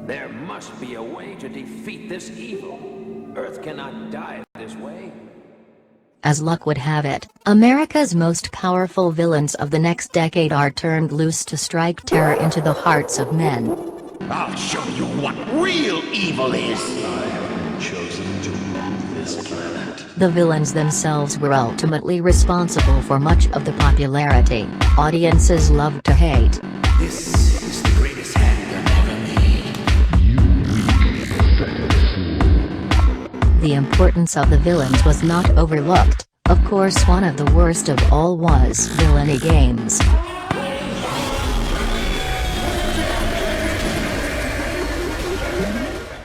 There must be a way to defeat this evil. Earth cannot die this way. As luck would have it, America's most powerful villains of the next decade are turned loose to strike terror into the hearts of men. I'll show you what real evil is. I have been chosen to rule this planet. The villains themselves were ultimately responsible for much of the popularity audiences love to hate. This is the greatest handgun ever made. The importance of the villains was not overlooked. Of course, one of the worst of all was villainy games.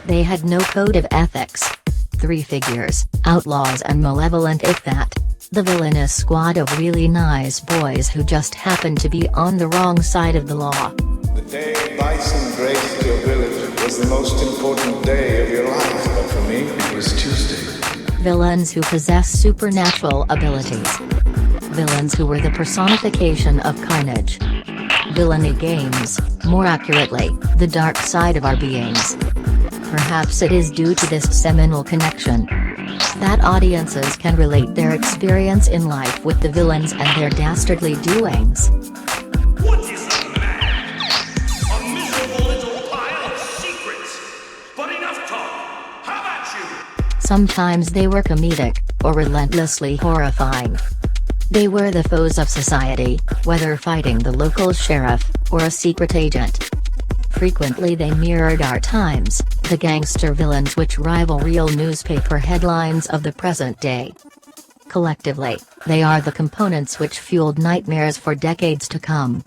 They had no code of ethics. Three figures, outlaws and malevolent if that. The villainous squad of really nice boys who just happened to be on the wrong side of the law. The day Bison graced your village was the most important day of your life, but for me, it was Tuesday. Villains who possess supernatural abilities. Villains who were the personification of carnage. Villainy games, more accurately, the dark side of our beings. Perhaps it is due to this seminal connection that audiences can relate their experience in life with the villains and their dastardly doings. What is a man? A miserable little pile of secrets. But enough talk. How about you? Sometimes they were comedic, or relentlessly horrifying. They were the foes of society, whether fighting the local sheriff, or a secret agent. Frequently they mirrored our times, the gangster villains which rival real newspaper headlines of the present day. Collectively, they are the components which fueled nightmares for decades to come.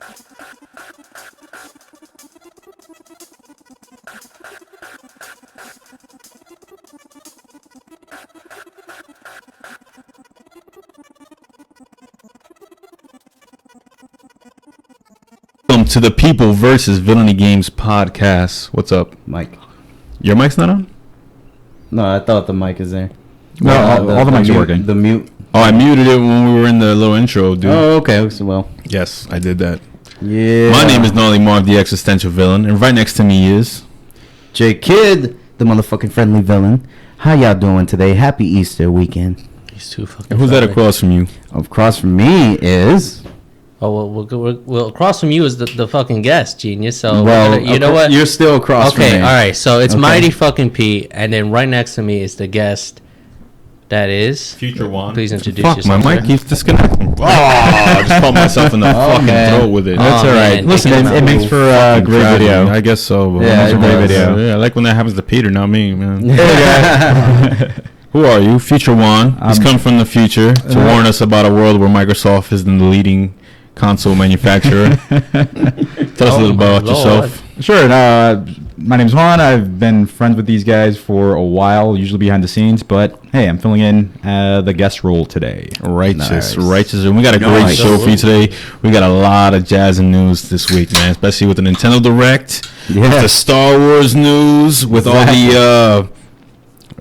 Welcome to the People versus Villainy Games podcast. What's up, Mike? Your mic's not on? No, I thought the mic is there. No, all the mics are working. The mute. Oh, I muted it when we were in the little intro, dude. Oh, okay. So, well, Yes, I did that. yeah. My name is Nolly Marv, the existential villain, and right next to me is... J Kid, the motherfucking friendly villain. How y'all doing today? Happy Easter weekend. He's too fucking. Who's that friendly. across from you? Across from me is. Oh well, across from you is the fucking guest, genius. So Well, you know what? You're still across from me. Okay, all right. So it's Okay. Mighty fucking Pete, and then right next to me is the guest. That is. Future One. Please introduce Fuck, yourself. my mic keeps disconnecting. Oh, I just caught myself in the fucking man. throat with it. That's Oh, all right. man. Listen, it makes for a great Tragedy. video. I guess so. But Yeah, it's a it great does. video. Yeah, I like when that happens to Peter, not me, man. Who are you? Future One. He's come from the future to warn us about a world where Microsoft is the leading console manufacturer. Tell us a little about yourself. Sure. My name's Juan. I've been friends with these guys for a while, usually behind the scenes. But hey, I'm filling in the guest role today. Righteous. Nice. And we got a great Nice. show for you today. We got a lot of jazz and news this week, man. Especially with the Nintendo Direct, with the Star Wars news, with all the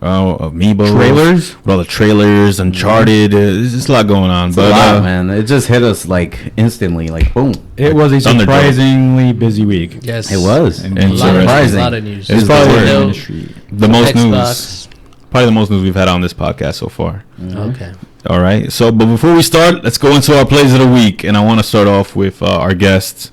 Amiibo Trailers? with all the trailers, Uncharted. There's just a lot going on. It's But a lot, man. It just hit us like instantly, like boom. It was a Thunderdome. surprisingly busy week. Yes. It was. And A lot, of, surprising. a lot of news. It's probably Nintendo, industry. the most news, Xbox. probably the most news we've had on this podcast so far. Okay. All right. So, but before we start, let's go into our plays of the week, and I want to start off with our guest,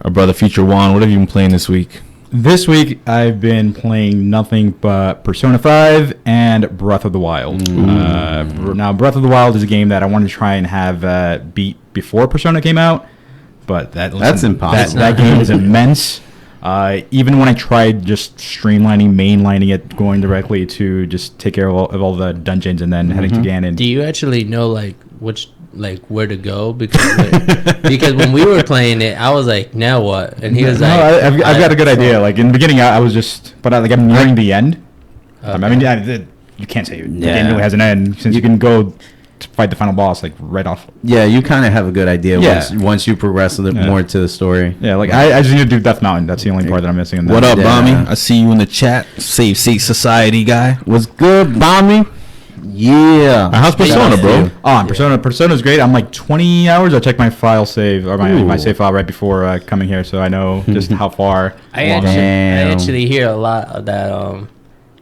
our brother Future Juan. What have you been playing this week? This week, I've been playing nothing but Persona 5 and Breath of the Wild. Now, Breath of the Wild is a game that I wanted to try and have beat before Persona came out, but That's impossible. That game is immense. Even when I tried just streamlining, mainlining it, going directly to just take care of all the dungeons and then heading to Ganon. Do you actually know where to go? Because when we were playing it, I was like, now what? And he was No, like, I've got a good idea. Like in the beginning, I was just, but I'm nearing the end. I mean, you can't say the game really has an end since you can go to fight the final boss like right off. Yeah, you kind of have a good idea once you progress a little more to the story. Yeah, like I just need to do Death Mountain. That's the only part that I'm missing. In that. What up, Yeah. Bommy? I see you in the chat. Save Seat Society guy. What's good, Bommy? Yeah. How's Persona, bro? Oh, and Persona's great. I'm like 20 hours. I checked my file save or my save file right before coming here, so I know just how far. I actually hear a lot of that.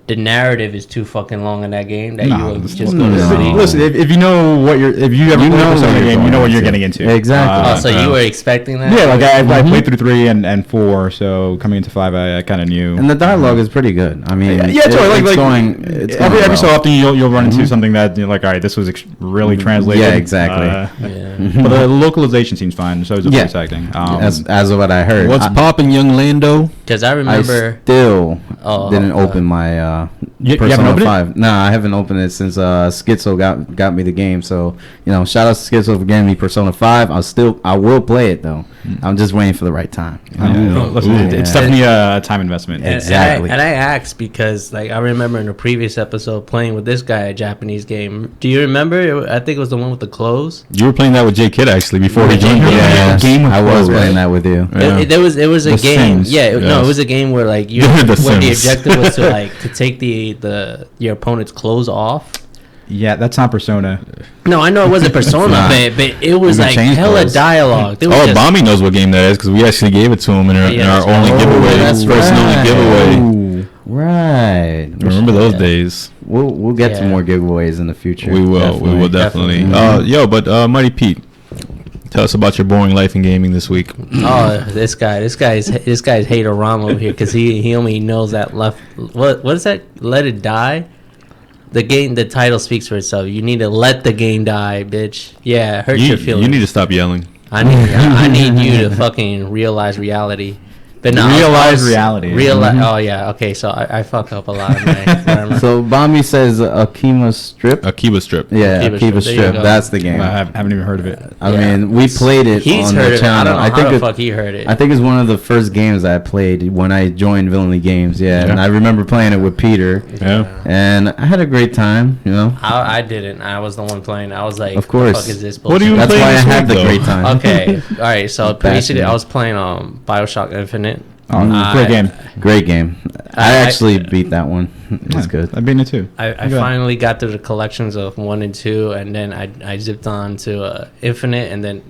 The narrative is too fucking long in that game. That you will just go to sleep. Listen, if you know what if you ever played a Persona game, you know what you're getting into. Exactly. So you were expecting that? Yeah, like I played through 3 and 4, so coming into 5, I kind of knew. And the dialogue is pretty good. I mean, it's every so often you'll run into something that you're like, all right, this was really translated. Yeah, exactly. But the localization seems fine. So is the voice acting. As of what I heard. What's popping, young Lando? Because I remember. I still didn't open my Persona 5. No, I haven't opened it since Schizo got me the game. So shout out to Schizo for getting me Persona 5. I will play it though. I'm just waiting for the right time. It's definitely a time investment. Exactly. And I asked because like I remember in a previous episode playing with this guy a Japanese game. Do you remember? I think it was the one with the clothes. You were playing that with J Kid actually before he joined. I was playing that with you. It was a game. Sims. No, it was a game where like where the objective was to take your opponent's clothes off. Yeah, that's not Persona. No, I know it wasn't Persona, but it was like hella clothes. dialogue. Bommy knows what game that is because we actually gave it to him in our only giveaway. That's First and only giveaway. Right. Remember those days? We'll get to more giveaways in the future. We will. We will definitely. Mighty Pete, tell us about your boring life in gaming this week. Oh, this guy's hater-rama over here because he only knows that left. What is that? Let It Die. The title speaks for itself. You need to let the game die, bitch. Yeah, hurt your feelings. You need to stop yelling. I need you to fucking realize reality. But no, reality. Oh yeah. Okay. So I fuck up a lot. Of my So Bombi says Akiba Strip. Akiba Strip. Yeah, Akiba Strip. That's the game. I haven't even heard of it. I mean, we played it on the channel. I think how the fuck he heard it. I think it's one of the first games I played when I joined Villainy Games. Yeah, and I remember playing it with Peter. Yeah. And I had a great time. I didn't. I was the one playing. I was like, of course. What the fuck is this bullshit? What are you That's playing why I this had week, the great time. Okay. All right. So basically, I was playing BioShock Infinite. Great game. Great game. I actually beat that one. It's good. I've been it too. I finally got through the collections of 1 and 2, and then I zipped on to Infinite, and then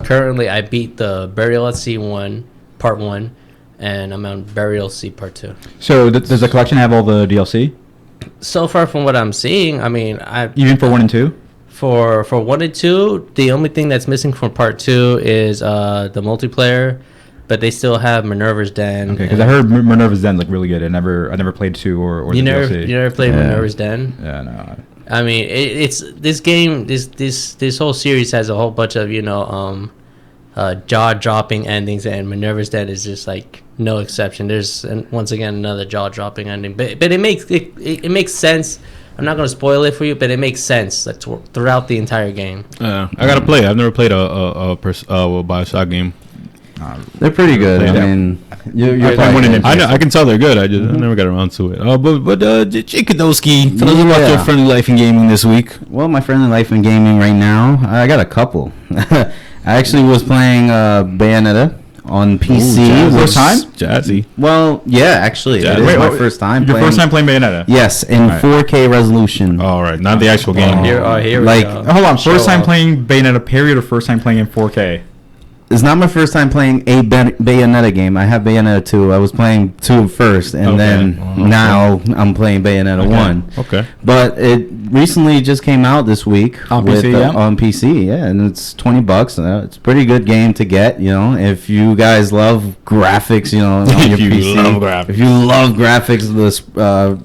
currently I beat the Burial at Sea 1, Part 1, and I'm on Burial Sea Part 2. So does the collection have all the DLC? So far from what I'm seeing, I mean, even for 1 and 2? For 1 and 2, the only thing that's missing from Part 2 is the multiplayer. But they still have Minerva's Den. Okay, because I heard Minerva's Den like really good. I never played 2 or the DLC. You never played Minerva's Den? Yeah, no. I mean, it's this game. This whole series has a whole bunch of jaw-dropping endings, and Minerva's Den is just like no exception. There's once again another jaw-dropping ending, but it makes sense. I'm not gonna spoil it for you, but it makes sense throughout the entire game. I gotta play. I've never played a BioShock game. They're pretty good. I mean, you're playing. I can tell they're good. I never got around to it. But Jikadowski, tell us about your friendly life in gaming this week. Well, my friendly life in gaming right now, I got a couple. I actually was playing Bayonetta on PC. First time? Jazzy. Well, yeah, actually, it is my first time. Your first time playing Bayonetta? Yes, in 4K resolution. All right, not the actual game. Here we go. Hold on, first time playing Bayonetta period or first time playing in 4K? It's not my first time playing a Bayonetta game. I have Bayonetta 2. I was playing 2 first, and then now I'm playing Bayonetta 1. Okay. But it recently just came out this week on PC. On PC, yeah, and it's $20. It's a pretty good game to get. If you guys love graphics, on your PC. If you love graphics,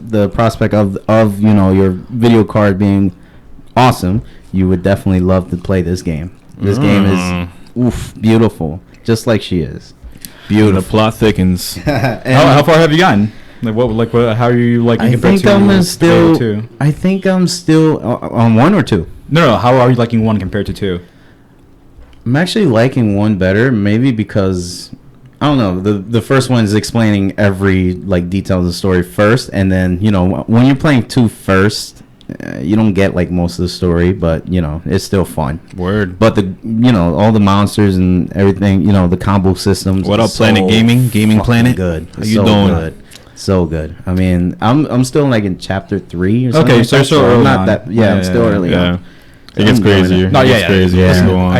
the prospect of your video card being awesome, you would definitely love to play this game. This game is. Oof, beautiful, just like she is. Beautiful. The plot thickens. How far have you gotten? What? How are you liking compared to two? I think I'm still on 1 or 2. No. How are you liking 1 compared to 2? I'm actually liking 1 better, maybe because I don't know. The first one is explaining every detail of the story first, and then when you're playing 2 first. You don't get most of the story, but it's still fun. Word. But all the monsters and everything, the combo systems. What up, Planet Gaming Planet? Good. How you doing? Good. So good. I mean, I'm still like in chapter 3 or something. Okay, like so that, you're still I'm early not on. that. Yeah, I'm still early Yeah. on. It gets I'm doing crazier. it. No, It yeah, gets yeah. crazy. Yeah. Let's go on.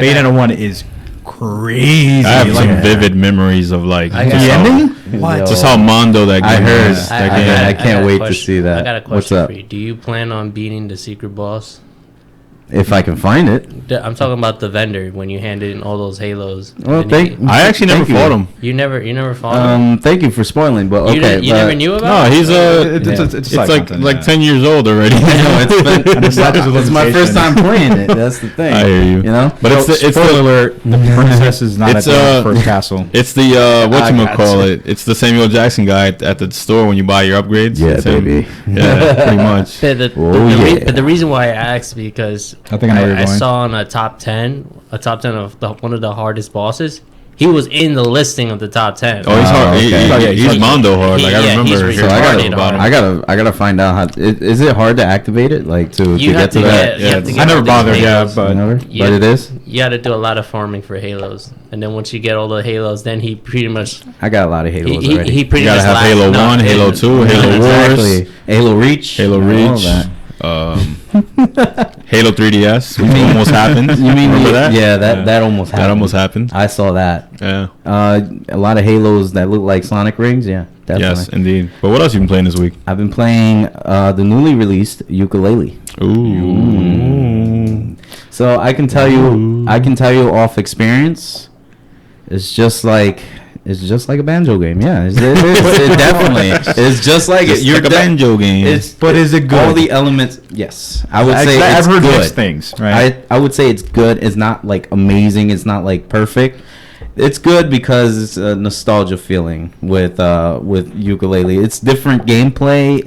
Bayonetta 1 is crazy. I have like, some vivid memories of like I just got- the how, ending. What? just how Mondo that game I heard. is. That I game. heard. I got can't a wait to question- see that. I got a What's question up? for you. Do you plan on beating the secret boss? If I can find it. I'm talking about the vendor when you handed in all those halos. Well, and thank. he- I actually never Thank you. fought him. You never fought him? Thank you for spoiling, but You, okay. didn't- you but- never knew No, about he's It's it's side like content, like yeah. 10 years old already. I know it's been. And the statute of It's my first limitations. time playing it. That's the thing. I hear you. You know. But it's the, Spoiler alert: the princess is not It's, at the uh, first castle. it's the whatchamacallit. gotcha. It's the Samuel Jackson guy at the store when you buy your upgrades. Yeah, It's him. baby. Yeah, pretty much. Oh, yeah. But the reason why I asked because I think I know where you're I going. saw on a top 10 of one of the hardest bosses. He was in the listing of the top 10. Oh, he's hard. okay. Oh, yeah, He's he's Mondo hard. Like I Yeah, he's remember retarded hearing hard. about him. I gotta find out how. Is it hard to activate it? Like to You have get to that? you have Yeah, to I never all these bothered. Yeah, halos. but Never? Yeah. But it is. You got to do a lot of farming for halos, and then once you get all the halos, then he pretty much I got a lot of Halos he already. pretty You gotta much have lasts- Halo no, 1, Halo 2, Halo Wars, Exactly. Halo Reach. Halo all Reach, that. Halo 3DS, which almost happened. You mean remember that? Yeah, that almost happened. That almost happened. I saw that. Yeah. A lot of Halos that look like Sonic rings. Yeah, definitely. Yes, indeed. But what else you been playing this week? I've been playing the newly released Ukulele. Ooh. So I can tell you off experience, it's just like a banjo game. Yeah, it definitely. It's just like Just it. You're like a banjo game. But is it good? All the elements. Yes, I would I've say it's heard good. mixed things. Right. I would say it's good. It's not like amazing. It's not like perfect. It's good because it's a nostalgia feeling with ukulele. It's different gameplay,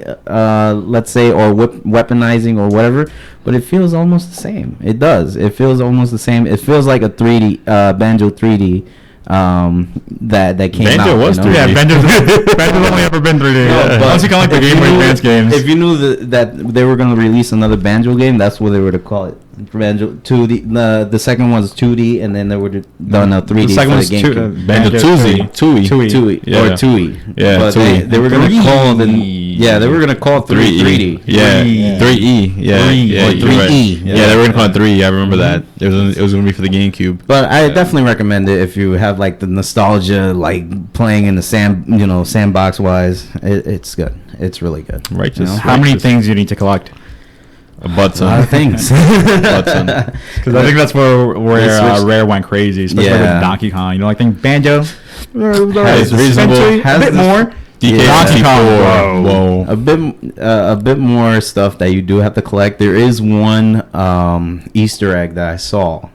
let's say, or weaponizing or whatever, but it feels almost the same. It does. It feels almost the same. It feels like a 3D banjo 3D that came Banjo out. was you know? 3D. Yeah, Banjo's only ever been 3D. No, but Once you count like the Game Boy Advance games. If you knew that they were going to release another banjo game, that's what they were to call it. Banjo 2D. The second one's 2D, and then they were done a 3D. The second for one's the GameCube. Banjo Tooie. Tui Yeah. or Tui. Yeah, but Tui. they were gonna call they were gonna call 3D. Yeah, 3E. 3E. Yeah, yeah, Or you're right. 3E. Yeah, they were gonna call it 3E. I remember that. It was gonna be for the GameCube. But I definitely recommend it if you have like the nostalgia, like playing in the sandbox wise. It's good. It's really good. Righteous. You know? How many things you need to collect? A butt A lot of ton. things. Button. Because I think that's where switched- Rare went crazy, especially Yeah. with Donkey Kong. You know, I think Banjo, It's reasonable. a Has bit the- more. DK Donkey Kong, Whoa. a bit more stuff that you do have to collect. There is one Easter egg that I saw.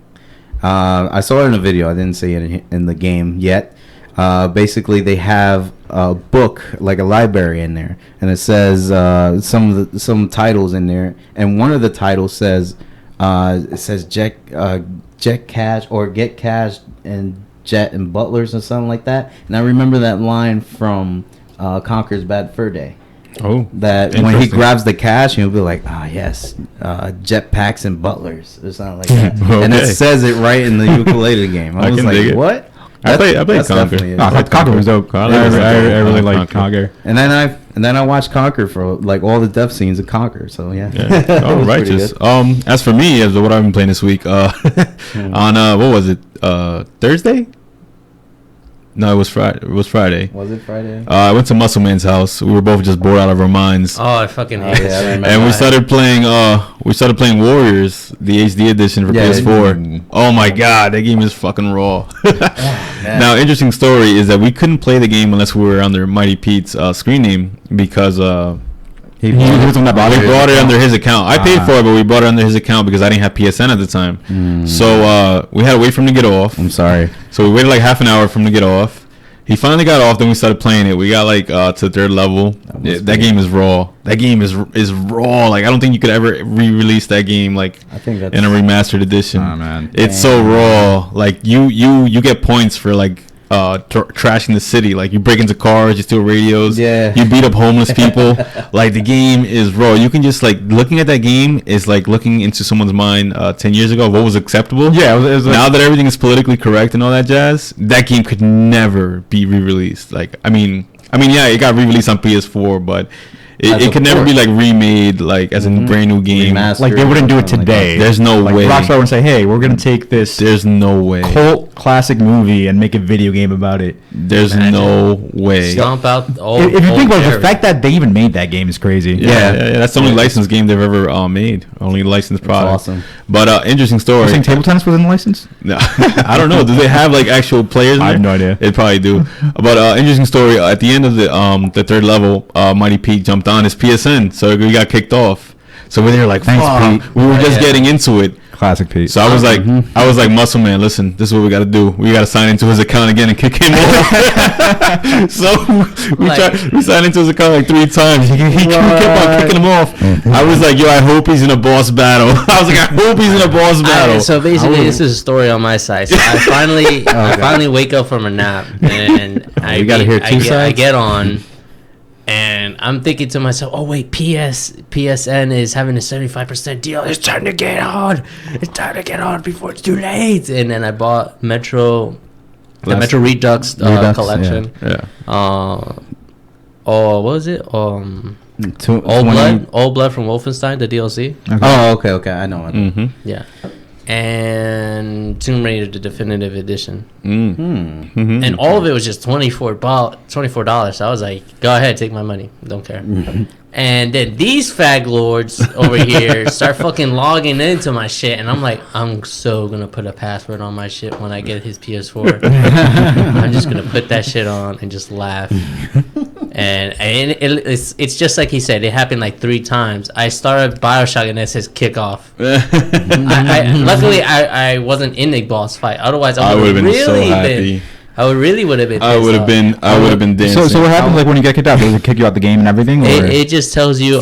I saw it in a video. I didn't see it in the game yet. Basically, they have a book, like a library in there, and it says some titles in there, and one of the titles says Jet Cash or Get Cash and Jet and Butlers or something like that. And I remember that line from Conker's Bad Fur Day. Oh. That when he Interesting. grabs the cash, he'll be like, yes, jetpacks and butlers or something like that. And it Okay. says it right in the ukulele game. I I was can like, dig it. what? I played That's Conker. definitely it. No, Conker was dope. I I like really Conker. like Conker. Conker. And then I watched Conker for like all the death scenes of Conker. So yeah, Yeah. It Oh, was pretty righteous. good. As for me, as what I've been playing this week, on what was it? Thursday? No, it was Friday. It was Friday. Was it Friday? I went to Muscle Man's house. We were both just bored out of our minds. Oh, I fucking hate yeah, I this. remember. And we started playing Warriors, the HD edition for Yeah, PS4. Oh my god, that game is fucking raw. Now, interesting story is that we couldn't play the game unless we were under Mighty Pete's screen name because He was on that we bottom. bought it under his account. I paid for it, but we bought it under his account because I didn't have PSN at the time. So we had to wait for him to get off. I'm sorry. So we waited like half an hour for him to get off. He finally got off. Then we started playing it. We got like to the third level. That game is raw. That game is raw. Like I don't think you could ever re-release that game like I think that's in a remastered edition. Oh, man. It's so raw. Like you get points for like trashing the city. Like you break into cars, you steal radios. Yeah. You beat up homeless people. Like the game is raw. You can just like looking at that game is like looking into someone's mind 10 years ago. What was acceptable? Yeah, it was Now that everything is politically correct and all that jazz, that game could never be re-released. Like, I mean, I mean, yeah, it got re-released on PS4, but As it a could never port. be like remade, like as a brand new game. Remastered Like they wouldn't do it or something like today. There's no like, way. Rockstar would say, "Hey, we're gonna take this There's no way. cult classic movie and make a video game about it." There's Imagine. no way. Stomp out all. If you think about it, the characters. fact that they even made that game is crazy. Yeah, that's the only licensed game they've ever made. Only licensed product. awesome. But interesting You story. think table tennis was in the license? No, I don't know. Do they have like actual players? In I have there? no idea. They probably do. But interesting story. At the end of the third level, Mighty Pete jumped on his PSN, so we got kicked off. So we're there like, Thanks, fuck. Pete. We were just Yeah. getting into it. Classic Pete. So I was like, Muscle Man, listen, this is what we got to do. We got to sign into his account again and kick him off. So we signed into his account like 3 times. He kept on kicking him off. I was like, yo, I hope he's in a boss battle. I was like, I hope he's in a boss battle. So basically, this is a story on my side. So I finally wake up from a nap, and you gotta hear two I sides? get on, and I'm thinking to myself, oh wait, PSN is having a 75% deal. It's time to get on. It's time to get on before it's too late. And then I bought the Metro Redux, Redux, collection. Yeah. What was it? All Blood from Wolfenstein, the DLC. Oh, okay. I know it. Mm-hmm. Yeah. And Tomb Raider, the definitive edition. Mm-hmm. And all of it was just $24. So I was like, go ahead, take my money. Don't care. And then these fag lords over here start fucking logging into my shit. And I'm like, I'm so going to put a password on my shit when I get his PS4. I'm just going to put that shit on and just laugh. And it's just like he said. It happened like 3 times. I started Bioshock and it says kick off. Luckily, I wasn't in the boss fight. Otherwise, I would have been so happy. I would have been. I would have been dancing. So what happens like when you get kicked out? Does it kick you out the game and everything? Or? It just tells you,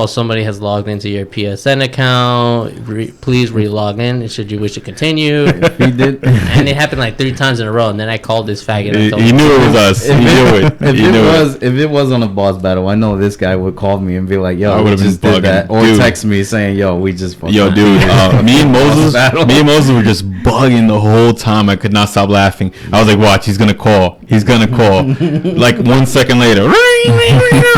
somebody has logged into your PSN account. Please re-log in should you wish to continue. He did. And it happened like 3 times in a row. And then I called this faggot. And told He him, knew it was us. He knew it. If it was on a boss battle, I know this guy would call me and be like, I "Yo, we would've just been did that," bugging. or Dude. text me saying, "Yo, we just." Yo, dude, me and Moses were just bugging the whole time. I could not stop laughing. I was like, watch, he's gonna call. Like 1 second later,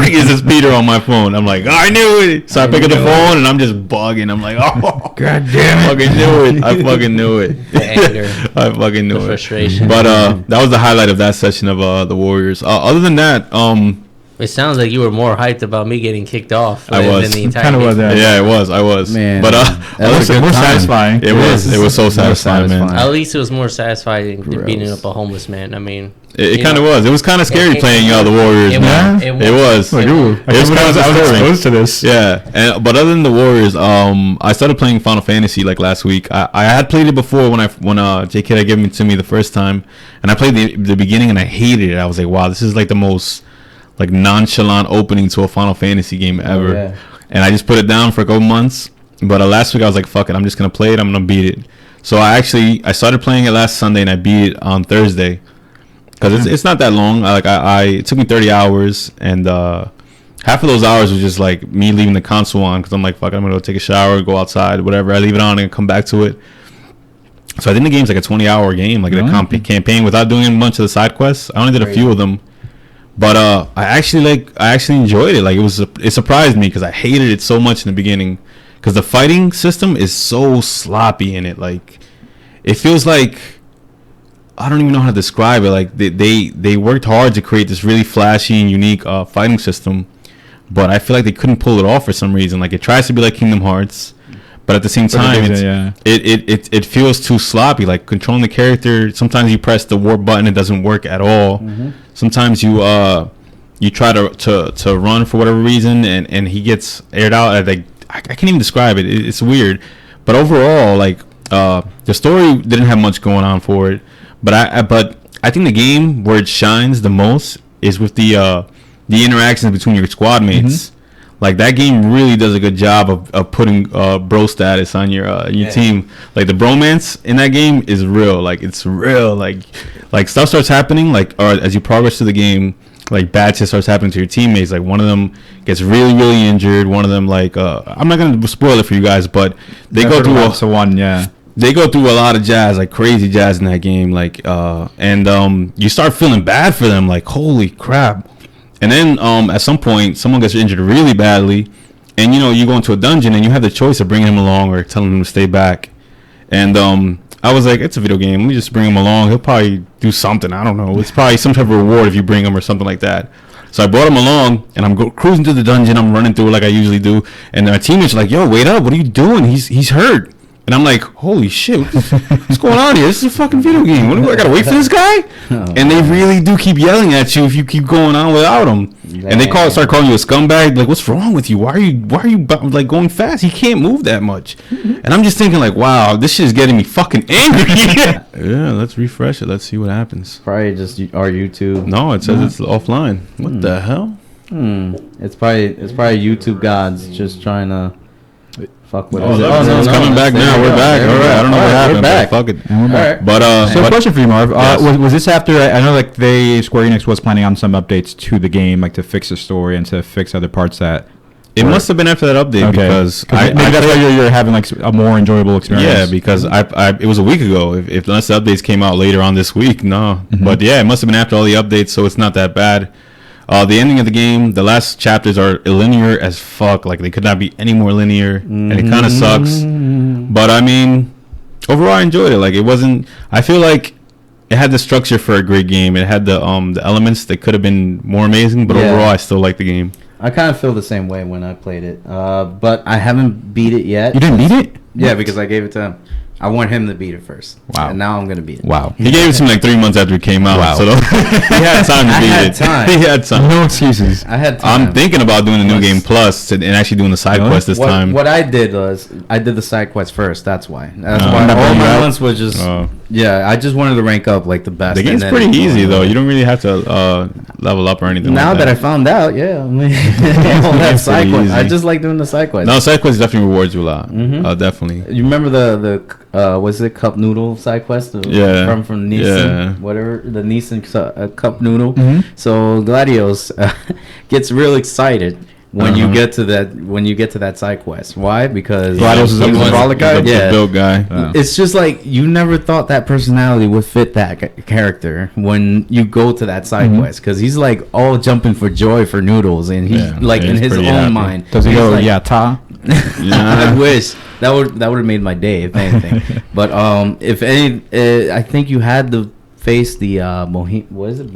is this Peter on my phone? I'm like, I knew it. So I pick up the phone and I'm just bugging. I'm like, oh, god damn it. I fucking knew it. The anger. I fucking knew The it. frustration. But that was the highlight of that session of the Warriors. Other than that, It sounds like you were more hyped about me getting kicked off I was. than the entire Kind of game. was. yeah, I was. Man, But that was a good more time. satisfying. it was so satisfying, man. At least it was more satisfying than beating Gross. up a homeless man. I mean, It you kind of know, was. It was kind of scary it- playing the Warriors, it man. was- It was. Like, It ooh, was kind of I was disturbing. exposed to this. Yeah, but other than the Warriors, I started playing Final Fantasy like last week. I had played it before when JK had given it to me the first time, and I played the beginning and I hated it. I was like, wow, this is like the most like nonchalant opening to a Final Fantasy game ever. yeah. And I just put it down for a couple months. But last week I was like, fuck it, I'm just gonna play it. I'm gonna beat it. So I started playing it last Sunday and I beat it on Thursday. Because it's not that long. It took me 30 hours, and half of those hours was just like me leaving the console on because I'm like, fuck, I'm gonna go take a shower, go outside, whatever. I leave it on and come back to it. So I think the game's like a 20-hour game, like a campaign without doing a bunch of the side quests. I only did a few of them, but I actually enjoyed it. Like it surprised me because I hated it so much in the beginning because the fighting system is so sloppy in it. Like it feels like, I don't even know how to describe it. Like they worked hard to create this really flashy and unique fighting system, but I feel like they couldn't pull it off for some reason. Like it tries to be like Kingdom Hearts, but at the same time, it feels too sloppy. Like controlling the character, sometimes you press the warp button, it doesn't work at all. Sometimes you try to run for whatever reason, and he gets aired out. Like I can't even describe it. It's weird, but overall, like the story didn't have much going on for it. But I think the game where it shines the most is with the interactions between your squad mates. Like that game really does a good job of putting bro status on your team. Like the bromance in that game is real. Like it's real. Like stuff starts happening. Like or as you progress through the game, like bad shit starts happening to your teammates. Like one of them gets really injured. One of them I'm not gonna spoil it for you guys, but they go through They go through a lot of jazz, like crazy jazz in that game, and you start feeling bad for them, like holy crap, And then at some point, someone gets injured really badly, and you go into a dungeon and you have the choice of bringing him along or telling him to stay back. And I was like, it's a video game. Let me just bring him along. He'll probably do something. I don't know. It's probably some type of reward if you bring him or something like that. So I brought him along, and I'm cruising through the dungeon. I'm running through it like I usually do. And my teammates are like, yo, wait up. What are you doing? He's hurt. And I'm like, holy shit, what's going on here? This is a fucking video game. What do I gotta wait for this guy? And they really do keep yelling at you if you keep going on without him. And they start calling you a scumbag. Like, what's wrong with you? Why are you like going fast? He can't move that much. And I'm just thinking like, wow, this shit is getting me fucking angry. Yeah, let's refresh it. Let's see what happens. Probably just our YouTube. No, it says it's offline. What the hell? It's probably YouTube gods just trying to fuck with us. No, it's coming back now. We're back. All right, I don't know what happened. But fuck it. And we're back. But so, question for you, Marv. Yes. Was this after? I know, like Square Enix was planning on some updates to the game, like to fix the story and to fix other parts that. It must have been after that update because maybe that's why you're having like a more enjoyable experience. Yeah, because it was a week ago. If unless the updates came out later on this week, no. But yeah, it must have been after all the updates, so it's not that bad. The ending of the game, the last chapters are linear as fuck. Like, they could not be any more linear, and it kind of sucks. But I mean, overall, I enjoyed it. Like, it wasn't. I feel like it had the structure for a great game. It had the elements that could have been more amazing. But overall, I still like the game. I kind of feel the same way when I played it, but I haven't beat it yet. You didn't beat it? Yeah, because I gave it to him. I want him to beat it first. Wow. And now I'm going to beat it. Wow. He gave it to me like 3 months after it came out. Wow. So he had time to beat it. Time. He had time. No excuses. I had time. I'm thinking about doing the New Game Plus and actually doing the side quest this time. What I did was I did the side quest first. That's why. That's why all my months was just I just wanted to rank up like the best. The game's pretty easy though. You don't really have to level up or anything. Now like that I found out, I mean, all that side quest. I just like doing the side quest. No, side quest definitely rewards you a lot. Definitely. You remember the was it cup noodle side quest? From Nissan, whatever, the Nissan cup noodle. So Gladios gets real excited when you get to that side quest. Why? Because Gladios is a symbolic guy. The built guy. It's just like you never thought that personality would fit that character when you go to that side quest, because he's like all jumping for joy for noodles, and he's like in his own mind. Does he go ta? I wish that would have made my day if anything. But if any, I think you had to face the what is it?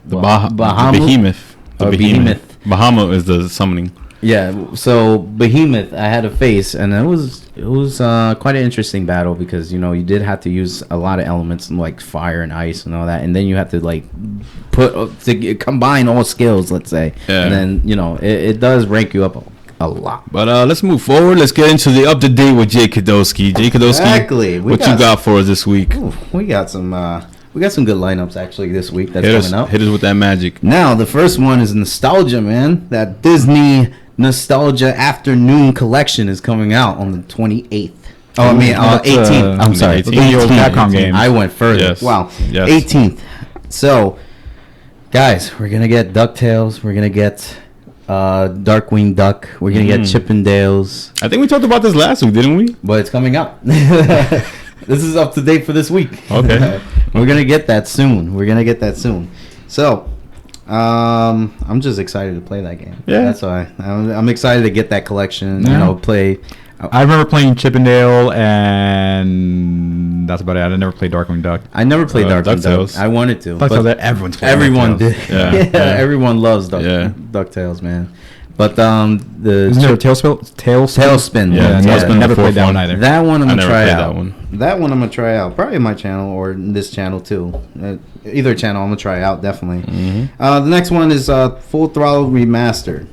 Behemoth. Behemoth. Bahamut is the summoning. Yeah, so Behemoth I had to face, and it was quite an interesting battle, because you did have to use a lot of elements like fire and ice and all that, and then you have to like combine all skills, let's say, and then it does rank you up a lot. But let's move forward. Let's get into the up to date with Jay Kadowski. Exactly. What you got for us this week? We got some good lineups actually this week that's coming up. Hit us with that magic. Now the first one is nostalgia, man. That Disney Nostalgia Afternoon Collection is coming out on the 28th. Oh, I mean 18th. I'm sorry, 18th. Capcom game. I went further. Yes. Wow. Yes. 18th. So, guys, we're gonna get DuckTales. We're gonna get Darkwing Duck. We're gonna get Chippendales. I think we talked about this last week, didn't we? But it's coming out. This is up to date for this week. Okay. We're gonna get that soon. So, I'm just excited to play that game. Yeah, that's why I'm excited to get that collection. Yeah. Play. I remember playing Chippendale, and that's about it. I never played Darkwing Duck. I never played Darkwing Duck. I wanted to. But everyone did. Yeah. Everyone loves DuckTales, man. But isn't there a Tailspin? Yeah, Tailspin. Never played that one either. That one I'm gonna try out. That one I'm gonna try out. Probably my channel or this channel too. Either channel I'm gonna try out definitely. The next one is Full Throttle Remastered.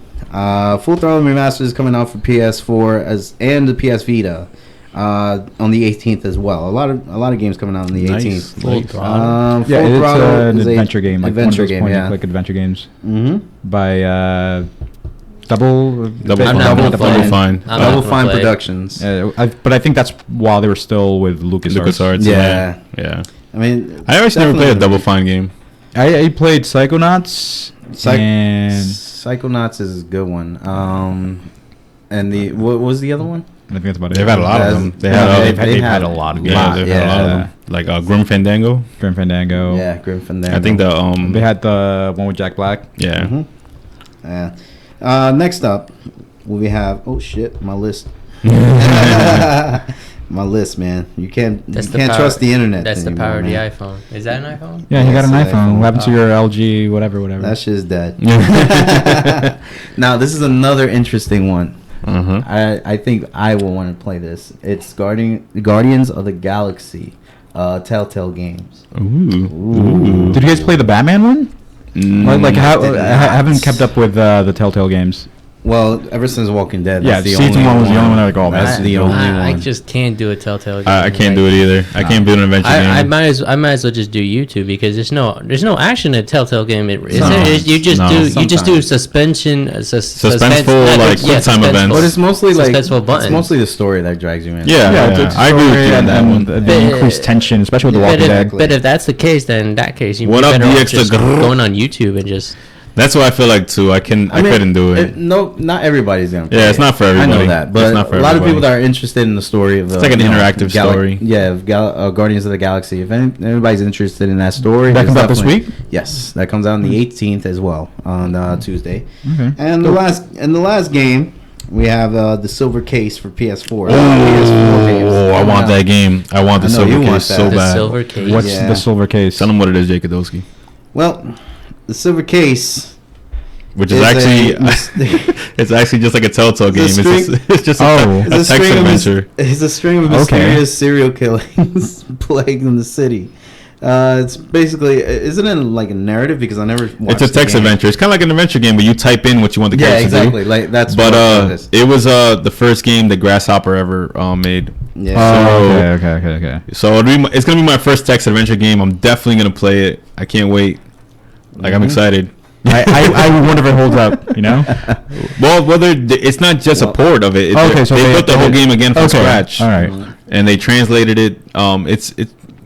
Full Throttle Remastered is coming out for PS4 and the PS Vita on the 18th as well. A lot of games coming out on the 18th. Full Throttle. It's an adventure game, like adventure game, like adventure games. By Double Fine Productions. But I think that's while they were still with LucasArts. Yeah. I mean, I actually never played a Double Fine game. I played Psychonauts. Psychonauts is a good one. And what was the other one? I think that's about it. They've had a lot of them. They've had a lot of games. They've had a lot of them. Like Grim Fandango. Yeah, Grim Fandango. I think they had the one with Jack Black. Yeah. Yeah. Next up, we have. Oh shit, my list. My list, man. You can't trust the internet. That's the anymore, power of the man. iPhone. Is that an iPhone? Yeah, he got an Yes, iPhone. What happened to your LG, whatever? That shit's dead. Now, this is another interesting one. I think I will want to play this. It's Guardians of the Galaxy, Telltale Games. Ooh. Did you guys play the Batman one? Like how? I haven't kept up with the Telltale games. Well, ever since Walking Dead, Yeah, that's the season only one was the only one I like. Oh, That's the only I one. just can't do a Telltale game. I can't do it either. I can't build an adventure I game. might as well just do YouTube because there's no action in a Telltale game. You just Sometimes. do suspension, Suspenseful, like quick time events. But it's mostly like suspenseful it's buttons. mostly the story that drags you in. Yeah, I agree with you on that one. The increased tension, especially with the But Walking Dead. but if that's the case, then in that case, you'd What be up, better off DX just the grrr? going on YouTube and just. That's what I feel like too. I couldn't do it. No, not everybody's gonna. Play Yeah, it's not for everybody. I know that, but It's not for a lot of everybody. people that are interested in the story of the. It's like an interactive story. Yeah, of Guardians of the Galaxy. If anybody's interested in that story, That it's comes out this definitely- week? Yes, that comes out on the 18th as well on Tuesday. Okay. And the last game we have the Silver Case for PS4. Oh, I want that game. I want the I know silver you want case that. so The bad. silver case. What's Yeah. the silver case? Tell them what it is, Jake Well, the Silver Case. Which is It's actually it's actually just like a Telltale game. It's a string- It's just Oh. a text adventure. It's a string of Okay. mysterious serial killings plaguing the city. It's basically, isn't it like a narrative? Because I never watched It's a the text game. adventure. It's kind of like an adventure game, but you type in what you want the Yeah, character exactly. to do. Like that's. But what it is. it was the first game that Grasshopper ever made. Yeah. Oh, So- okay. So it's gonna be my first text adventure game. I'm definitely gonna play it. I can't wait. Like I'm excited. I wonder if it holds up. You know. Well, it's not just a port of it. Okay, so they built the did whole it- game again from okay, scratch. All right. And they translated it.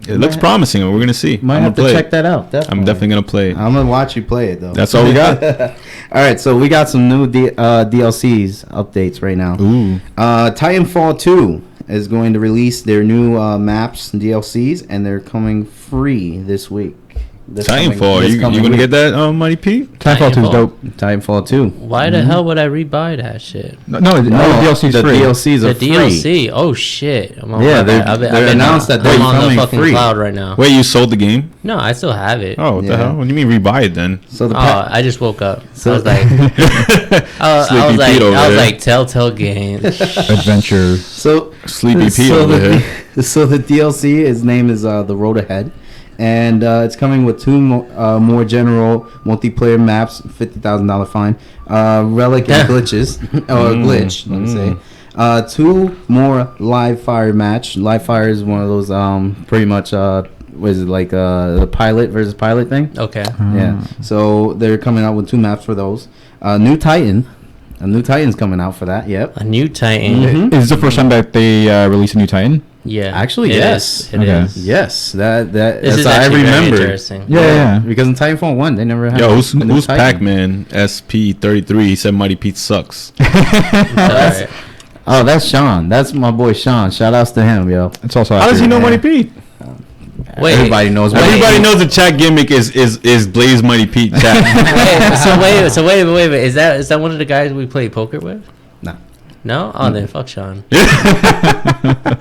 It looks promising. We're gonna see. Might I'm have to gonna play check it. that out. I'm definitely gonna play it. I'm gonna watch you play it though. That's all we got. All right, so we got some new DLCs updates right now. Ooh. Titanfall 2 is going to release their new maps and DLCs, and they're coming free this week. Titanfall. You gonna get that, Mighty Pete? Titanfall 2 is dope. Titanfall 2. Why the hell would I rebuy that shit? No, the DLC is the free. DLCs The are free. DLC. Oh shit! I'm on Yeah, my- they I've been announced that they're I'm on the coming fucking free. cloud right now. Wait, you sold the game? No, I still have it. Oh, what Yeah. the hell? What do you mean rebuy it then? So the Oh, I just woke up. So- I was like, Sleepy Pete over I was there. like, Telltale Games. Adventure. So Sleepy Pete over here. So the DLC, its name is The Road Ahead, and it's coming with two more general multiplayer maps, $50,000 fine, relic and glitches, or glitch, let me say. Two more live fire match. Live fire is one of those pretty much what is it, like the pilot versus pilot thing? Okay. Yeah. So they're coming out with two maps for those. New Titan. A new Titan's coming out for that. Yep. A new Titan. Mhm. Is this the first time that they release a new Titan? Yeah. Actually, it yes. is. It Okay. is. Yes, that's This is how I actually very remember. interesting. Yeah. Because in Titanfall 1, they never had. Yo, a who's new Titan. Pac-Man SP33? He said Mighty Pete sucks. Alright. Oh, that's Sean. That's my boy Sean. Shout outs to him, yo. It's also. How does he know Yeah. Mighty Pete? Wait. Everybody knows. Everybody knows the chat gimmick is Blaze Mighty Pete chat. So wait. Is that one of the guys we play poker with? No. No? Oh, then fuck Sean.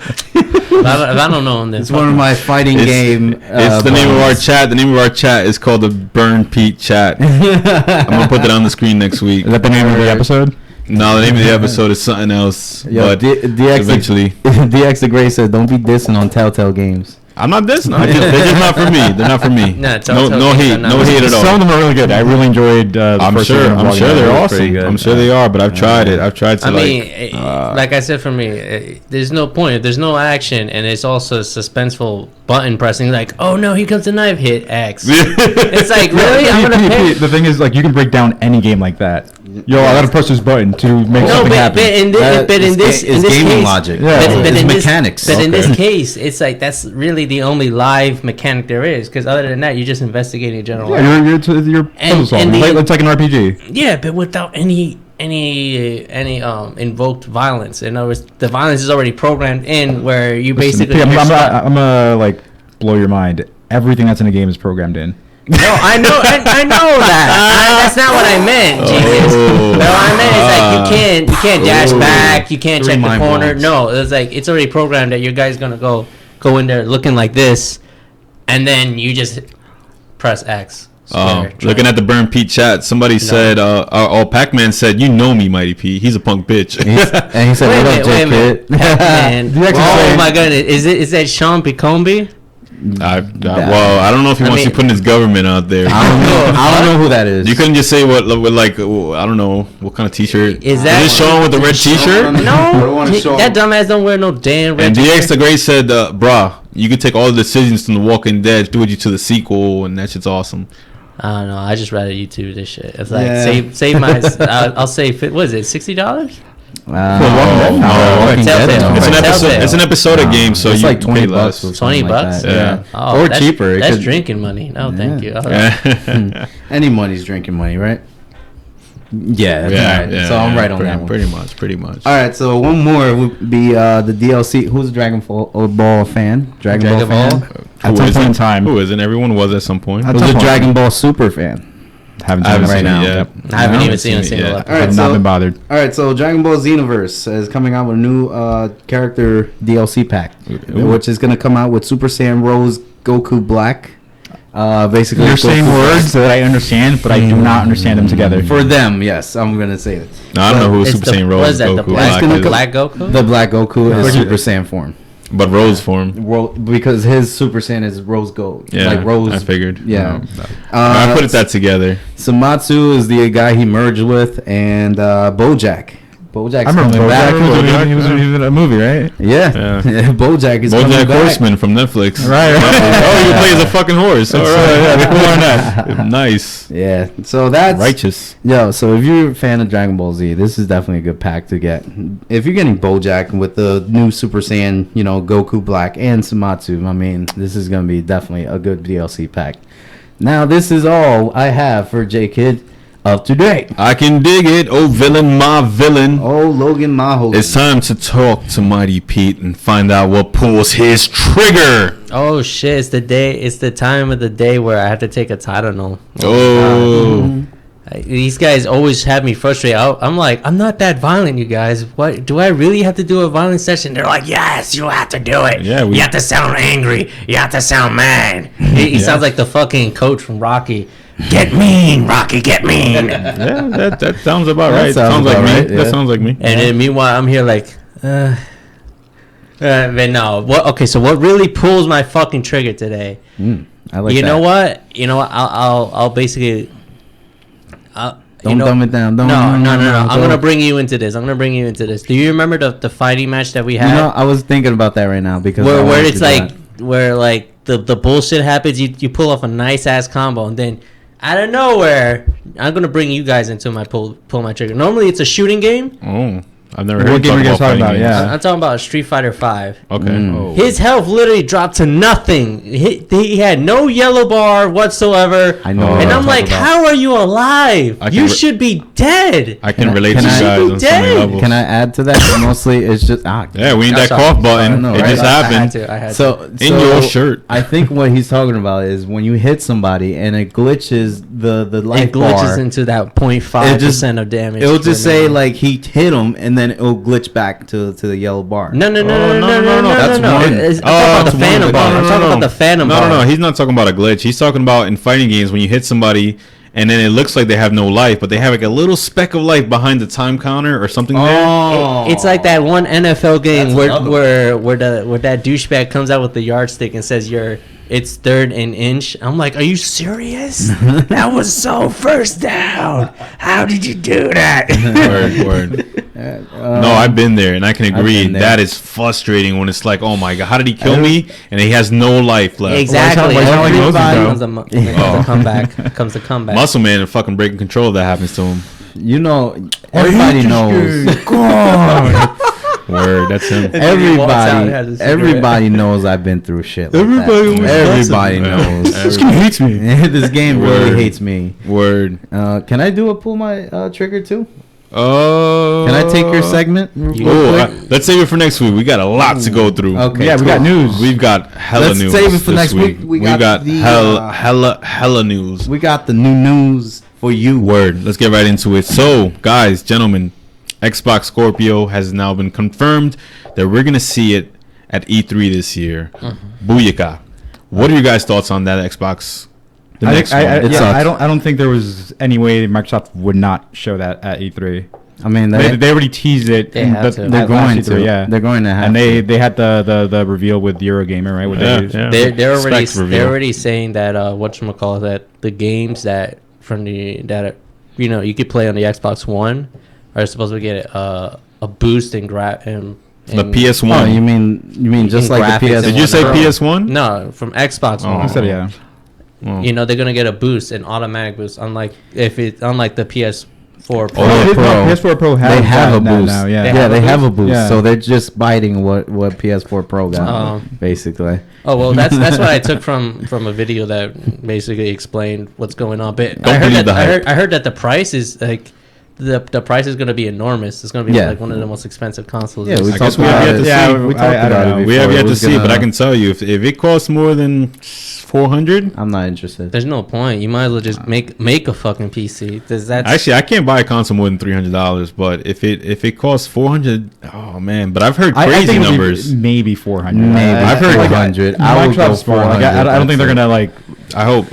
If I don't know him, then It's fuck one of him. my fighting game. It's the name of our chat. The name of our chat is called the Burn Pete chat. I'm gonna put that on the screen next week. Is that the name of the episode? No, the name of the episode is something else. Yo, but DX eventually, DX the Gray said, "Don't be dissing on Telltale Games." I'm not dissing. They're just not for me. They're not for me. Nah, no, Telltale no games hate, are not no for hate me. at all. Some of them are really good. I really enjoyed. The I'm first sure. season of I'm Walking sure Dead. they're pretty awesome. good. I'm sure they are. But I've tried it. I've tried to I like. mean, like I said, for me, there's no point. If there's no action and it's also suspenseful button pressing, like, oh no, here comes the knife, hit X. It's like, really? I'm gonna pay. The thing is, like, you can break down any game like that. Yo, I gotta press this button to make No, something but happen. in this It's case, gaming logic. Yeah. but It's in this- mechanics. But in Okay. this case, it's like that's really the only live mechanic there is. Because other than that, you're just investigating general. Yeah, you're puzzle And solving. the- It's like an RPG. Yeah, but without any invoked violence. In other words, the violence is already programmed in where you Listen, basically. I'm you're stuck. gonna like blow your mind. Everything that's in the game is programmed in. No, I know that. That's not what I meant, genius. No, what I meant is like you can't dash back, you can't check the corner. Blocks. No, it's like it's already programmed that your guy's gonna go in there looking like this, and then you just press X. Looking at the Burn Pete chat, somebody said, Pac-Man said, "You know me, Mighty P. He's a punk bitch." And he said, Wait a "What up, minute, J-Kid?" Pac-Man. Oh my goodness, is that Sean Picombe? Well, I don't know if he wants to put his government out there. I don't know who that is. You couldn't just say what like I don't know what kind of T-shirt. Is it Sean with the red T-shirt? No, that dumbass don't wear no damn red. And T-shirt. DX the Great said, "Bruh, you could take all the decisions from The Walking Dead, do it you to the sequel, and that shit's awesome." I don't know. I just rather YouTube this shit. It's like save my. I'll save. What is it? $60? It's an episodic game, so it's you like $20 less. or something $20? like that. Yeah. Oh, or cheaper. That's drinking money. No, thank you. Any money's drinking money, right? Yeah, right. So I'm right on that one. Pretty much. All right, so one more would be the DLC. Who's a Dragon Ball fan? Dragon Ball fan? At some point in time. Who isn't? Everyone was at some point. Who's a Dragon Ball Super fan? Haven't I haven't seen seen it it right yet. now. I haven't even seen a single yet. episode. All right, I've not been bothered. All right, so Dragon Ball Xenoverse is coming out with a new character DLC pack, which is going to come out with Super Saiyan Rose Goku Black. Basically, You're Goku saying Black. words that I understand, but I do not understand them together. For them, yes, I'm going to say it. No, I don't know who It's Super the- Saiyan what Rose is that, the Goku black- Black is. Black Goku? The Black Goku is Super Saiyan form. But Rose form. Because his Super Saiyan is Rose Gold. Yeah, like Rose. I figured. Yeah. I put that together. Samatsu is the guy he merged with, and Bojack. Bojack's I remember coming back. Bojack. He was in a movie, right? Yeah. Yeah. Bojack is coming BoJack back. Horseman from Netflix. Right. Oh, you play as a fucking horse. All right. Nice. Yeah. So that's Righteous. Yo, so if you're a fan of Dragon Ball Z, this is definitely a good pack to get. If you're getting Bojack with the new Super Saiyan, Goku Black and Samatsu, I mean, this is going to be definitely a good DLC pack. Now, this is all I have for J-Kid up to date. I can dig it. Oh, villain, my villain. Oh, Logan Maho. It's time to talk to Mighty Pete and find out what pulls his trigger. Oh shit! It's the day. It's the time of the day where I have to take a Tylenol. Oh. These guys always have me frustrated. I'm like, I'm not that violent, you guys. What do I really have to do a violent session? They're like, yes, you have to do it. Yeah, you have to sound angry. You have to sound mad. He sounds like the fucking coach from Rocky. Get mean, Rocky. Get mean. Yeah, that sounds about right. sounds Sounds like about me. right, yeah. That sounds like me. And then meanwhile, I'm here like, but no. Okay, so what really pulls my fucking trigger today? I like You that. know what? I'll basically. Don't dumb it down. No. I'm gonna bring you into this. Do you remember the fighting match that we had? I was thinking about that right now because where it's like where like the bullshit happens. You pull off a nice ass combo and then out of nowhere, I'm gonna bring you guys into my pull my trigger. Normally it's a shooting game. Oh, I've never What heard game are you guys talking about? fighting Yeah. I'm talking about Street Fighter 5. games. Okay. His health literally dropped to nothing. He had no yellow bar whatsoever. I know. And what I'm you're like, talking about. how are you alive? I can You re- should be dead. I can Can I- relate can to you I- guys on so many Dead. levels. Can I add to that? Mostly, it's just Yeah, we need that Sorry. cough button. I know, It right? just happened. I had to. So In your shirt. I think what he's talking about is when you hit somebody and it glitches the life It glitches bar. into that 0.5% of damage. It'll just per say minute. like he hit him, and then it'll glitch back to the yellow bar. No. no. That's one. I'm talking about the phantom bar. I'm talking about the phantom bar. No. He's not talking about a glitch. He's talking about in fighting games when you hit somebody and then it looks like they have no life, but they have like a little speck of life behind the time counter or something there. Oh, It's like that one NFL game That's another where that douchebag comes out with the yardstick and says it's third and inch. I'm like, are you serious? That was so first down. How did you do that? Word. No, I've been there, and I can agree. been there. That is frustrating when it's like, oh my god, how did he kill me? And he has no life left. Exactly. Why is that like Moses, Everybody though? comes to comeback. Muscle Man and fucking breaking control if that happens to him. You know, everybody knows. Word, that's him. Everybody knows I've been through shit. Like Everybody that. Everybody knows. This game hates me. This game really Word. hates me. Word. Can I pull my trigger too? Can I take your segment? Let's save it for next week. We got a lot to go through. Okay. Yeah, we got news. We've got hella Let's news. save it for this next week. We got the, hella news. We got the new news for you. Word. Let's get right into it. So, guys, gentlemen, Xbox Scorpio has now been confirmed that we're gonna see it at E3 this year. Booyaka. What are your guys' thoughts on that Xbox? The next one. I don't think there was any way Microsoft would not show that at E3. I mean, they already teased it. They have to. They're going to. Yeah, they're going to have. And they had the reveal with Eurogamer, right? They're already saying that whatchamacallit, that the games that you could play on the Xbox One are supposed to get a boost in the PS1. Oh, you mean just like the PS1? Did you say PS1? No, from Xbox One. I said yeah. Oh. You know, they're gonna get a boost, an automatic boost, unlike the PS4 Pro. PS4 Pro they have a boost now. Yeah, they have a boost. Yeah. So they're just biting what PS4 Pro got, basically. Oh well, that's what I took from a video that basically explained what's going on. But I heard that the price is like. The price is going to be enormous. It's going to be like one of the most expensive consoles. Yeah, we I guess talked we have about yet it. to Yeah, see. we talked about it before. We have yet It to was see, but I can tell you if it costs more than 400, I'm not interested. There's no point. You might as well just make a fucking PC. Actually, I can't buy a console more than $300. But if it costs 400, oh man! But I've heard crazy numbers. Maybe 400. Maybe I've heard 400. I would go 400. I don't think they're gonna like. I hope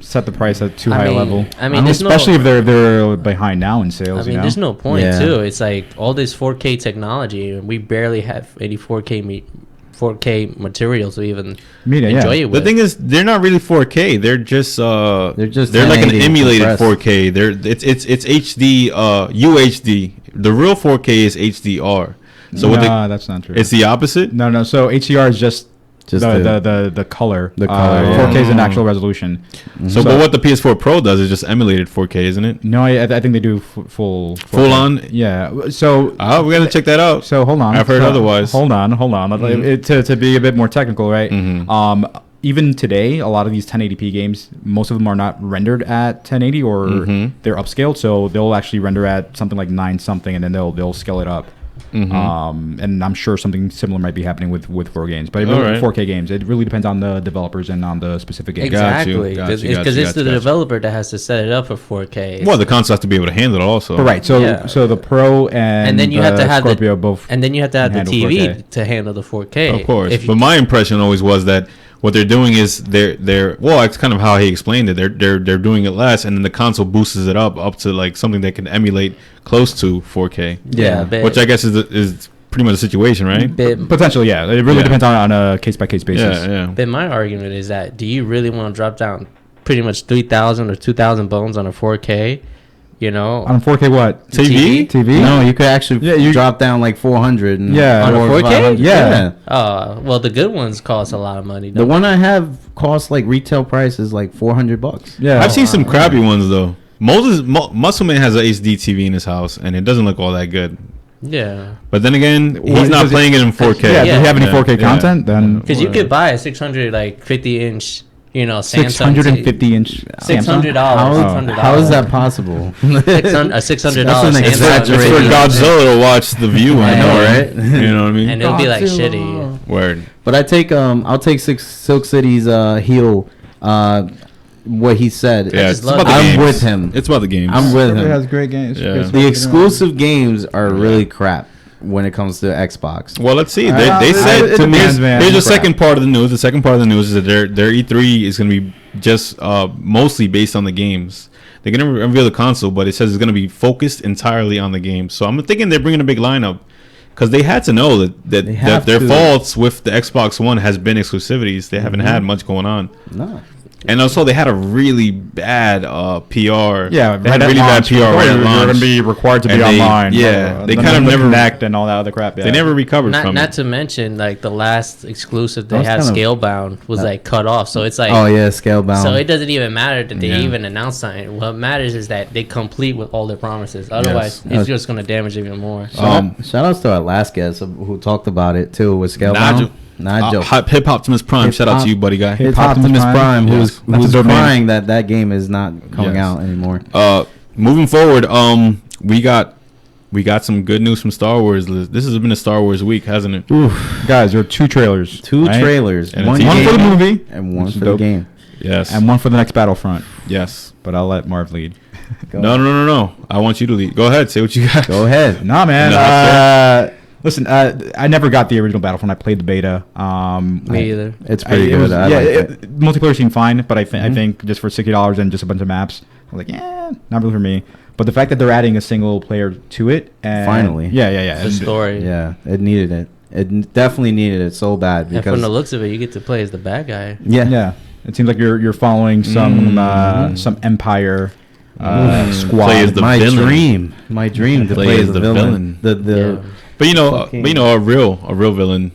set the price at too high a level. I mean, especially if they're behind now in sales. I mean, there's no point too. It's like all this 4K technology, and we barely have any 4K material to even enjoy it with. The thing is, they're not really 4K. They're like an emulated 4K. It's HD UHD. The real 4K is HDR. So that's not true. It's the opposite. No. So HDR is just the color. The color. 4K is an actual resolution. So, but what the PS4 Pro does is just emulated 4K, isn't it? No, I think they do full on. Yeah. So we gotta check that out. So hold on. I've heard otherwise. Hold on. To be a bit more technical, right? Even today, a lot of these 1080p games, most of them are not rendered at 1080 or they're upscaled. So they'll actually render at something like 9 something, and then they'll scale it up. And I'm sure something similar might be happening with 4 games, but 4K games. It really depends on the developers and on the specific game. Exactly, because it's the developer that has to set it up for 4K. Well, the console has to be able to handle it also. Right. So the Pro and then you have to have Scorpio both. And then you have to have the TV 4K. to handle the 4K. Of course. But my impression always was that what they're doing is they're well, it's kind of how he explained it. They're doing it less, and then the console boosts it up to like something that can emulate close to 4K. Yeah, which I guess is pretty much the situation, right? Potentially, yeah. It really depends on a case by case basis. Yeah. But my argument is that do you really want to drop down pretty much 3,000 or 2,000 bones on a 4K? You know, on 4K what? TV? No, you could actually drop down like 400. On a 4K? Yeah. Well, the good ones cost a lot of money. The one I have costs like retail price is like $400. Yeah, I've seen some crappy ones though. Muscleman has an HD TV in his house, and it doesn't look all that good. Yeah. But then again, he's not playing it in 4K. Yeah. Do you have any 4K content? Then because you could buy a 650-inch. Samsung 650-inch $600. How is that possible? $600. That's an It's for Godzilla to watch the view. I know, right? You know what I mean? And it'll be like shitty. Word. But I'll take Silk City's heel. What he said. Yeah, I'm with him. It's about the games. I'm with him. It has great games. Yeah. The exclusive games are really crap when it comes to Xbox. Well, let's see. They said to me, here's the second part of the news. The second part of the news is that their E3 is going to be just mostly based on the games. They're going to reveal the console, but it says it's going to be focused entirely on the games. So I'm thinking they're bringing a big lineup because they had to know that their faults with the Xbox One has been exclusivities. They haven't had much going on. No. And also, they had a really bad PR. Yeah, they had really bad PR right at launch. You're going to be required to be online. Yeah, they kind of never connect and all that other crap. Yeah. They never recovered from it. Not to mention, like the last exclusive they had, Scalebound, was like cut off. So it's like, oh yeah, Scalebound. So it doesn't even matter that they even announced something. What matters is that they complete with all their promises. Otherwise, it's just going to damage even more. Shout outs to our last guest who talked about it too with Scalebound. Nigel. Hip Optimus Prime. Shout out to you, buddy guy. Hip Optimus Prime, who's crying that game is not coming out anymore. Moving forward, we got we got some good news from Star Wars. This has been a Star Wars week, hasn't it? Guys, there are 2 trailers. Trailers. And One a One game. for the movie and one which for is the dope, game. Yes. and one for the next Battlefront. Yes. But I'll let Marv lead. No. I want you to lead. Go ahead. Say what you got. Go ahead. Nah, man. No, Listen, I never got the original Battlefront. I played the beta. Me either. It's pretty it good. was- I yeah, like it. multiplayer seemed fine, but I think just for $60 and just a bunch of maps, I was like, not really for me. But the fact that they're adding a single player to it, and Finally. yeah. The story. Yeah, it needed it. It definitely needed it so bad And because from the looks of it, you get to play as the bad guy. Yeah. It seems like you're following some Empire squad. Play as the my villain. dream to play as the villain. The But fucking- a real villain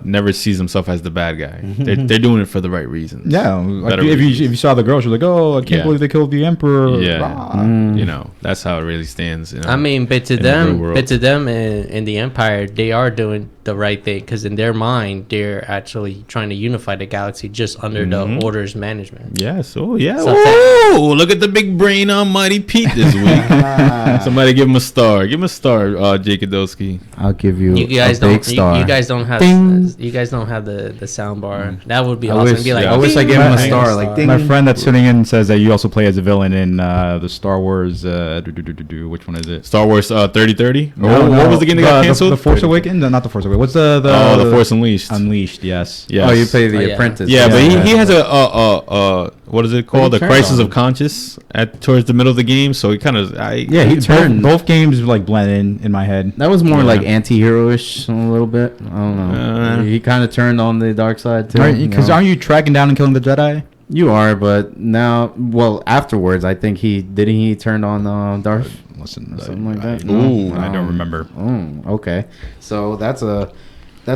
never sees himself as the bad guy. They're doing it for the right reasons. Yeah, like Better if reasons. you saw the girl, she was like, "Oh, I can't Yeah. believe they killed the emperor." Yeah. Rah. That's how it really stands. I mean, but to in the real them, world. in the Empire, they are doing the right thing because in their mind, they're actually trying to unify the galaxy just under the Order's management. Yes. Oh, yeah. So Oh, look at the big brain on Mighty Pete this week. Somebody give him a star. Give him a star, Jake Adolski. I'll give you, You guys a big don't. star. You guys don't have. Ding. You guys don't have the sound bar. That would be I awesome. wish- It'd be like, yeah. I wish I gave him a ding, star, ding, like, ding. My friend that's sitting in says that you also play as a villain in the Star Wars. Which one is it? Star Wars 3030? No, What was the game that got canceled? The Force Awakens? No, not the Force Awakens. What's the Oh, The Force Unleashed. Unleashed? Yes. Yes. Oh, you play the Oh, yeah. Apprentice. Yeah, but Yeah. he has a what is it called? he The turned Crisis on of him. Conscious towards the middle of the game. So he kind of Yeah, he turned. Both games like blend in my head. That was more Yeah. like anti-hero-ish a little bit. I don't know. He kind of turned on the dark side too. Because aren't you tracking down and killing the Jedi? You are, but now, well, afterwards, I think he turned on Darth. Listen, Something like that. Ooh, I don't remember. Okay, so that's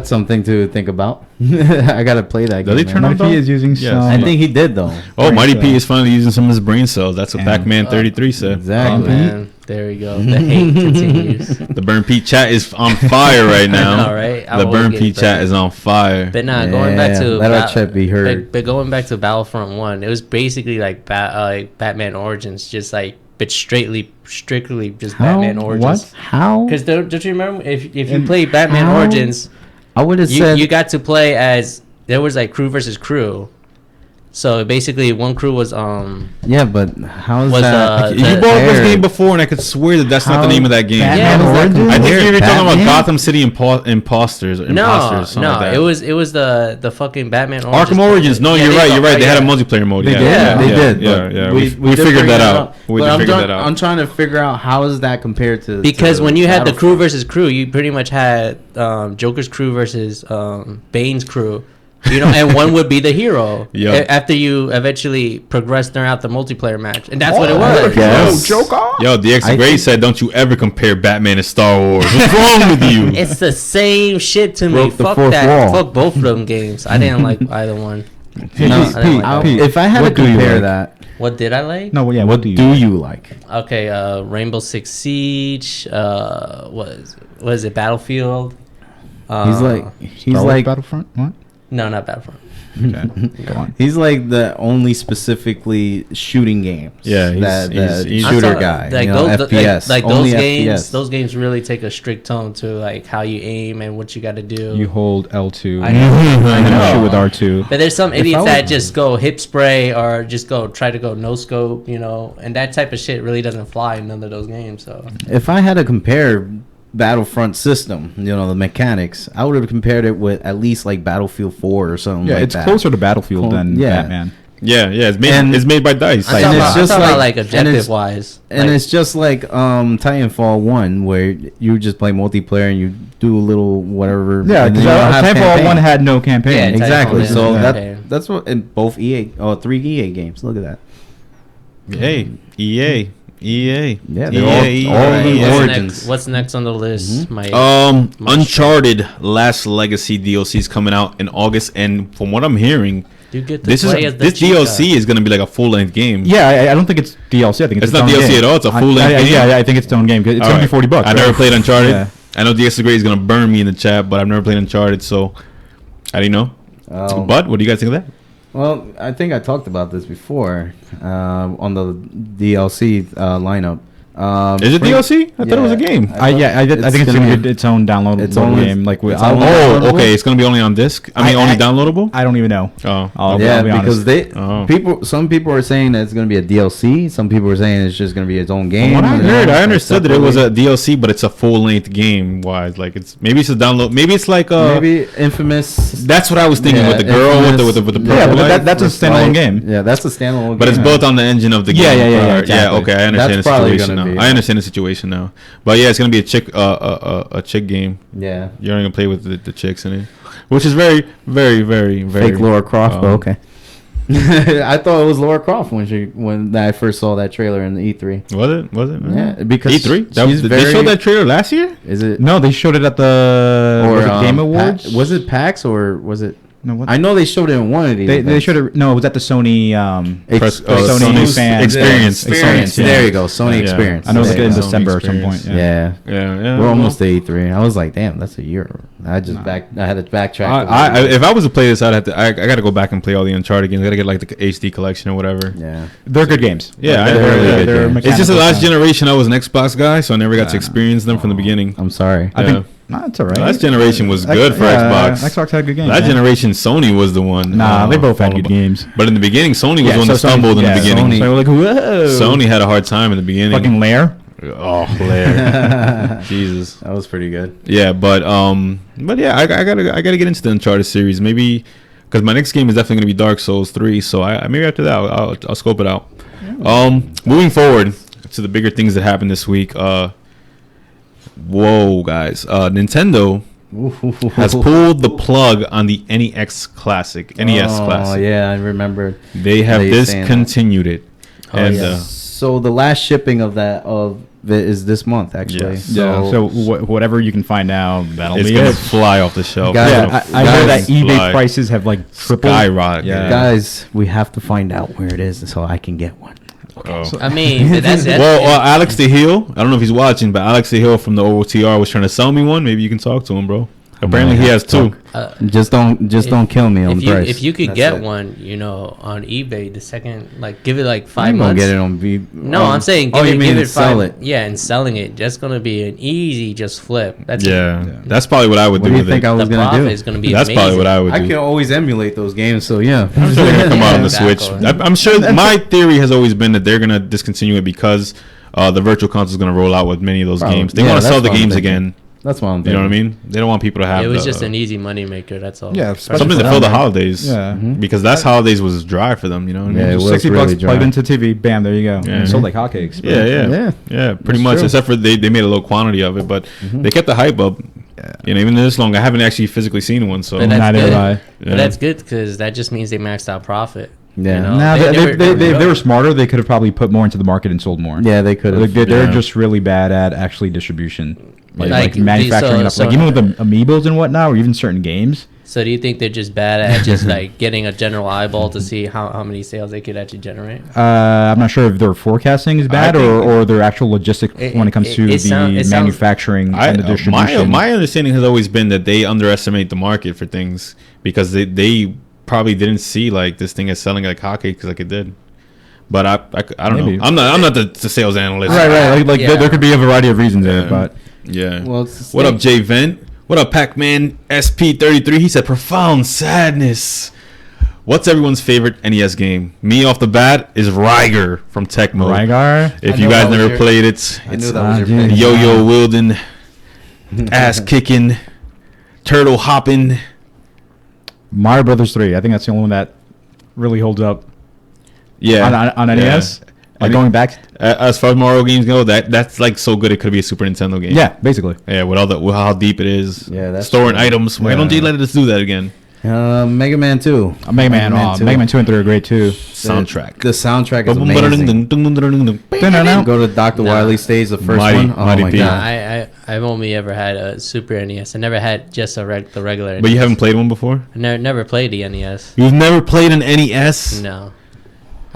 something to think about. I gotta play that Does game. he turn man. on If he is using Yes. some, I think he did though. Oh, Mighty Brain P cells. is finally using some of his brain cells. That's what And- Pac-Man 33 said. Oh Exactly. man, there we go. The hate continues. The Burn Pete chat is on fire right now. All right, I The will Burn get Pete that. chat is on fire. But nah, going back to let our chat be heard. But going back to Battlefront 1, it was basically like Batman Origins, just like but strictly just Batman Origins. What? How? Because don't you remember if you played Batman how? Origins, I would have you said got to play as there was like crew versus crew. So basically, one crew was yeah, but how's was, that? You brought up this fair? game before, and I could swear that that's not the How- name of that game. Yeah, Batman it was like- Origins? I think you're talking about Batman? Gotham City imposters. Or imposters, something no, like that. it was the fucking Batman Origins. Arkham Origins. No, Yeah, you're there right. you You're go. right. They had a Yeah. multiplayer mode. They yeah, did. yeah, They yeah, did. Yeah, but yeah. We We did figured figure that it out. We But did I'm figure trying- that out. I'm trying to figure out how is that compared to Because when you had the crew Battlefront? versus crew, you pretty much had Joker's crew versus Bane's crew, you know, and one would be the hero. Yeah. After you eventually progress throughout the multiplayer match, and that's what it was. Yes. Yo, DX I Gray think- said, "Don't you ever compare Batman to Star Wars? What's wrong with you?" It's the same shit to me. Broke the Fuck fourth that. wall. Fuck both of them games. I didn't like either one. Pete, No, I didn't Pete, like Pete, If I had to what do you compare like? that, What did I like? No, yeah. what do you like? Okay, Rainbow Six Siege. What is it? Battlefield. He's like Star Wars Battlefront. What? No, not Battlefront. Okay, go on. He's like the only specifically shooting games. Yeah, that he's- I'm shooter talking- guy. Like you know, those, FPS. like only those games. FPS. Those games really take a strict tone to like how you aim and what you got to do. You hold L2. I know. I And know. shoot with R2. But there's some If idiots I that was- just go hip spray or just go try to go no scope, you know, and that type of shit really doesn't fly in none of those games. So If I had to compare Battlefront system, you know, the mechanics, I would have compared it with at least like Battlefield 4 or something. Yeah, like it's that. closer to Battlefield than Yeah. Batman. Yeah, it's made. And- It's made by Dice. I'm And talking it's about, just like like- and objective it's- wise. And like, it's just like Titanfall 1, where you just play multiplayer and you do a little whatever. Yeah, and then because you don't have Titanfall campaign. 1 had no campaign. Yeah, Exactly. Titanfall So didn't have that campaign. that's what in both three EA games. Look at that. Hey, EA. Yeah, EA, they're all right. the Yeah. Origins. What's next on the list? Mm-hmm. My Uncharted Last Legacy DLC is coming out in August, and from what I'm hearing, you get to this play as the this Chica. DLC is gonna be like a full length game. Yeah, I don't think it's DLC. I think it's It's not its own DLC game. at all, it's a full-length game. Yeah, I think it's its own game. 'Cause It's All gonna be right. $40. I right? never played Uncharted. Yeah. I know DX Gray is gonna burn me in the chat, but I've never played Uncharted, so I didn't know. But what do you guys think of that? Well, I think I talked about this before on the DLC lineup. Is it DLC? I thought it was a game. I think it's gonna be its own downloadable game. Like okay, it's gonna be only on disc. Only downloadable. I don't even know. Oh, yeah, because some people are saying that it's gonna be a DLC. Some people are saying it's just gonna be its own game. From what I heard, I understood that it was a DLC, but it's a full length game. Wise, like it's a download. Maybe it's like maybe Infamous. That's what I was thinking with the girl with the purple. Yeah, but that's a standalone game. Yeah, that's a standalone game. But it's built on the engine of the game. Yeah, exactly. Yeah, okay, I understand the situation now. Be, I understand the situation now. But yeah, it's gonna be a chick game. Yeah, you're only gonna play with the chicks in it, which is very, very, very, very fake Lara Croft. But okay. I thought it was Lara Croft when I first saw that trailer in the E3. Was it? Yeah, because E3. They showed that trailer last year. Is it? No, they showed it at the Game Awards. Was it PAX or was it? No, what? I know they showed it in one of these. They showed it. No, it was at the Sony Sony fan Experience. There you go, Sony Experience. I know it was in December at some point. Yeah. We're almost to E3. I was like, damn, that's a year. I had to backtrack. If I was to play this, I got to go back and play all the Uncharted games. I got to get like the HD collection or whatever. Yeah, they're good games. Yeah, it's just the last generation. I was an Xbox guy, so I never got to experience them from the beginning. I'm sorry. I think. No, it's all right. Last generation was good for Xbox. Xbox had good games. That generation, Sony was the one. Nah, they both had good games. But in the beginning, Sony was the one that stumbled in the beginning. So like, whoa. Sony had a hard time in the beginning. Fucking Lair. Oh, Lair. Jesus. That was pretty good. Yeah, but yeah, I gotta get into the Uncharted series. Maybe because my next game is definitely gonna be Dark Souls 3. So maybe after that I'll scope it out. Moving forward to the bigger things that happened this week. Whoa, guys! Nintendo has pulled the plug on the NES Classic. Oh yeah, I remember. They have discontinued it. So the last shipping of it is this month, actually. Yes. So whatever you can find now, that'll it's be gonna it. fly off the shelf. Guys, I heard that eBay prices have like tripled. Skyrocketed. Yeah. Guys, we have to find out where it is so I can get one. Okay. I mean, that's Alex the Hill. I don't know if he's watching, but Alex the Hill from the OTR was trying to sell me one. Maybe you can talk to him, bro. Apparently, he has two. Just don't kill me on the price. If you could get one, on eBay, the second, give it like 5 months. I'm gonna get it on V. No, I'm saying give it sell it. Yeah, and selling it, that's gonna be an easy just flip. That's that's probably what I would do. What do you think I was gonna do? Is gonna be that's amazing. probably what I would do. I can always emulate those games, so yeah. I'm sure they're gonna come out on the Switch. I'm sure. My theory has always been that they're gonna discontinue it because the virtual console is gonna roll out with many of those games. They want to sell the games again. That's what I'm thinking. You know what I mean? They don't want people to have. It was just an easy money maker. That's all. Yeah, something to fill the holidays. Yeah, because that's holidays was dry for them. You know what I mean? Yeah, $60 really plugged into TV. Bam, there you go. Yeah. And sold like hotcakes. Yeah. Pretty much, true. Except for they made a low quantity of it, but they kept the hype up. Yeah. Even this long, I haven't actually physically seen one. So neither have I. But that's good because that just means they maxed out profit. Yeah, they were smarter. They could have probably put more into the market and sold more. Yeah, they could have. They're just really bad at actually distribution. Like manufacturing enough, even with the amiibos and whatnot, or even certain games. So do you think they're just bad at just getting a general eyeball to see how many sales they could actually generate? I'm not sure if their forecasting is bad or their actual logistics when it comes to the manufacturing and the distribution. My understanding has always been that they underestimate the market for things because they probably didn't see this thing as selling like hotcakes like it did. But I don't know. I'm not the sales analyst. Right. There could be a variety of reasons in it, but. Yeah. Well, what up, Jay Vent? What up, Pac-Man SP33? He said, profound sadness. What's everyone's favorite NES game? Me off the bat is Rygar from Tecmo. Rygar? If you guys never played it, I knew that was your pick. Yo-Yo wielding, ass kicking, turtle hopping. Mario Brothers 3. I think that's the only one that really holds up. Yeah. On NES. Going back as far as Mario games go, that's so good it could be a Super Nintendo game. Yeah, basically. Yeah, with how deep it is. Yeah, that's storing items. Why don't you let us do that again? Mega Man 2. Mega Man 2 and 3 are great too. Soundtrack. The soundtrack is amazing. Go to Dr. Wily stage, the first one. Oh my god. I've only ever had a Super NES. I never had just the regular NES. But you haven't played one before? I never played the NES. You've never played an NES? No.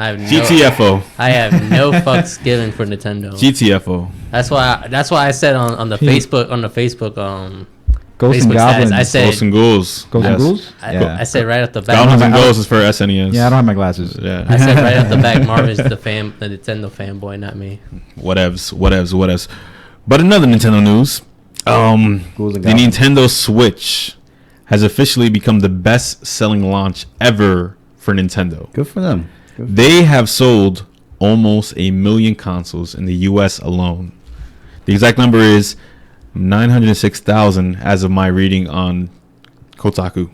I have GTFO. I have no fucks given for Nintendo. GTFO. That's why I said on the Facebook Ghosts and Facebook status. Goblins. I said, Ghosts and Ghouls. Ghosts and Ghouls? I said right off the back. Goblins and I don't- Ghouls is for SNES. Yeah, I don't have my glasses. Yeah. I said right off the back, Marvin's the Nintendo fanboy, not me. Whatevs. But another Nintendo news. Ghouls and The Goblins. Nintendo Switch has officially become the best-selling launch ever for Nintendo. Good for them. They have sold almost 1 million consoles in the U.S. alone. The exact number is 906,000 as of my reading on Kotaku.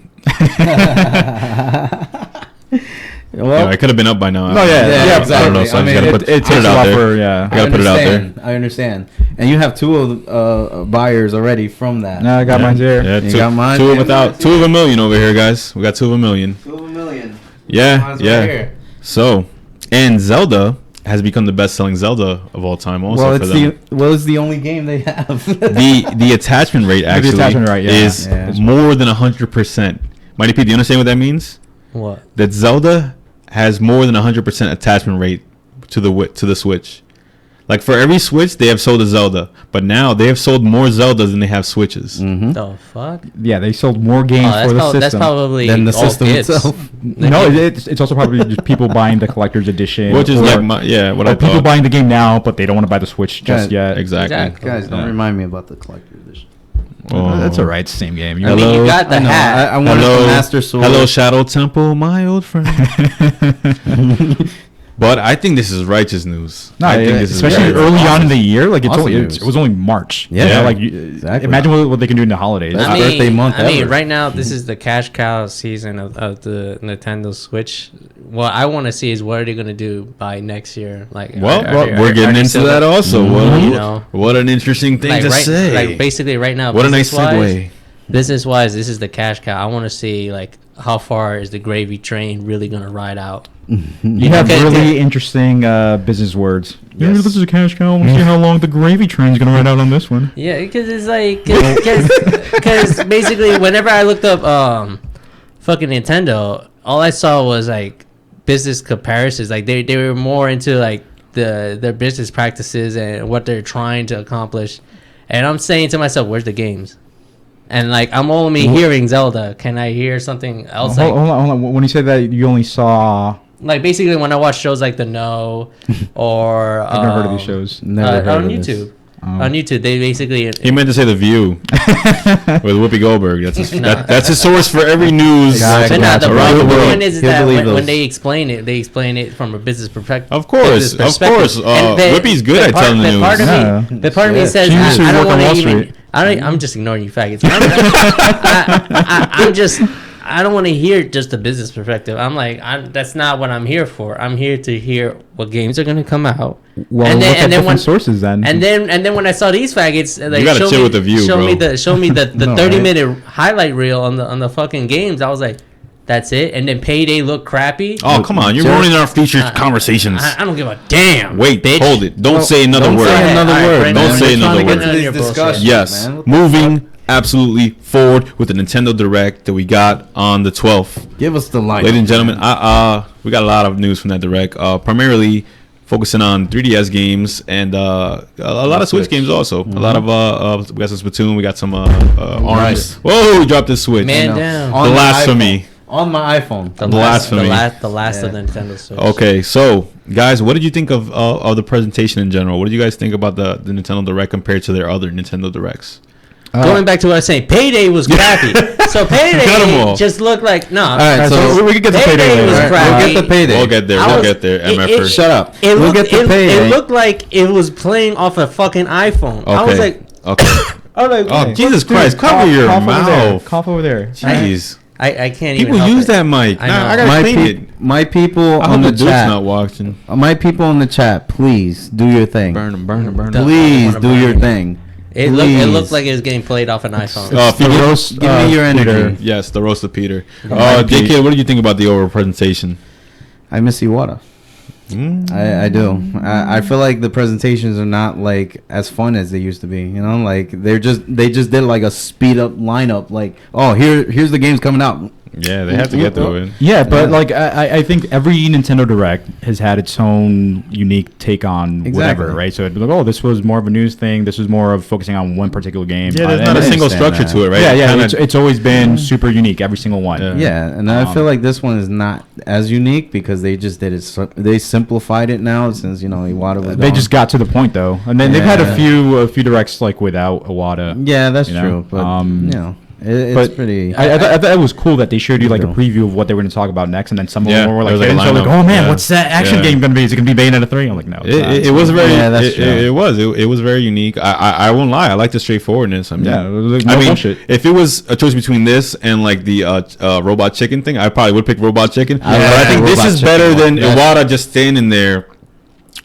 Well, I could have been up by now. No, yeah, exactly. I don't know, so I just gotta put it it takes a out lot there. for, yeah. I gotta put it out there. I understand. And you have two of the buyers already from that. No, I got mine here. Yeah, You two, got mine? two without 2 of a million over here, guys. We got 2 of a million. 2 of a million. Yeah, Mine's right yeah. here. So, and Zelda has become the best-selling Zelda of all time. Also, Well, for it's them. it's the only game they have. the attachment rate actually attachment rate, yeah. is Yeah. more than 100%. Mighty P, do you understand what that means? What? That Zelda has more than 100% attachment rate to the Switch. Like for every Switch, they have sold a Zelda, but now they have sold more Zeldas than they have Switches. The fuck? Yeah, they sold more games for the system. That's probably Than the all system kids. itself. No, it's also probably just people buying the collector's edition, Which is or, like what or I people thought. buying the game now, but they don't want to buy the Switch just yet. Exactly. Exactly. Guys, don't Yeah. remand me about the collector edition. Oh. That's all right. It's the same game. I mean, you got the I know. hat. I wanted the Master Sword. Hello, Shadow Temple, my old friend. But I think this is righteous news. No, I think this is especially very early on awesome. in the year, like Awesome it news. was only March. Yeah. You know, like Exactly. imagine what they can do in the holidays. Best I mean, birthday month I mean, ever. right now this is the cash cow season of the Nintendo Switch. What I want to see is what are they gonna do by next year? Like, Well, are we're getting they into still- that also. You know, What an interesting thing like to say. like basically right now. What a nice business-wise- segue. Business-wise, this is the cash cow. I want to see like how far is the gravy train really gonna ride out? You have Okay, really interesting business words. Yeah, Yes. this is a cash cow. We'll see how long the gravy train's gonna ride out on this one. Yeah, because it's like because basically whenever I looked up fucking Nintendo, all I saw was like business comparisons. Like they were more into like their business practices and what they're trying to accomplish. And I'm saying to myself, where's the games? And like I'm only hearing Zelda. Can I hear something else? Hold on. When you say that, you only saw. Like basically when I watch shows like The Know or I've never heard of these shows. Never heard on of YouTube. this. On YouTube, they basically He meant to say The View with Whoopi Goldberg. That's his source for every news Exactly. But now the around the point world. is He'll that believe when those. they explain it from a business perspective. Of course. Whoopi's good at telling the news. Part of Yeah. me, the part of me Yeah. says She used to I don't work on want Wall to even. Street. I'm just ignoring you, faggots. I don't want to hear just the business perspective. I'm like, that's not what I'm here for. I'm here to hear what games are going to come out. Well, And then- look at and then different when- sources then. And then when I saw these faggots, like, gotta show chill me, with The View, show bro. me the 30-minute right? highlight reel on the fucking games. I was like, that's it. And then Payday looked crappy. Oh, come on. You're Sure. ruining our future conversations. I don't give a damn. Wait, bitch. hold it. Don't say another Don't word. say another All right, word. Brandon, Don't man. say We're trying another to word. get to Your these bullshit. discussions, Yes. man. What the Moving absolutely forward with the Nintendo Direct that we got on the 12th. fuck? Give us the line. Ladies and gentlemen, we got a lot of news from that Direct. Primarily focusing on 3DS games and a lot of Switch games also. A lot of we got some Splatoon, we got some Arms. Whoa, we dropped this Switch. Man No. down. On my Blasphemy. iPhone. On my iPhone. The Blasphemy. the last of Yeah. the Nintendo Switch. Okay, so guys, what did you think of the presentation in general? What did you guys think about the Nintendo Direct compared to their other Nintendo Directs? Going back to what I was saying, Payday was crappy. So Cut 'em Payday all. just looked like no. All right, so so we can get to Payday Payday was later. We'll crappy. get the Payday. We'll get there. I We'll was- get there. it- MFR. Shut up. It We'll looked, get the Payday. it looked like it was playing off a fucking iPhone. I was like, okay. Oh, Jesus Christ! Cover your Cough over there. mouth. Cough over there. Jeez. I can't even. People help use it. that mic. I Nah, know. I gotta My, clean it. my people I on hope the the dude's chat. not watching. My people in the chat, please do your thing. Burn them, burn them, burn Duh. them. Please I do wanna your burn it. thing. It Please. looked like it was getting played off an iPhone. If you The give- roast, give me your Peter. energy. Yes, the roast of Peter. Pete. JK, what did you think about the overall presentation? I miss Iwata. I do. I feel like the presentations are not like as fun as they used to be. You know, like they just did like a speed up lineup. Like, oh, here's the games coming out. Yeah, they have to get through it. Yeah, but like I think every Nintendo Direct has had its own unique take on whatever, right? So it'd be like, oh, this was more of a news thing. This was more of focusing on one particular game. Yeah, there's And not a it's- single structure to it, right? Yeah, it's always been super unique, every single one. Yeah, and I feel like this one is not as unique because they just did it. They simplified it now since Iwata was. They gone. just got to the point though, and then they've had a few directs like without Iwata. Yeah, that's you know? true, but it's but pretty. I thought it was cool that they showed you like a preview of what they were going to talk about next, and then some of them were like, there was, like, a so like, lineup. oh man, Yeah. what's that action Yeah. game going to be? Is it going to be Bayonetta 3? I'm like, no. It's not. It was very. Yeah, that's true. It was very unique. I won't lie. I like the straightforwardness. I mean, Yeah, it was like no bullshit. if it was a choice between this and like the Robot Chicken thing, I probably would pick Robot Chicken. But I think this Robot is Chicken better one. than That's- Iwata just standing there.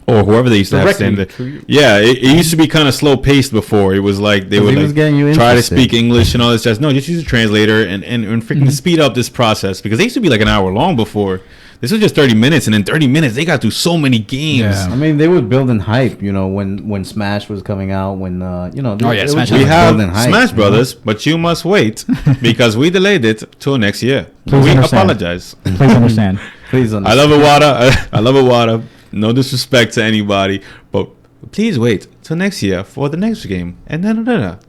Or whoever they used to have stand there. Yeah, it used to be kind of slow paced before. It was like they would he was getting you like try to interested. speak English and all this jazz. No, just use a translator and freaking speed up this process because they used to be like an hour long before. This was just 30 minutes, and in 30 minutes they got through so many games. Yeah. I mean, they were building hype, when Smash was coming out, when Smash We was have building hype, Smash Brothers, but you must wait because we delayed it till next year. Please We understand. apologize. Please understand. Please I understand. love Iwata. I love Iwata. No disrespect to anybody, but please wait till next year for the next game. And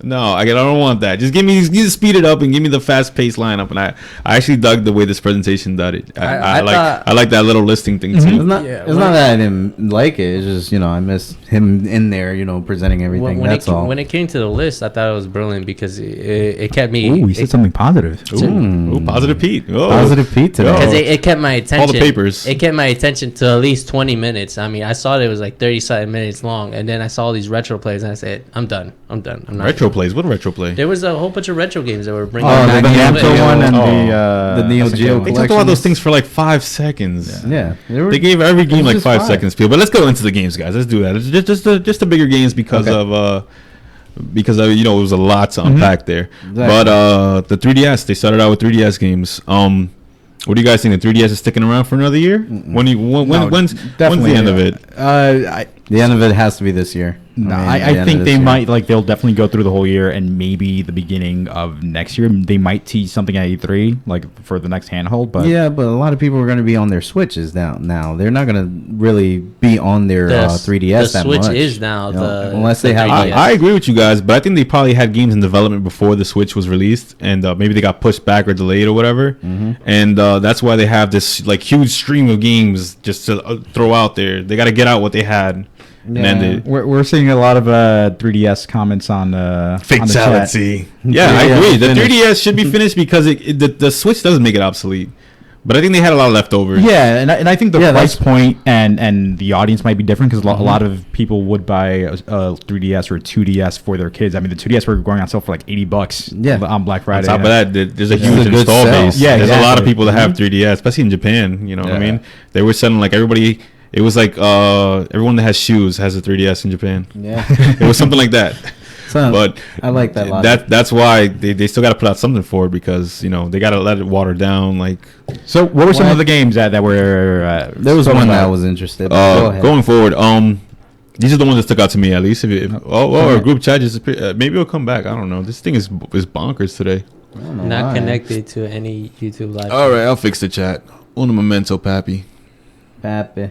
no, I don't want that. Just just speed it up and give me the fast paced lineup. And I actually dug the way this presentation did it. I like that little listing thing too. It's not that I didn't like it. It's just I miss him in there, presenting everything. That's all. When it came to the list, I thought it was brilliant because it kept me. Ooh, he said something positive. Ooh, positive Pete. Oh. Positive Pete today. Because it kept my attention. All the papers. It kept my attention to at least 20 minutes. I mean, I saw that it was like 37 minutes long, and then I saw all these retro plays, and I said, I'm done. I'm not Retro plays. What retro play? There was a whole bunch of retro games that were bringing Oh, back the into Namco it. one and the the Neo SNK Geo one. They talked about those things for like 5 seconds. Yeah, They gave every game like just 5 seconds, people. But let's go into the games, guys. Let's do that. It's just the bigger games because of it was a lot to unpack there. Exactly. But the 3DS, they started out with 3DS games. What do you guys think? The 3DS is sticking around for another year? When's the end of it? The end of it has to be this year. No, mean, the I end of think this they year. might they'll definitely go through the whole year and maybe the beginning of next year. They might tease something at E3 like for the next handheld, but Yeah, but a lot of people are going to be on their Switches now. They're not going to really be on their 3DS the that Switch much. is now unless they the have 3DS. I agree with you guys, but I think they probably had games in development before the Switch was released, and maybe they got pushed back or delayed or whatever, and that's why they have this like huge stream of games just to throw out there. They got to get out what they had. And then we're seeing a lot of 3DS comments on on the chat. fatality. Yeah, I agree. The 3DS should be finished because the Switch doesn't make it obsolete. But I think they had a lot of leftovers. Yeah, and I think the Yeah, price point and the audience might be different because a lot of people would buy a 3DS or a 2DS for their kids. I mean, the 2DS were going on sale for like $80 Yeah. on Black On Friday. top of that, there's a huge a good install sell. base. Yeah, There's a lot of exactly. people that have 3DS, especially in Japan. You know what I mean? They were selling like everybody. It was like everyone that has shoes has a 3DS in Japan. Yeah. It was something like that. So, But I like that logic. that's why they still got to put out something for it because they got to let it water down. Like So, what were some of the games that were? There was spoken one that I about? was interested. Go ahead. going forward, these are the ones that stuck out to me at least. Our group chat just maybe it'll come back. I don't know. This thing is bonkers today. Not connected to any YouTube live. All right, I'll fix the chat. Un momento, papi. Pappy.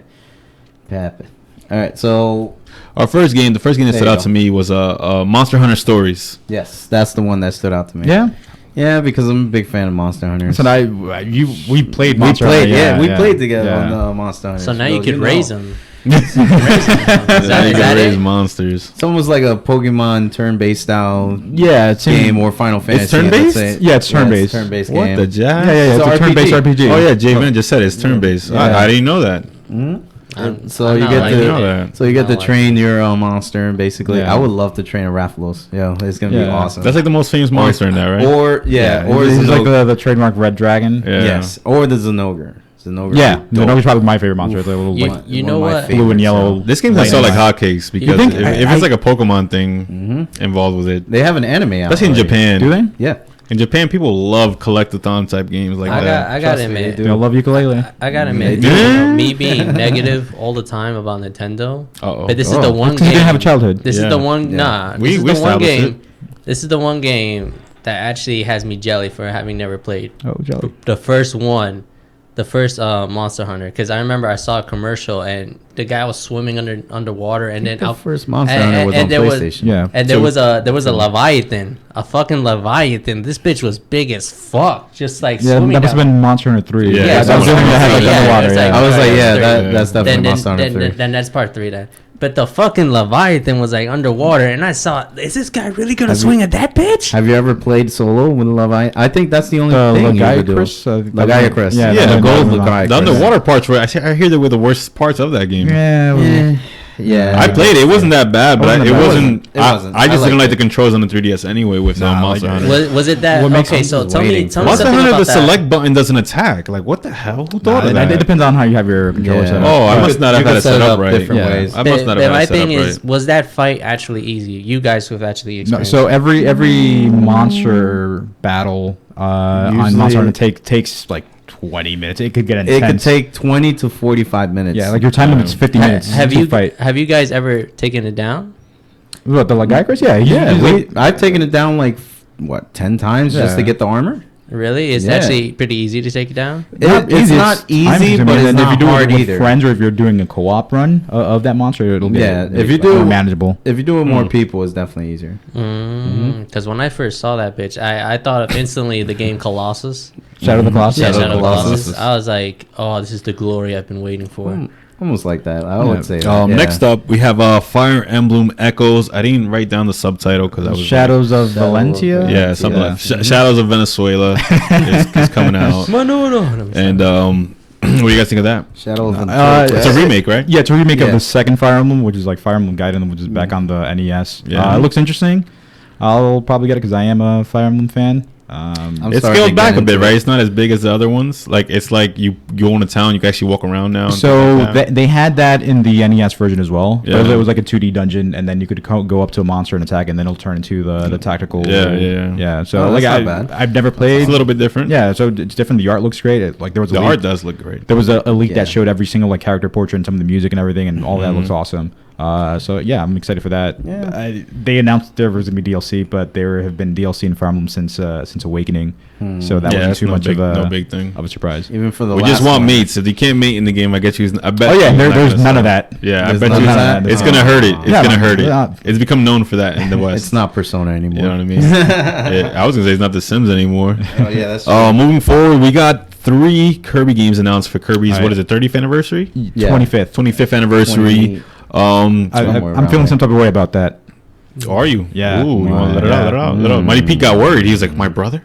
All right, so The first game that There stood you out go. to me was Monster Hunter Stories. yes, that's the one that stood out to me. Yeah. Yeah, because I'm a big fan of Monster Hunter. So we played we Monster played, Hunter, we played together yeah. on Monster Hunter. So now you could know. raise them. Now you Is can that raise it? monsters. It's almost like a Pokemon turn-based style Yeah, it's game or Final Fantasy. turn-based? let's say. Yeah, it's turn-based. turn-based What game. the jazz? Yeah, It's it's a a turn-based RPG. RPG. Oh yeah, Jay Van just said it's turn-based. Yeah. I didn't know that. So I'm you not get liking to know that. so you get to Not liking train your monster basically. Yeah. I would love to train a Rathalos. Yeah, it's gonna be Yeah. awesome. That's like the most famous monster in that, right? Or or this is like Zenogre. the trademark red dragon. Yeah. Yes, or the Zenogre. Zenogre. Yeah, Dope. Zenogre's probably my favorite monster. It's like a little You- like you One know of my what? favorites, blue and yellow. yeah. This game can sell like hotcakes because think- if it's like a Pokemon thing involved with it, They have an anime out. especially in already. Japan. Do they? Yeah. In Japan, people love collectathon type games like that. I got to Trust me, admit, they They love ukulele. I gotta admit, They do. me being negative all the time about Nintendo, Uh-oh. but this is the one Because you game. didn't have a childhood. This Yeah. is the one. Yeah. Nah, We this is the one established game. it. This is the one game that actually has me jelly for having never played. Oh, jelly. The first one, the first Monster Hunter, because I remember I saw a commercial and the guy was swimming underwater, and then The first Monster Hunter was on PlayStation. Yeah. and there was a Leviathan, a fucking Leviathan. This bitch was big as fuck, just like Yeah, swimming that must have down. been Monster Hunter 3. Yeah, that was the that's only one that had like yeah, underwater. it's Yeah. like- I was like, yeah, Yeah. that's definitely Monster Hunter 3. Then that's part 3 then. But the fucking Leviathan was like underwater, and I saw, is this guy really gonna swing at that bitch? Have you ever played solo with Levi? I think that's the only thing you could do. Legiacris. Yeah, Yeah, the gold Legiacris. The underwater parts were. I hear they were the worst parts of that game. Yeah. well, Yeah. I played it. It wasn't that bad, but Wasn't it that bad. wasn't. It wasn't. I just I didn't liked like it. the controls on the 3DS anyway with Nah, Monster like- Hunter. Was it that? What makes Okay, him so tell me waiting something Monster Hunter, about the that. select button doesn't attack. Like, what the hell? Who thought of it, that? it depends on how you have your controller set up. Oh, I You must could- not have you had could it set up right. different Yeah. ways. I must not have My had it set thing up is, right. was that fight actually easy? You guys who have actually No, experienced. so every monster battle on Usually- Monster Hunter takes like 20 minutes. It could get intense. It could take 20 to 45 minutes. Yeah, like your time limit's 50 minutes. have to you fight? have you guys ever taken it down? What, the Legiacris? Yeah, Yeah, I've taken it down like, what, 10 times just to Yeah. get the armor? Really? It's Yeah. actually pretty easy to take it down. It's not easy, time-consuming, but and it's then if not you do hard it with either. friends or if you're doing a co-op run of that monster, it'll be Yeah, if you like, do- more manageable. If you do it with more people, it's definitely easier. Because when I first saw that bitch, I thought of instantly the game Colossus. Shadow of the Colossus. Yeah, Shadow of Shadow of the the Colossus. Colossus. I was like, oh, this is the glory I've been waiting for. Almost like that. I Yeah. would say. that, yeah. Next up, we have Fire Emblem Echoes. I didn't write down the subtitle because I was Shadows of Valentia. yeah, something like Shadows of Venezuela is coming out. And what do you guys think of that? Shadow of It's a remake, right? Yeah, it's a remake Yeah. of the second Fire Emblem, which is like Fire Emblem Gaiden, which is back on the NES. Yeah. It looks interesting. I'll probably get it because I am a Fire Emblem fan. I'm It's starting scaled to back get a bit, into right? it. It's not as big as the other ones. Like it's like you own a town, you can actually walk around now. and So things like that. they had that in the NES version as well. Yeah. But it was like a 2D dungeon, and then you could go up to a monster and attack, and then it'll turn into the tactical. Yeah. So Oh, like that's not bad. I've never played. It's a little bit different. Yeah, so it's different. The art looks great. Like there was a The leak- art does look great. There was a leak Yeah. that showed every single like character portrait and some of the music and everything, and all that looks awesome. So yeah, I'm excited for that. Yeah. They announced there was gonna be DLC, but there have been DLC in Fire Emblem since Awakening. So that Yeah, wasn't that's too no much big- of a no big thing. of a surprise. Even for the We last just want one. mates. If you can't mate in the game, I bet you. I bet. Oh yeah, you're not there's gonna none of sell. that. Yeah, I There's bet none you. of that. It's gonna hurt it. It's Yeah, gonna man, hurt it. yeah. It's become known for that in the West. It's not Persona anymore. You know what I mean? Yeah, I was gonna say it's not The Sims anymore. Oh yeah, that's true. Moving forward, we got 3 Kirby games announced for Kirby's. All What right. is it? 30th anniversary? Yeah. 25th. 25th anniversary. 20 I'm somewhere feeling around some type of way about that. Are you? Yeah. Ooh, you want to let it Yeah. out? Let it out. Let it out. Mighty Pete got worried. He was like, "My brother."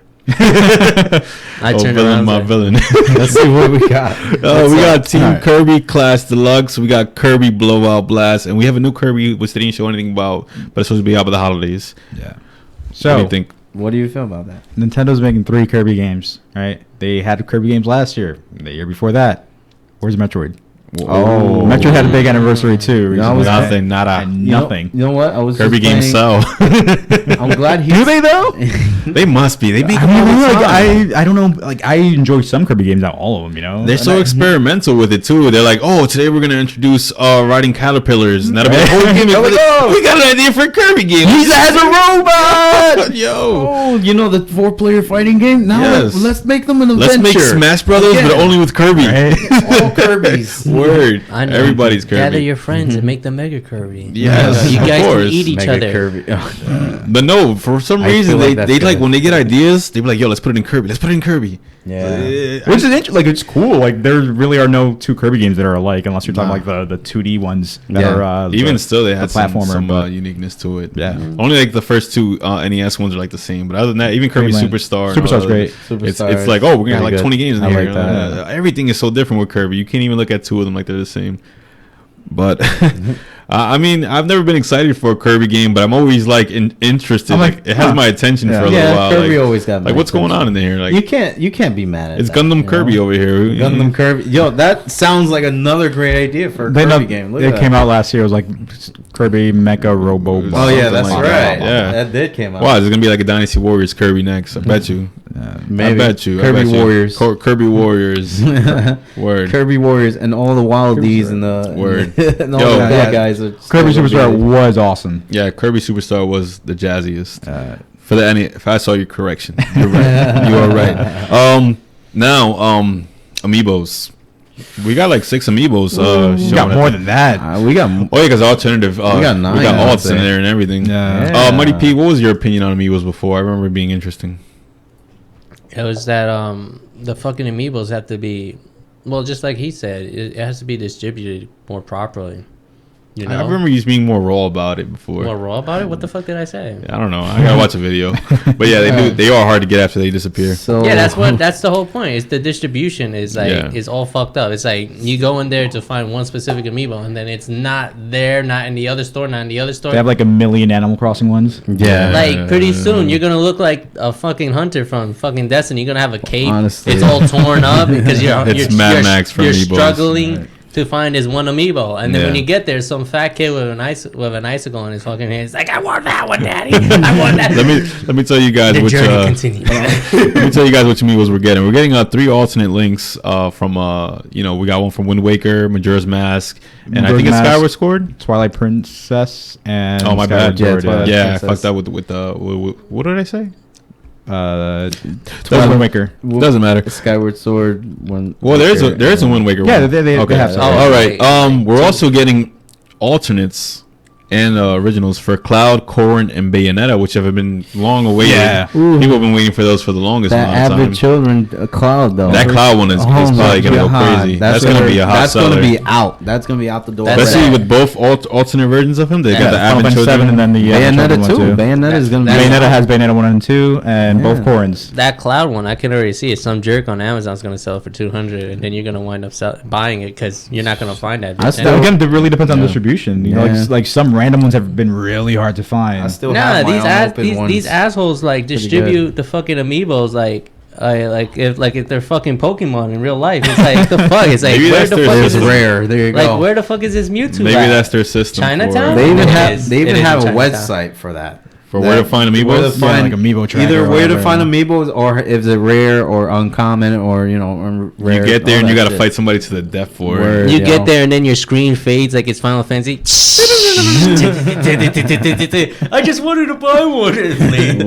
I turned villain, around. my and villain. Let's see what we got. We got Team Alright. Kirby Class Deluxe. We got Kirby Blowout Blast, and we have a new Kirby which they didn't show anything about, but it's supposed to be out by the holidays. Yeah. What do So you think? What do you feel about that? Nintendo making 3 Kirby games, right? They had Kirby games last year. The year before that, where's Metroid? Oh. Metroid had a big anniversary too. No, recently. Nothing, nada. And You know- nothing. You know what? I was Kirby just games playing- sell. I'm glad he. Do they though? They must be. They make I them all mean, the like, time. I don't know. Like I enjoy some Kirby games, not all of them. You know, They're so experimental with it too. They're like, "Oh, today we're gonna introduce riding caterpillars," and that'll be a whole game. There we go. We got an idea for a Kirby game. He has a robot. Yo, Oh, you know the 4-player fighting game? Now Yes. let's make them an let's adventure. make Smash Brothers, but Again. only with Kirby. All Kirby's. Word. I know. Everybody's Kirby. Gather your friends and make the Mega Kirby. Yes, you of guys course. can eat each Mega other. Kirby. But no, for some I reason feel they like that's like good. when they get ideas, they be like, "Yo, let's put it in Kirby. Let's put it in Kirby." Yeah. Which is interesting. Like it's cool. Like there really are no 2 Kirby games that are alike, unless you're talking like the 2D ones that Yeah. are. Even the- still, they had the platformer, some but- uniqueness to it. Yeah. Only like the first 2 NES ones are like the same, but other than that, even Kirby Dreamland. Superstar. and all Superstar's that, great. It's Superstar like, oh, we're gonna have pretty like good. 20 games in I here. like that. Everything is so different with Kirby. You can't even look at 2 of them like they're the same. But I mean, I've never been excited for a Kirby game, but I'm always like interested. I'm Like, like, it has huh. my attention Yeah. for a little Yeah, while. Kirby like, always got my like what's going on attention. in there? Like You can't be mad at it's that, Gundam you know? Kirby over here. Gundam Kirby. Yo, that sounds like another great idea for a They Kirby know, game. Look it at that. came out last year. It was like Kirby Mecha Robo. Oh yeah, something that's like right. that. Yeah. That did came out. Wow, there's gonna be like a Dynasty Warriors Kirby next. I bet you. Maybe. I bet you. Kirby I bet you. Warriors. Kirby Warriors. Word. Kirby Warriors and all the wildies and the Word. and all Yo. the bad guys. Are Kirby still gonna Superstar be- was awesome. Yeah, Kirby Superstar was the jazziest. For the if I saw your correction, you're right. You are right. Amiibos. We got like 6 amiibos. We got more than that. We got. Oh yeah, because alternative. We got 9. We got alts in there and everything. Yeah. Mighty P, what was your opinion on amiibos before? I remember it being interesting. It was that the fucking amiibos have to be, well, just like he said, it has to be distributed more properly. You know? I remember you being more raw about it before. More raw about it? What the fuck did I say? I don't know. I gotta watch a video. But yeah, they are hard to get after they disappear. So Yeah, that's the whole point. Is the distribution is like is all fucked up. It's like you go in there to find one specific amiibo and then it's not there, not in the other store, not in the other store. They have like a million Animal Crossing ones. Yeah. Like pretty soon you're gonna look like a fucking hunter from fucking Destiny. You're gonna have a cape. Honestly. It's all torn up because It's Mad Max from you're amiibos. struggling to find his one amiibo, and then when Yeah. you get there, some fat kid with an icicle in his fucking hand is like, "I want that one, Daddy. I want that." let me tell you guys The which journey continues. let me tell you guys which amiibos we're getting. We're getting 3 alternate links from we got one from Wind Waker, Majora's Mask, and I think it's Skyward Sword. Twilight Princess, and Oh my Skyward bad. Sword, Twilight Yeah, I Princess. fucked up with what did I say? Wind Waker. Doesn't matter. Skyward Sword. Well, there is a Wind Waker Yeah, one. they have some. All right. right. We're also getting alternates and originals for Cloud, Corrin, and Bayonetta, which have been long awaited. Yeah. People have been waiting for those for the longest That amount of Avid time. Children Cloud though. That Cloud one is Oh probably my gonna go God. crazy. That's gonna be a hot That's seller. gonna be out. That's gonna be out the door. That's Especially right. with both alternate versions of him. They got the Final Avid Fantasy 7 Children. and then the Bayonetta Children too. one, too. Bayonetta is gonna be. That's- Bayonetta has Bayonetta 1 and 2, and Yeah. both Corrins. That Cloud one, I can already see it. Some jerk on Amazon's gonna sell it for 200, and then you're gonna wind up buying it because you're not gonna find that. I bitch still- anywhere. Again, it really depends on distribution. You know, Yeah. like some random ones have been really hard to find. I still Nah, have my these unopened ones. these assholes like Pretty distribute good. the fucking amiibos like if they're fucking Pokemon in real life. It's like the fuck. It's like Maybe where that's the their fuck is It's this? rare. There you Like go. where the fuck is this Mewtwo? Maybe at? that's their system. Chinatown? They even It have is- they even it is have a in Chinatown. website for that. For where to find amiibos? Where to Yeah, find like Amiibo Tracker either or where to whatever. find amiibos or if it's rare or uncommon or rare. You get there all and you that gotta shit. fight somebody to the death for Word. it. You Yeah. get there and then your screen fades like it's Final Fantasy. I just wanted to buy one.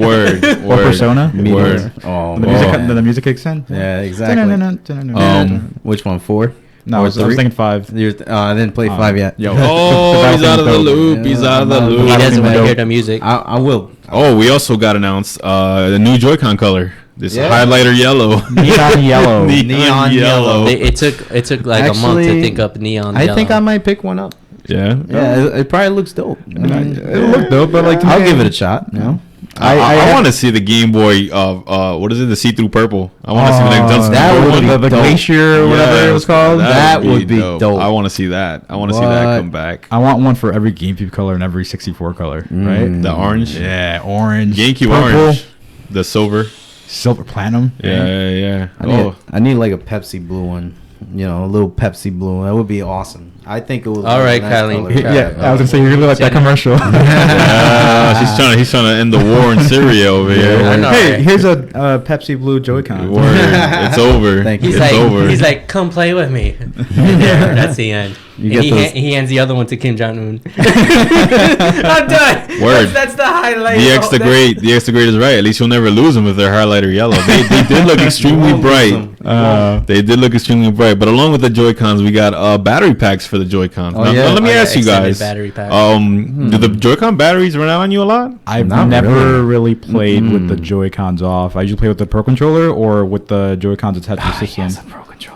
Word. Or Word. Persona. Word. Oh, The man. music, the music kicks in. Yeah, exactly. Which one? 4? No, I was 3? thinking 5. I didn't play 5 yet. Yo. Oh, he's out of the Dope. loop. He's out of the Yeah. He loop. doesn't want to Dope. hear the music. I will. Oh, we also got announced the new Joy-Con color. This Yeah. highlighter yellow. Neon yellow. Neon yellow. It took like a month to Actually, think up neon. I think I yellow. might pick one up. Yeah. Yeah, it probably looks dope. I mean, It looked dope, but like I'll give it a shot. You know, I want to see the Game Boy of what is it? The see-through purple. I want to see the next Dunstan that Purple would one. be the dope. Glacier or whatever it was called. That would be dope. I want to see that. I want to see that What? come back. I want one for every GameCube color and every 64 color, right? The orange. Yeah, orange. GameCube purple, orange. The silver. silver, platinum. Yeah. I need like a Pepsi blue one. A little Pepsi blue. That would be awesome. I think it would. All be a right, nice Kylie. color. Yeah, I was gonna say you're really like that commercial. He's trying to end the war in Syria over here. I know, Hey, right? here's a Pepsi Blue Joy-Con. Word. It's over. Thank you. He's It's like, over. he's like, come play with me. And there, that's the end. You And get those- he hands the other one to Kim Jong Un. I'm done. Word. That's the highlight. The extra grade is right. At least you'll never lose them if they're highlighter yellow. They did look extremely bright. They did look extremely bright. But along with the Joy-Cons, we got battery packs for the Joy-Cons. Oh, now, yeah. now let me Oh, yeah, ask you extended guys. battery pack. Do the Joy-Con batteries run out on you a lot? I've Not never really played with the Joy-Cons off. I usually play with the Pro Controller or with the Joy-Cons attached to the system. Pro controller.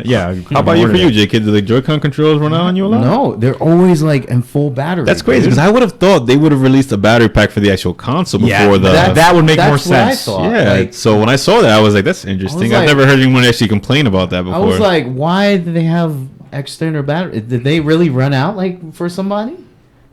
Yeah. How about you for you, J-Kid? Do the Joy-Con controllers run out on you a lot? No, they're always like in full battery. That's crazy dude. because I would have thought they would have released a battery pack for the actual console Yeah, before the. that would make more That's what I sense. thought. yeah. Like, So when I saw that, I was like, "That's interesting." I've like- never heard anyone actually complain about that before. I was like, why do they have external battery? Did they really run out like for somebody?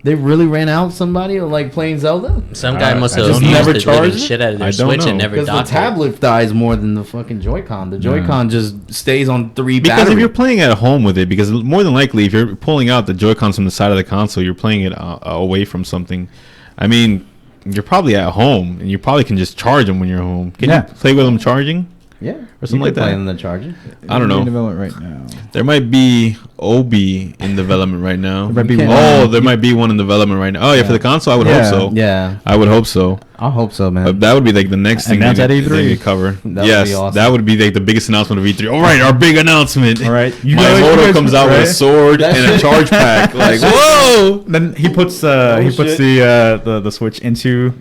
They really ran out somebody like playing Zelda? Some guy must I have don't abused know. the living shit out of their I don't Switch know. and never Because the docked it. tablet dies more than the fucking Joy-Con. The Joy-Con just stays on 3 Because batteries. if you're playing at home with it, because more than likely, if you're pulling out the Joy-Cons from the side of the console, you're playing it away from something. I mean, you're probably at home, and you probably can just charge them when you're home. Can Yeah. you play with them charging? Yeah, or something like that. In the Charger. I don't know. In development right now. There might be Obi in development right now. There might be there might be one in development right now. Oh yeah, for the console, I would hope so. Yeah, I would hope so. I hope so, man. That would be like the next thing Announce at E3. they could cover. That Yes, would be awesome. that would be like the biggest announcement of E3. All right, our big announcement. All right, Miyamoto comes out with a sword and a charge pack. Like, whoa! Then he puts shit. the Switch into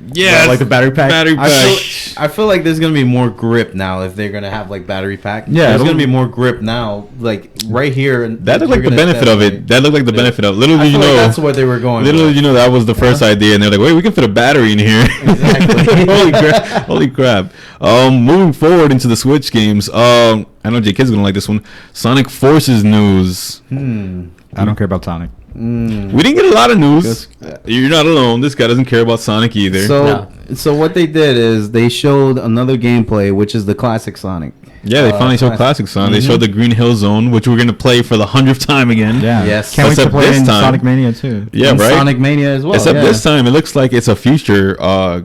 like the battery pack. I feel like there's gonna be more grip now if they're gonna have like battery pack. Yeah, there's gonna be more grip now, like right here. And That looked like the benefit of it. That looked like the benefit of. Little I did you feel like know. that's what they were going. Little with. did you know that was the first idea, and they're like, "Wait, we can fit a battery in here." Exactly. Holy crap! Moving forward into the Switch games. I know J Kid's gonna like this one. Sonic Forces news. I don't care about Sonic. We didn't get a lot of news. You're not alone. This guy doesn't care about Sonic either. So what they did is they showed another gameplay, which is the classic Sonic. Yeah, they finally showed Classic Sonic. They showed the Green Hill Zone, which we're gonna play for the 100th time again. Yeah. Yes. Can't wait to Except play this in time- Sonic Mania too. Yeah, And right. Sonic Mania as well. Except yeah. this time, it looks like it's a future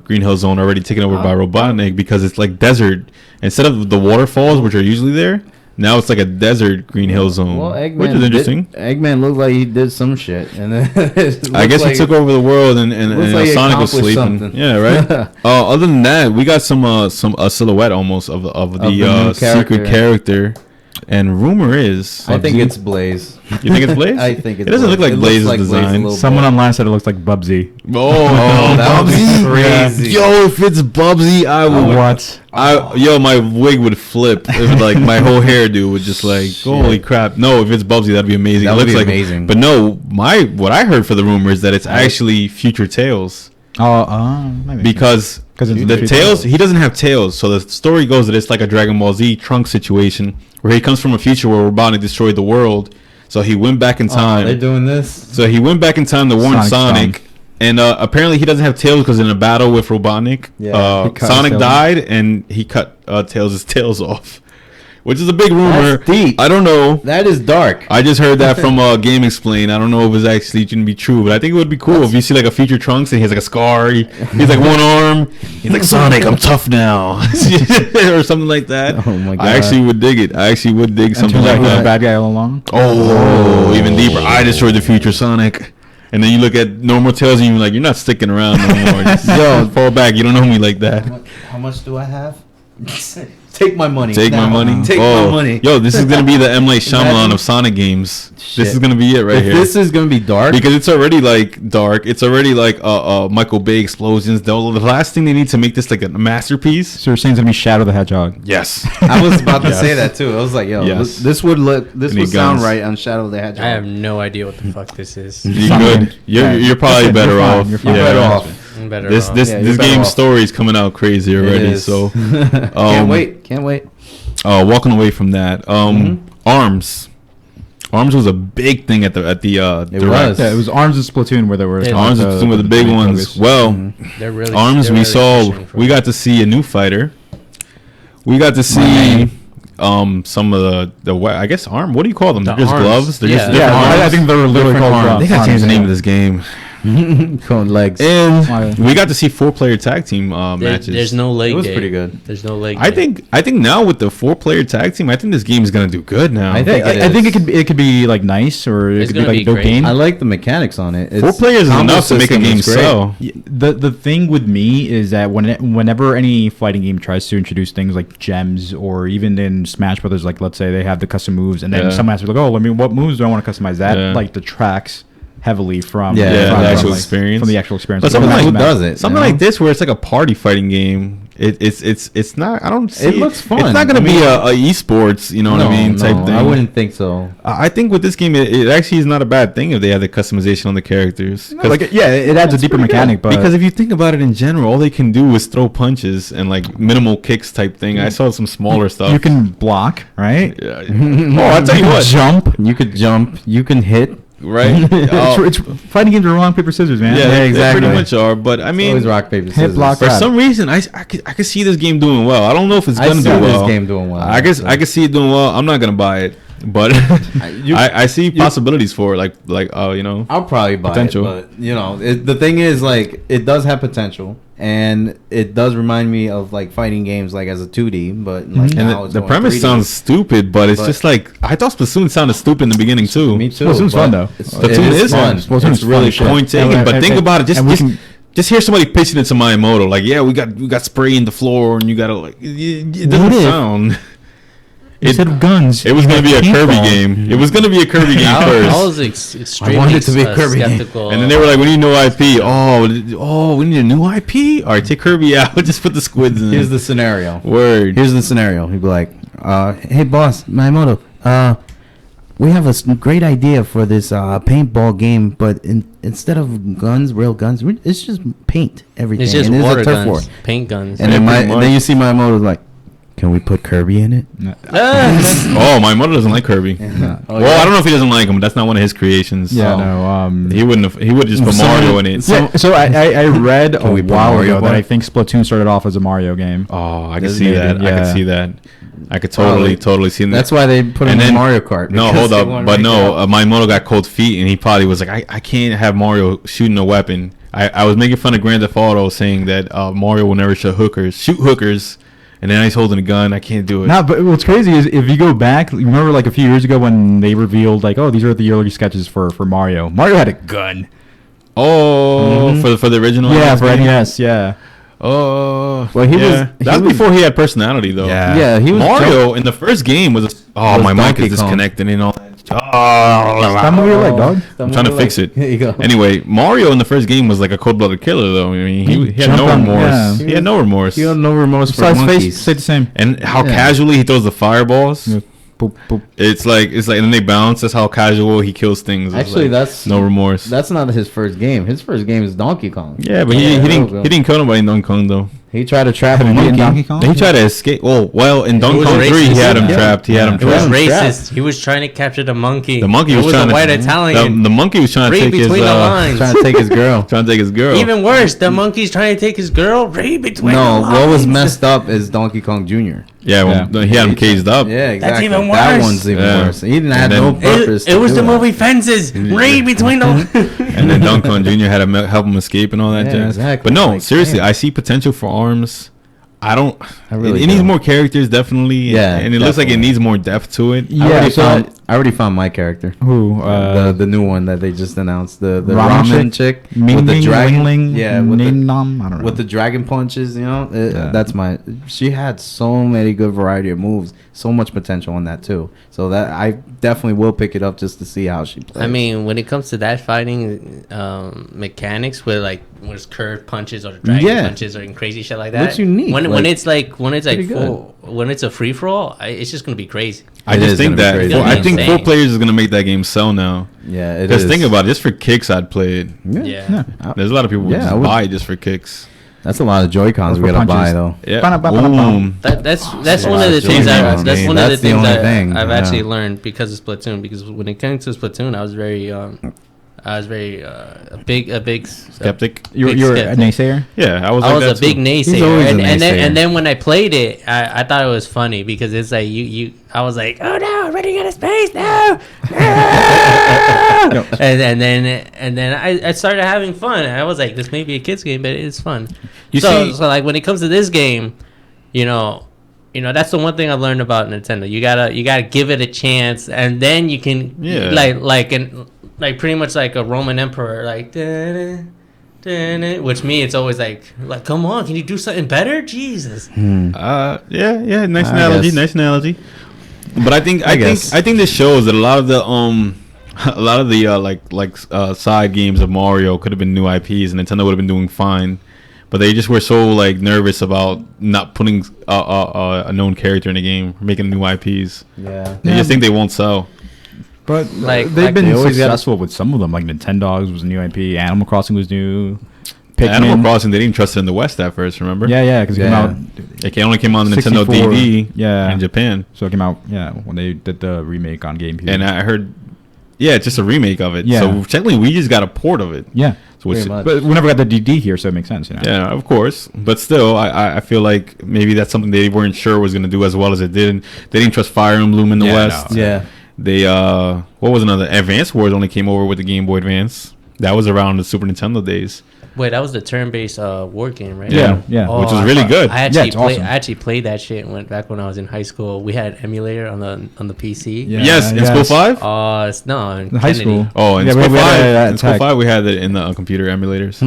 Green Hill Zone already taken over by Robotnik because it's like desert. Instead of the waterfalls, which are usually there, now it's like a desert Green Hill Zone, Well, Eggman which is interesting. Eggman looked like he did some shit, and then I guess he took over the world, and looks like he Sonic was accomplished sleeping. something. Yeah, right. Other than that, we got some a silhouette almost of the new secret character. And rumor is, I think it's Blaze. You think it's Blaze? I think it's it doesn't look like It looks Blaze's like Blaze a design. little Someone bit. online said it looks like Bubsy. Oh, that would be Bubsy. crazy. Yo, if it's Bubsy, I would. What? My wig would flip. If like my whole hairdo would just like, holy crap! No, if it's Bubsy, that'd be amazing. That It would looks be like amazing. But no, what I heard for the rumor is that it's actually Future Tales Maybe. because it's the Future Tails he doesn't have tails. So the story goes that it's like a Dragon Ball Z Trunks situation where he comes from a future where Robotnik destroyed the world. So he went back in time. They're doing this. So he went back in time to warn Sonic's Sonic. And apparently he doesn't have tails because in a battle with Robotnik, Yeah, he cut Sonic his tails died and he cut Tails' tails off, which is a big rumor. That's deep. I don't know. That is dark. I just heard that from Game Explain. I don't know if it's actually going to be true, but I think it would be cool if you see like a future Trunks and he has like a scar. He's like one arm. He's like, Sonic, I'm tough now, or something like that. Oh my God. I actually would dig it. I actually would dig something Turns out like he was a that. bad guy all along. Oh, even deeper. I destroyed the future Sonic. And then you look at normal Tails and you're like, you're not sticking around no more. Just fall back. You don't know me like that. How much do I have? Take my money. Take my now. money. Take Oh, my money. Yo, this is going to be the M. Night Shyamalan Imagine- of Sonic games. Shit. This is going to be it right If here. this is gonna be dark. Because it's already like dark. It's already like Michael Bay explosions. The last thing they need to make this like a masterpiece. So you're saying it's gonna be Shadow the Hedgehog? Yes. I was about to say that too. I was like, yo, Yes. this would Any sound guns? right on Shadow the Hedgehog. I have no idea what the fuck this is. You Sonic. good? You're, Yeah. you're probably better You're fine. off. You're fine. You're better Yeah. off. I'm better This off. this Yeah, this you're better game's off. story is coming out crazy already. is. So Can't wait. Can't wait. walking away from that. Arms. Arms was a big thing at the It direct. was. Yeah, it was Arms and Splatoon where there were Yeah. Arms was some of the big main ones. focus. Well, They're really Arms they're we really saw pushing for we it. got to see a new fighter. We got to see some of the I guess arm. What do you call them? The They're just arms. gloves. They're Yeah. just Yeah, different arms. I think they were literally Different called arms. They gotta change the name of yeah. this game. Cone legs. And we got to see 4-player tag team matches. There's no leg It was day. pretty good. There's no leg I day. think now with the 4-player tag team, I think this game is gonna do good now. I think I think it could be like nice or it It's could be gonna like be dope great. game. I like the mechanics on it. It's, 4 players is combo enough to make a system game is great. sell. The thing with me is that whenever any fighting game tries to introduce things like gems or even in Smash Brothers, like let's say they have the custom moves and then Yeah. someone has to be like, oh, what moves do I want to customize? That Yeah. like detracts heavily from Yeah, Yeah, from, the actual like, experience. from the actual experience. But something From like the who match. does it? Something you know? like this, where it's like a party fighting game. It's not. I don't see. It looks fun. It's not gonna I be mean- a esports. You know what I mean? Type thing. I wouldn't think so. I think with this game, it actually is not a bad thing if they have the customization on the characters. 'Cause- Like yeah, it adds a deeper mechanic, but because if you think about it in general, all they can do is throw punches and like minimal kicks type thing. I saw some smaller stuff. you can block, right? Yeah. Oh, I'll tell you what. Jump. You could jump. You can hit. Right? Oh, It's fighting games are rock paper scissors, man. yeah, they exactly. pretty much are. But I mean, Always rock paper Hit, scissors. block, for grab. some reason, I could see this game doing well. I don't know if it's I gonna see do this well. game doing well. I guess I can see it doing well. I'm not gonna buy it, but I see possibilities for it. Like you know. I'll probably buy Potential. it, but the thing is, like, it does have potential, and it does remind me of like fighting games like as a 2D, but like now And the premise sounds stupid, but it's just like I thought Splatoon sounded stupid in the beginning too. Me too. Splatoon's fun though. Splatoon is fun. Splatoon's really fun. point taken. But think about it. and Just hear somebody pitching it to Miyamoto, like, yeah, we got spray in the floor, and you gotta like, it doesn't sound. Instead of guns, it was gonna be a Kirby game. It was gonna be a Kirby game first. I was extremely I wanted it to be a Kirby game. skeptical. And then they were like, "We need new IP." Oh, we need a new IP. All right, take Kirby out. Just put the squids in. Here's the scenario. Word. Here's the scenario. He'd be like, "Hey, boss, Miyamoto, we have a great idea for this paintball game, but instead of guns, real guns, it's just paint everything. It's just and water a turf guns, war." paint guns. And then you see Miyamoto like, "Can we put Kirby in it?" Oh, my mother doesn't like Kirby. Well, I don't know if he doesn't like him, but that's not one of his creations. Yeah, he wouldn't have. He would have just put Mario in it. Yeah, so I read a we put while Mario ago that in? I think Splatoon started off as a Mario game. Oh, I could Doesn't see it? that. I Yeah. could see that. I could totally see that. That's why they put him in Mario Kart. No, because hold they up. wanted But to make no, that- Miyamoto got cold feet, and he probably was like, I can't have Mario shooting a weapon. I was making fun of Grand Theft Auto, saying that Mario will never shoot hookers, and then he's holding a gun. I can't do it. No, but what's crazy is if you go back, you remember like a few years ago when they revealed like, oh, these are the early sketches for Mario. Mario had a gun. Oh, for the original. Yeah, for game? NES. Yeah. Oh, Well, he was- That was before he had personality, though. Yeah, he was Mario in the first game was. Oh, was my mic Donkey is Kong. disconnected and all that. Stop moving your leg, dog. I'm trying to fix it. There you go. Anyway, Mario in the first game was like a cold-blooded killer, though. I mean, he had jumped no on- remorse. yeah. He had no remorse. He had no remorse for Besides face, monkeys. stayed the same. And how Yeah. casually he throws the fireballs. Yeah. Boop, boop. It's like, and then they bounce. That's how casual he kills things. It's Actually, like, that's no remorse. That's not his first game. His first game is Donkey Kong. Yeah, but Yeah, he didn't kill nobody in Donkey Kong though. He tried to trap a Did he in monkey. Donkey Kong? He tried to escape. Well, in Donkey was Kong 3, he racist. had him Yeah. trapped. He had him It was trapped. racist. He was trying to capture the monkey. The monkey It was trying a to white Italian. The monkey was trying to Read take his between the lines. Trying to take his girl. trying to take his girl. Even worse, the monkey's trying to take his girl. Read between the No, lines. what was messed up is Donkey Kong Jr. Yeah, well, he had him caged up. Yeah, exactly. even That worse. one's even Yeah. worse. He didn't And have then- no purpose. It was to the do that. movie Fences. Read between the. And then Donkey Kong Jr. had to help him escape and all that Yeah, jazz. exactly. But no, Like, seriously, damn. I see potential for ARMS. I don't. I really it needs do. more characters, definitely. Yeah, and it looks like it definitely. needs more depth to it. Yeah, I already found my character. Who? The new one that they just announced. The Ramen ramen chick Ming with the Ming, dragon. Ling Ling, Yeah, with Ning the, Nom, I don't know. with the dragon punches. You know, Yeah. that's my. She had so many good variety of moves. So much potential in that too. So that I definitely will pick it up just to see how she plays. I mean, when it comes to that fighting mechanics, where like there's curved punches or dragon Yeah. punches or crazy shit like that, Looks unique, When like, it's like pretty full, when it's a free for all, it's just gonna be crazy. I It just is think gonna be that crazy. It's gonna I be think insane. 4 players is gonna make that game sell now. yeah, it Just is. think about it. Just for kicks, I'd play it. Yeah. There's a lot of people who Yeah, I just would- buy it just for kicks. That's a lot of Joy Cons Or we for gotta buy punches. though. Yeah. Ba-da-ba-ba-da-bum. Boom. That's a one lot of the of things Joy-Cons, that's man. one of the That's the things only that thing, I've yeah. actually learned because of Splatoon. Because when it came to Splatoon, I was very a big Skeptic. You're big a skeptic. naysayer? Yeah, I was. I like was that a big too. naysayer, always a and naysayer. then when I played it, I thought it was funny because it's like I was like, oh no, I'm running out of space now, and then I started having fun. I was like, this may be a kids game, but it's fun. So like when it comes to this game, you know, that's the one thing I've learned about Nintendo. You gotta give it a chance, and then you can like pretty much like a Roman emperor, like which me it's always like come on, can you do something better? Jesus. Yeah, nice I analogy, guess. nice analogy. But I think guess. I think this shows that a lot of the side games of Mario could have been new IPs, and Nintendo would have been doing fine. But they just were so like nervous about not putting a known character in the game, or making new IPs. Yeah. They just think they won't sell. But they've been successful with some of them. Like Nintendogs was a new IP. Animal Crossing was new. Pikmin. Animal Crossing, they didn't trust it in the West at first. Remember? Yeah, because it came out. It only came out on the Nintendo 64, DD. yeah. in Japan. So it came out. Yeah, when they did the remake on GameCube. And I heard, it's just a remake of it. Yeah. So technically, we just got a port of it. yeah, So which, Pretty much. but we never got the DD here, so it makes sense. yeah, of course. But still, I feel like maybe that's something they weren't sure was going to do as well as it did. And they didn't trust Fire Emblem in the Yeah, West. no. Yeah. They what was another? Advance Wars only came over with the Game Boy Advance. That was around the Super Nintendo days. Wait, that was the turn-based war game, right? Yeah, yeah. Oh, Which was really good. I actually it's awesome. I actually played that shit back when I was in high school. We had an emulator on the PC. Yeah. Yes, in school 5. No, in In high Kennedy. school. Oh, in Yeah, school we had 5. that In school tech. 5, we had it in the computer emulators.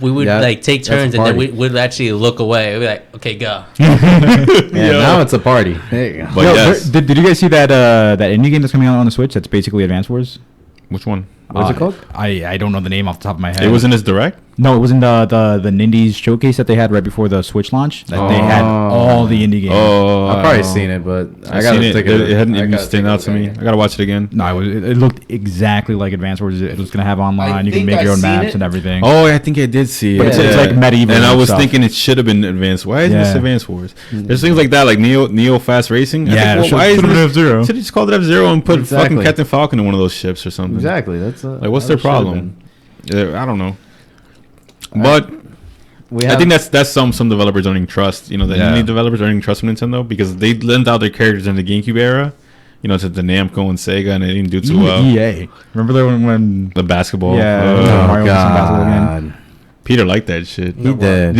We would Yeah, like take that's a turns and then party. we'd actually look away. We'd be like, okay, go. Yeah, now it's a party. There you go. But Yo, yes, did you guys see that that indie game that's coming out on the Switch? That's basically Advance Wars. which one? What's it called? I don't know the name off the top of my head. It was in his direct. No, it was in the Nindies showcase that they had right before the Switch launch. That they had all the indie games. Oh, I've probably seen it, but I I've gotta seen take it. it. It hadn't I even gotta stand take a out to look me. at it. I gotta watch it again. No, it looked exactly like Advance Wars. It was gonna have online. You can think make your I've own seen maps it. and everything. Oh, I think I did see it. But it's like medieval And I was stuff. thinking it should have been Advanced. Why isn't this Yeah. Advanced Wars? There's things like that, like Neo Fast Racing. Yeah, it why should've isn't been it F-Zero. Should have just called it F-Zero and put fucking Exactly. Captain Falcon in one of those ships or something. Exactly. That's Like, what's their that should've problem? been. I don't know. But We I have, think that's some developers don't even trust. You know, the Yeah. indie developers don't even trust Nintendo because they lent out their characters in the GameCube era. You know, to the Namco and Sega, and they didn't do too well. EA. Remember that when The basketball. Yeah, Oh Mario was in basketball again. God, Peter liked that shit. he did.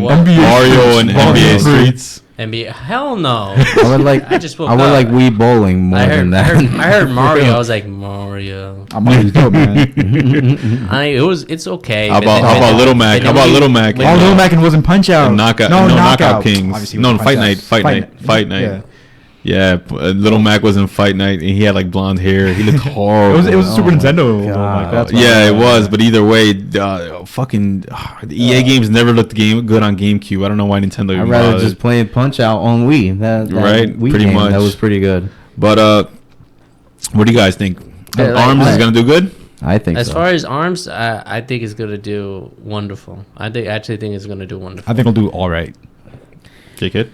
What? Mario and NBA Streets. Streets. NBA? Hell no. I would like. I just woke I would up. like Wii bowling more I than heard, that. I heard Mario. I was like, Mario. Mario's dope, man. It's okay. How but about then- how but about then- Little but Mac? then How about we- Little Mac? when- Oh, Little Mac and wasn't Punch Out. And Knockout, No, no, Knockout Kings. Obviously, No, wasn't Fight Punch Night, Out. Fight Night, Fight Night. Yeah. Yeah, Little Mac was in Fight Night, and he had like blonde hair. He looked horrible. It was a Super my Nintendo. Little God. Mac, that's Yeah, it why. was. But either way, fucking the EA games never looked good on GameCube. I don't know why Nintendo. I'd even rather bothered. just play Punch Out on Wii. That Right, Wii pretty game, much. That was pretty good. But what do you guys think? Yeah, like, Arms is gonna do good. I think As so. far as arms, I think it's gonna do wonderful. I actually think it's gonna do wonderful. I think it'll do all right. J-Kid.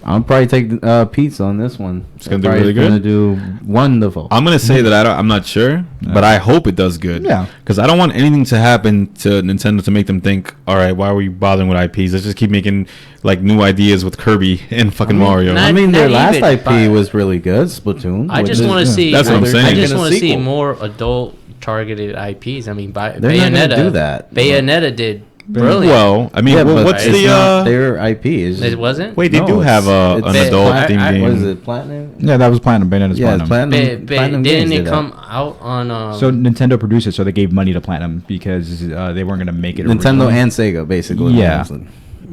I'll probably take Pete's on this one. It's gonna do really good? Gonna do wonderful. I'm gonna say that I'm not sure, but I hope it does good. Yeah. Because I don't want anything to happen to Nintendo to make them think, all right, why are we bothering with IPs? Let's just keep making like new ideas with Kirby and fucking Mario. not- I mean, their last even, IP but- was really good. Splatoon. I just With want to the- see. That's what I'm saying. I just Making a want to see sequel. more adult targeted IPs. I mean, They're not Bayonetta. gonna do that. Bayonetta did brilliant. Well, I mean, Yeah, but what's it's the not their IP? Is It wasn't. Wait, they No, do have it's- an it's adult Pla- themed I- game. What is it? Platinum? Yeah, that was Platinum. Bayonetta's Yeah, Platinum. Platinum. Platinum Didn't Games it did that. come out on? So Nintendo produced it, so they gave money to Platinum because they weren't gonna make it. Nintendo originally. and Sega, basically. Yeah. honestly.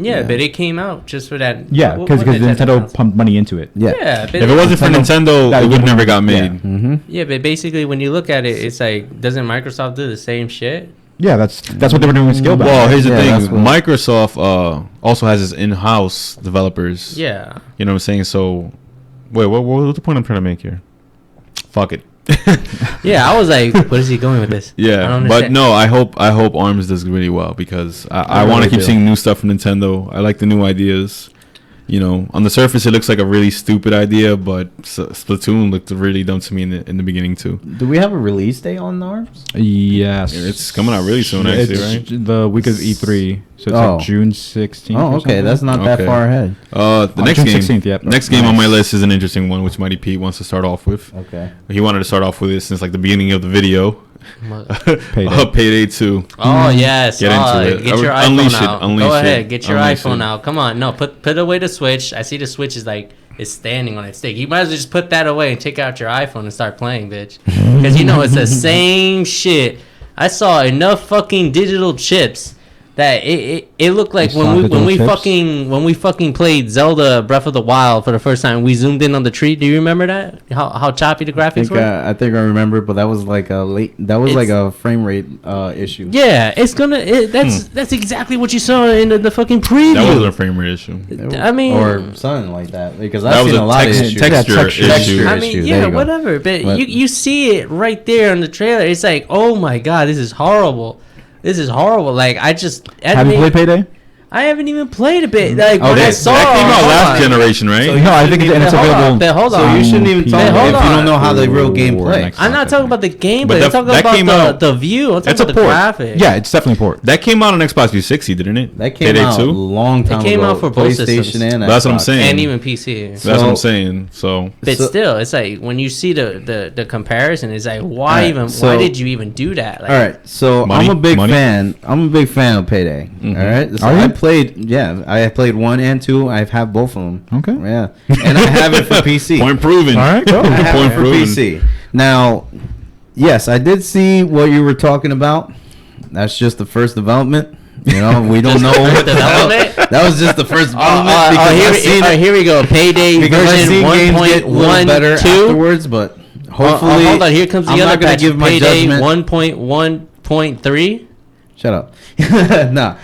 Yeah, but it came out just for that. Yeah, what- because what Nintendo Nintendo announced? pumped money into it. Yeah. Yeah, but If it wasn't for Nintendo, that it would would- never got yeah. made. Mm-hmm. Yeah, but basically, when you look at it, it's like, doesn't Microsoft do the same shit? Yeah, that's what they were doing with Scalebound. Well, here's the Yeah, thing: that's what- Microsoft also has its in-house developers. Yeah. You know what I'm saying? So, wait, what's the point I'm trying to make here? Fuck it. Yeah, I was like, what is he going with this? I Yeah, don't but understand. no, I hope Arms does really well because I want to really keep do. seeing new stuff from Nintendo. I like the new ideas. You know, on the surface it looks like a really stupid idea, but Splatoon looked really dumb to me in the beginning too. Do we have a release date on Arms? Yes, It's coming out really soon, actually, It's right? the week of E3, so it's Oh. like June 16th. Oh, okay. That's not that Okay. far ahead. The On next June game, 16th, yep. next game on my list is an interesting one, which Mighty Pete wants to start off with. Okay. He wanted to start off with it since like the beginning of the video. Payday. Payday 2. Oh yes, Get into it. Get your Unleash iPhone it, out. unleash Go it, ahead, get your unleash iPhone it. out. Come on, no, put away the Switch. I see the Switch is like it's standing on its stick. You might as well just put that away and take out your iPhone and start playing, bitch. Because you know it's the same shit. I saw enough fucking digital chips that it looked like You when saw we digital chips? when we fucking played Zelda Breath of the Wild for the first time. We zoomed in on the tree. Do you remember that? How choppy the graphics were? I think I remember, but that was like a late. That was like a frame rate issue. Yeah, it's gonna. That's exactly what you saw in the fucking preview. That wasn't a frame rate issue. I mean, or something like that. Because That I've was seen a a lot of text- issues. texture Texture issue. I mean, issue. There yeah, you go. whatever. But But- you see it right there in the trailer. It's like, oh my god, this is horrible. This is horrible. Like I just Have you played Payday? I haven't even played a bit. Like when I that saw came out hold last on. generation, right? So No, I think it's But hold on, available. but hold So on. you shouldn't even talk But about hold if you don't on. know how the real game plays. Next I'm not talking about the gameplay. But I'm talking that about came out- the view. I'm That's talking a about the port. graphics. Yeah, it's definitely port. That came out on Xbox 360, didn't it? That came Payday out a 2? long time It came ago. out for both PlayStation systems. and That's what I'm Xbox. saying. And even PC. That's what So- I'm saying. So But So- still, it's like when you see the comparison, it's like why Alright, even so- why did you even do that? Like, All right, so Money? I'm a big Money? fan. I'm a big fan of Payday. All right, so Are you? I played 1 and 2. I've had both of them. Okay. Yeah, and I have it for PC. point proven. All right, go. I have Point it for proven. PC. Now, yes, I did see what you were talking about. That's just the first development. You know, we don't know what development? That was just the first development here we go. Payday because I've version seen games get a little 1.1 better 2. afterwards, but hopefully, Hold on, here comes the I'm other not gonna patch. give my Payday judgment. 1.1.3. Shut up. Nah.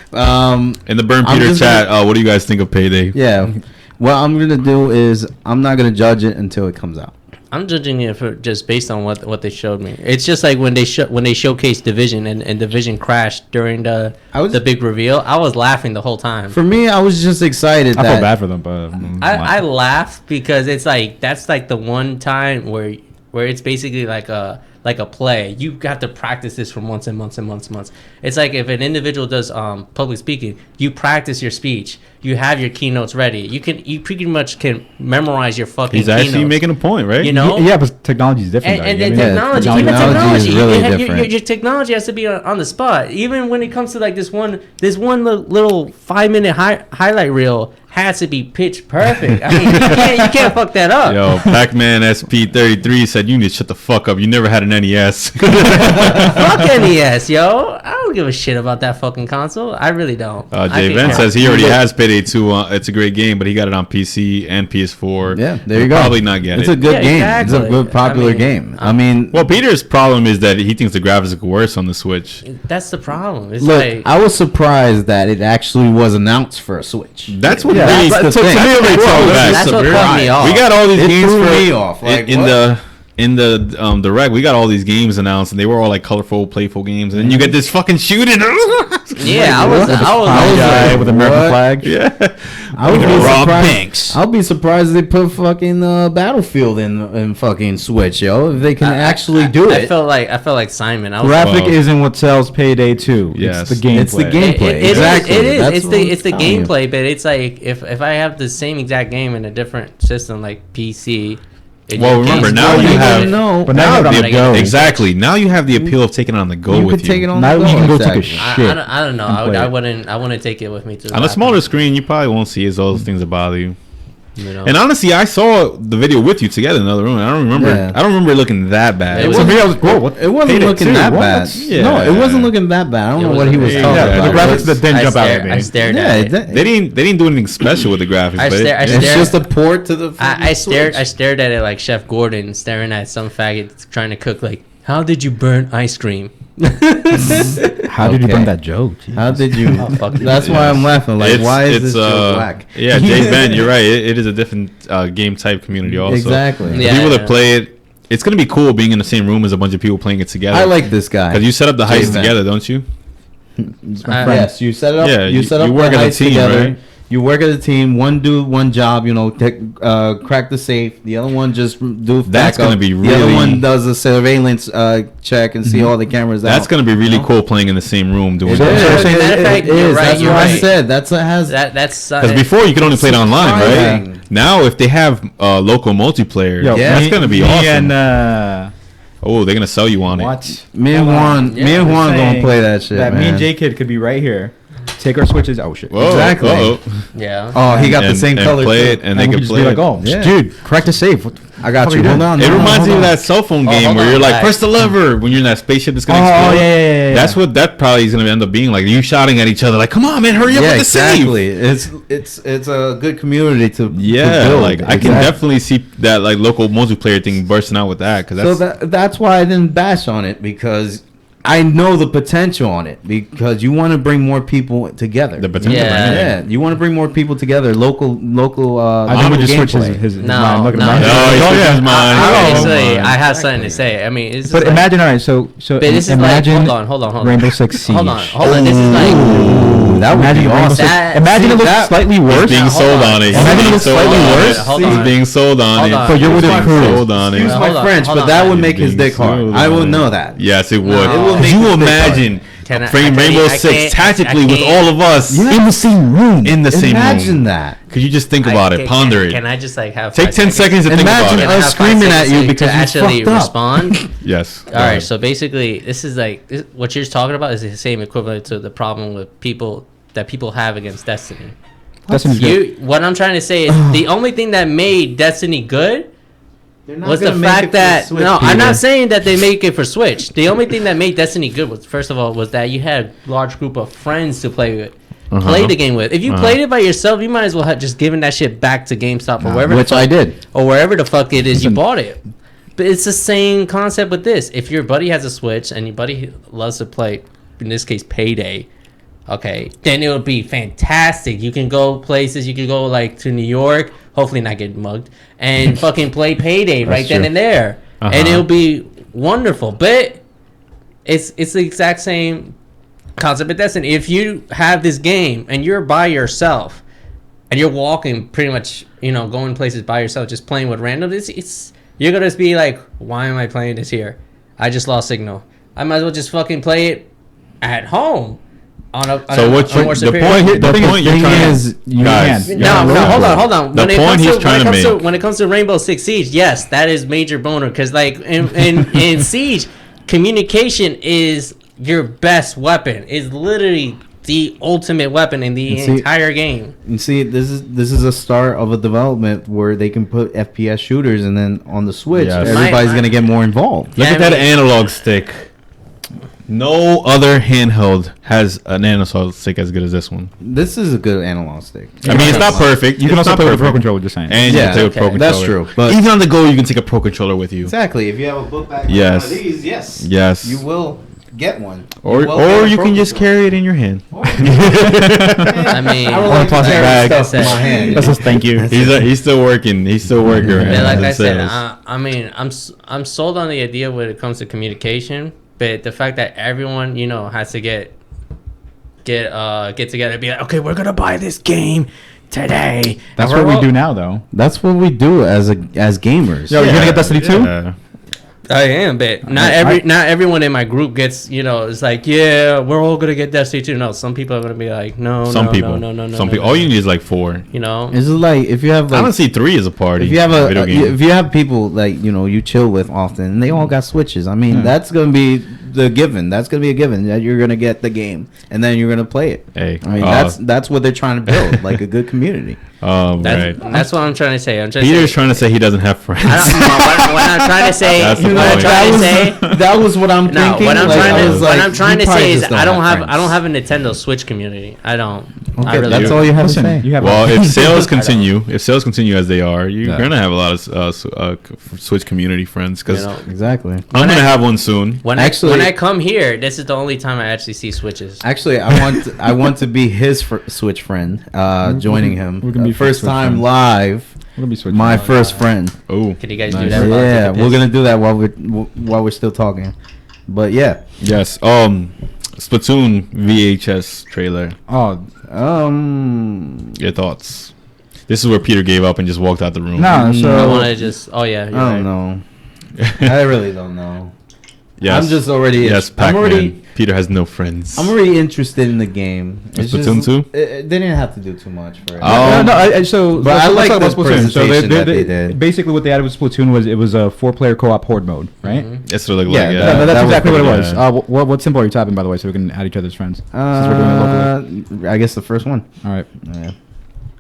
In the Burn I'm Peter just chat, what do you guys think of Payday? Yeah. What I'm gonna do is I'm not gonna judge it until it comes out. I'm judging it for just based on what they showed me. It's just like when they showcased Division and Division crashed during the big reveal. I was laughing the whole time. For me, I was just excited. I that felt bad for them, but I laughed because it's like that's like the one time where it's basically like a play. You have to practice this for months and months and months and months. It's like if an individual does public speaking, you practice your speech. You have your keynotes ready. You pretty much can memorize your fucking He's actually keynotes. making a point, right? You know? yeah, but technology is different. And though. then I mean, technology, Yeah, even technology is technology, really you have- different. your technology has to be on the spot. Even when it comes to like this one little 5-minute highlight reel has to be pitch perfect. I mean, you can't fuck that up. Yo, Pac-Man SP33 said you need to shut the fuck up. You never had an NES. Fuck NES, yo. I don't give a shit about that fucking console. I really don't. I Jay think Venn that- says he already has Payday 2. It's a great game, but he got it on PC and PS4. Yeah, there you He'll go. Probably not get It's it. a good Yeah, game. exactly. It's a good popular I mean, game. I mean, Well, Peter's problem is that he thinks the graphics are worse on the Switch. That's the problem. It's look, like I was surprised that it actually was announced for a Switch. That's what Yeah, really that's the thing. that's what cut me off. We got all these It games threw for me off. Like, in what? the direct. We got all these games announced, and they were all like colorful, playful games. And then you get this fucking shooting. yeah, I was guy like, with American what? flag. Yeah, I would be Rob surprised. Banks. I'll be surprised if they put fucking Battlefield in fucking Switch, yo. If they can actually do I it. felt like Simon. I was Graphic Well- isn't what sells Payday 2. Yes. It's the gameplay. It's the gameplay. It is. Exactly. It is. That's It's what the I'm it's the telling you. gameplay, but it's like if I have the same exact game in a different system like PC. Well, remember, now you have- But now Now you the- go. exactly. Now you have the appeal of taking it on the go You with could take it on Now the you go. can go take a exactly. shit. I don't know. and play I it. wouldn't take it with me to the on a bathroom, smaller screen. You probably won't see as all those things that bother you. you know? And honestly, I saw the video with you together in another room. I don't remember. Yeah. I don't remember it looking that bad. It It was- was, Somebody else, whoa, what? It wasn't Payday looking 2, that what? bad. Yeah. No, it wasn't looking that bad. I don't It know what wasn't- he was yeah, talking yeah, about. the graphics that didn't jump out at me. I stared Yeah, at it. that- they didn't do anything special with the graphics. I but stare- I it, stare- it's just a port to the. I Switch. stared at it like Chef Gordon staring at some faggot trying to cook. Like, how did you burn ice cream? How did you Okay. bring that joke? How did you? fuck you. That's why I'm laughing. Like, why is this so black? Yeah, Jay Ben, you're right. It is a different game type community also. Exactly. The Yeah. people that play it, it's gonna be cool being in the same room as a bunch of people playing it together. I like this guy. because you set up the Jay heist Ben. together, don't you? Yes, you set it up. Yeah, you set you up work the as a heist team, together. right? You work as a team. One do one job. You know, crack the safe. The other one just do. That's backup. gonna be The other really- one does a surveillance check and see all the cameras. That's out. gonna be really cool playing in the same room doing It that. is. Matter of fact, It you're is. right, That's you're what I right. said. That's what has. That's Because before you could only play it online, right? surprising. Now if they have local multiplayer, Yo, Yeah, that's gonna be awesome. And, Oh, they're gonna sell you on it. what? Me and Juan, me and Juan gonna Saying play that shit, That man. me and J Kid could be right here. Take our switches. Oh shit. Whoa, Exactly. uh-oh. yeah. Oh, he got the And- same and color. play too. it, and And they we can could just play be it. like, oh, Yeah. dude, correct the save. What I got fuck you. are you Hold doing? on. It hold on, reminds me hold of on. that cell phone Oh, game hold where on, you're like, back. press the lever when you're in that spaceship that's gonna Oh, explode. yeah. That's what that probably is gonna end up being like. You shouting at each other like, "Come on, man, hurry up Yeah, with the save!" exactly. It's a good community to Yeah, to build. like I can Exactly. definitely see that like local multiplayer thing bursting out with that because So that's that's why I didn't bash on it because I know the potential on it because you want to bring more people together. The potential. Yeah. You want to bring more people together. Local. I think we just switch gameplay. his No, mind. Look at no. mine. his mind. Obviously, I have something to say. I mean, it's just But like, imagine, all right. So but this is like, imagine. hold on. Rainbow Six Siege. Hold on. This is like, Ooh, that would Imagine be Rainbow awesome. Six. That- Imagine see, it looks that- slightly He's worse. being Hold sold on. on it. Imagine He's it being looks sold slightly on worse. it. Hold He's on. being sold on Hold it. on. So you're with He's a being crew. sold on Excuse it. my Hold on, French, hold but on. that would He's make his being dick hard. sold I on will it. know that. Yes, it would. No. It will Could make you his dick imagine Can I- playing I Rainbow can't- Six I tactically with can't- all of us In the same room. in the same room? Imagine that. Could you just think about it? Ponder it. Can I just like have Take 10 seconds to think Imagine about Can I it. us have 5 screaming at seconds you to because you actually fucked up. respond? Yes. All right, so basically, this is like what you're talking about is the same equivalent to the problem with people have against Destiny. Destiny's good. What I'm trying to say is the only thing that made Destiny good was the fact that I'm not saying that they make it for Switch. The only thing that made Destiny good was, first of all, was that you had a large group of friends to play with. Play the game with. If you played it by yourself, you might as well have just given that shit back to GameStop or wherever. Which I did. Or wherever the fuck it is you bought it. But it's the same concept with this. If your buddy has a Switch and your buddy loves to play, in this case, Payday, okay, then it would be fantastic. You can go places. You can go like to New York, hopefully not get mugged, and fucking play Payday right then true. and there, and it'll be wonderful. But it's the exact same concept of Destiny. If you have this game and you're by yourself and you're walking pretty much, going places by yourself, just playing with random, it's you're gonna just be like, why am I playing this here? I just lost signal. I might as well just fucking play it at home. So what's the point? The point you're trying to guys. No, hold on. The point he's trying to make. When it comes to Rainbow Six Siege, yes, that is major boner because like in Siege, communication is your best weapon. Is literally the ultimate weapon in the entire game. You see, this is a start of a development where they can put FPS shooters, and then on the Switch, Yes. everybody's gonna get more involved. Look at that analog stick. No other handheld has an analog stick as good as this one. This is a good analog stick. I mean, it's not perfect. You can It's also not play with a Pro perfect. Controller, just saying. And you can play with Pro that's Controller. true. But Even on the go, you can take a Pro Controller with you. exactly, if you have a book bag, Yes. like one of these, yes, Yes. you will get one. Or will get a you Pro can just Controller. carry it in your hand. I mean, I don't like to plastic carry bag. stuff in my hand. That's just thank you. He's still working. He's still working. yeah, like I as it said, says. I mean, I'm sold on the idea when it comes to communication, but the fact that everyone has to get together and be like, okay, we're gonna buy this game today. That's And what we're we all- do now, though. That's what we do as gamers. Yo, you're gonna get Destiny 2? Yeah. I am, but not everyone in my group gets. It's like, yeah, we're all gonna get Destiny 2. No, some people are gonna be like, no, Some no, people. no, no, no, Some no, people. no. All you need is like 4. It's like if you have I like don't see 3 as a party. if you have video game. if you have people like you chill with often, and they all got Switches. I mean, that's gonna be the given. That's gonna be a given that you're gonna get the game, and then you're gonna play it. Hey, I mean, that's what they're trying to build, like a good community. Right. That's what I'm trying to say. Peter's trying to say he doesn't have friends. What I'm trying to say. That's the What I'm point. trying to say. That was what I'm No, thinking. what I'm like, trying I to was what like, I'm trying you to probably say is just I don't have friends. a Nintendo Switch community. I don't. Okay, I really that's don't. all you have Listen, to say. you have Well, a- if sales continue as they are, you're Yeah. gonna have a lot of Switch community friends. Because Exactly. I'm gonna have one soon. When I come here, this is the only time I actually see Switches. Actually, I want to be his Switch friend, joining him. we can be First Switch time friends. live. We're gonna be switching. My first friend. Oh, Can you guys do nice. that? while I Yeah, take a we're piss? gonna do that while we're still talking. But yeah, Yes. Splatoon VHS trailer. Oh Your thoughts? This is where Peter gave up and just walked out the room. no, I so want to just. Oh yeah, you're I right. don't know. I really don't know. Yes. I'm just already. Yes, I'm Pac-Man. already. Peter has no friends. I'm already interested in the game. It's Splatoon 2? They didn't have to do too much for it. so But I like talk the about Splatoon. So presentation that they did. basically what they added with Splatoon was it was a 4-player co-op horde mode, right? That's what it looked Yeah, like. That's that was exactly what it pretty was. good. What symbol are you tapping, by the way, so we can add each other's friends? Since we're doing it locally. I guess the first one. All right. Yeah.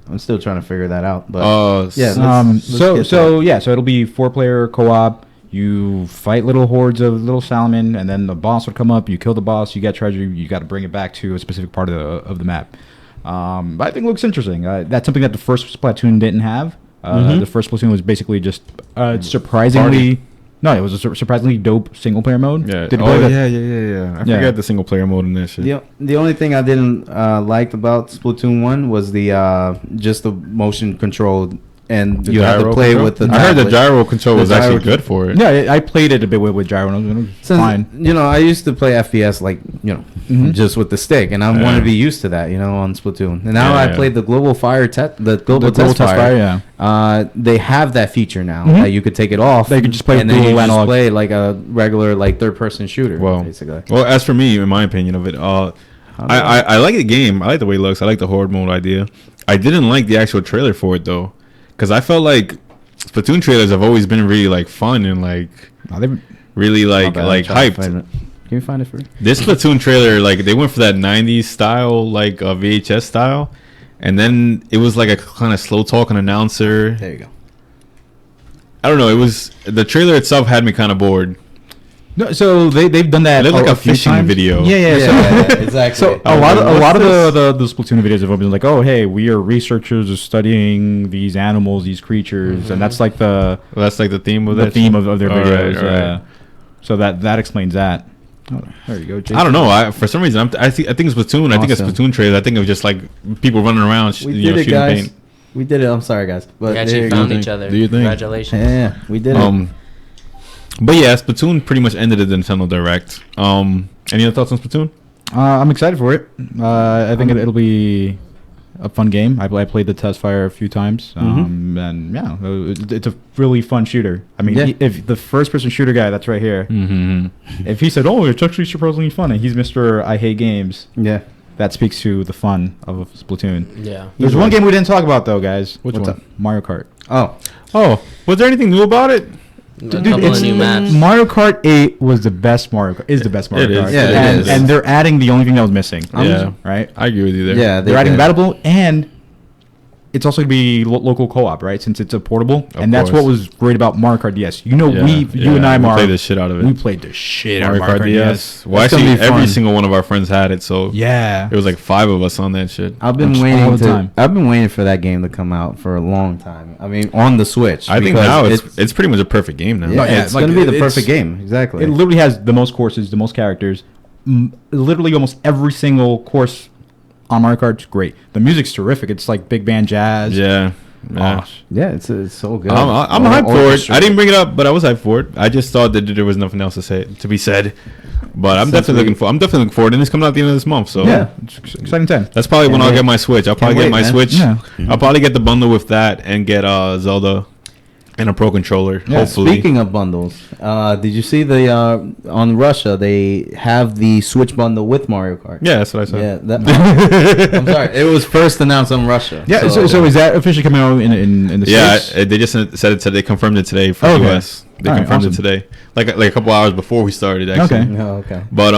I'm still trying to figure that out, but yeah. So it'll be 4-player co-op. You fight little hordes of little salmon, and then the boss would come up. You kill the boss. You get treasure. You got to bring it back to a specific part of the map. But I think it looks interesting. That's something that the first Splatoon didn't have. The first Splatoon was basically just surprisingly No, it was a surprisingly dope single player mode. Yeah. Did you play that? I forgot the single player mode in that shit. The only thing I didn't like about Splatoon 1 was the just the motion control, and you had to play control? with the. I heard the tablet. gyro control was actually gyro good for it. Yeah, I played it a bit with gyro, and it was Since, fine. You know, I used to play FPS like just with the stick, and I want to be used to that. You know, on Splatoon. And now I played the Global Fire test, the Global Test Fire. Yeah. They have that feature now that you could take it off. They could just play and then you dual just analog. play like a regular like third person shooter. Basically. Well, as for me, in my opinion of it, I like the game. I like the way it looks. I like the horde mode idea. I didn't like the actual trailer for it though, because I felt like Splatoon trailers have always been really like fun and like really like hyped. Can you find it for me? This Splatoon trailer, like they went for that '90s style, like VHS style, and then it was like a kind of slow talking announcer. There you go. I don't know. It was the trailer itself had me kind of bored. No, so they've done that. It looked like a few fishing times. video. Yeah, exactly. So a lot of the Splatoon videos have been like, oh hey, we are researchers are studying these animals, these creatures, and that's like the theme of the that theme shit? of their All videos. right. So that explains that. Oh, there you go. Jason. I don't know. For some reason, I think Splatoon. I think it's Awesome. Splatoon trailer. I think it was just like people running around, We did it, shooting guys. paint. We did it. I'm sorry, guys, but We actually there you found go. each other. Do you think? Congratulations. Yeah, we did it. But yeah, Splatoon pretty much ended the Nintendo Direct. Any other thoughts on Splatoon? I'm excited for it. I think it'll be a fun game. I played the test fire a few times, and yeah, it's a really fun shooter. I mean, if the first person shooter guy that's right here, if he said, "Oh, it's actually surprisingly fun," and he's Mr. I hate games, that speaks to the fun of Splatoon. Yeah. There's one game we didn't talk about though, guys. Which What's one? up? Mario Kart. Oh, was there anything new about it? A couple of new maps. Mario Kart 8 was the best Mario Kart. Is the best Mario It is. Kart. Yeah, it is. And they're adding the only thing that was missing. Yeah. Right? I agree with you there. Yeah, They're adding Battle, and it's also going to be local co-op, right? Since it's a portable. Of And that's what course. was great about Mario Kart DS. You know, Yeah, you and I, we Mario, played the shit out of it. We played the shit out of Mario Kart DS. Well, It's gonna actually, be every fun. single one of our friends had it, so Yeah. it was like 5 of us on that shit. I've been All waiting the time. I've been waiting for that game to come out for a long time. I mean, on the Switch. I think because now it's pretty much a perfect game now. yeah, yeah, it's like, gonna be the it's- perfect game. Exactly. It literally has the most courses, the most characters. Literally almost every single course on Mario Kart's great. The music's terrific. It's like big band jazz. Yeah. Yeah. Oh, Yeah, it's so good. I'm hyped for it. I didn't bring it up, but I was hyped for it. I just thought that there was nothing else to be said. But I'm definitely looking forward, and it's coming out at the end of this month. So yeah, it's exciting time. that's probably when Can't I'll wait. get my Switch. I'll probably Can't get my wait, man. Switch. Yeah. I'll probably get the bundle with that and get Zelda and a Pro Controller. Yeah. Hopefully. Speaking of bundles, did you see the on Russia they have the Switch bundle with Mario Kart? Yeah, that's what I said. Yeah, that, I'm sorry. It was first announced on Russia. Yeah, so is that officially coming out in the Yeah, States? they just said it. They confirmed it today for Oh, okay. US. They All right, confirmed awesome. it today, like a couple hours before we started. Actually. Okay. Oh, okay. But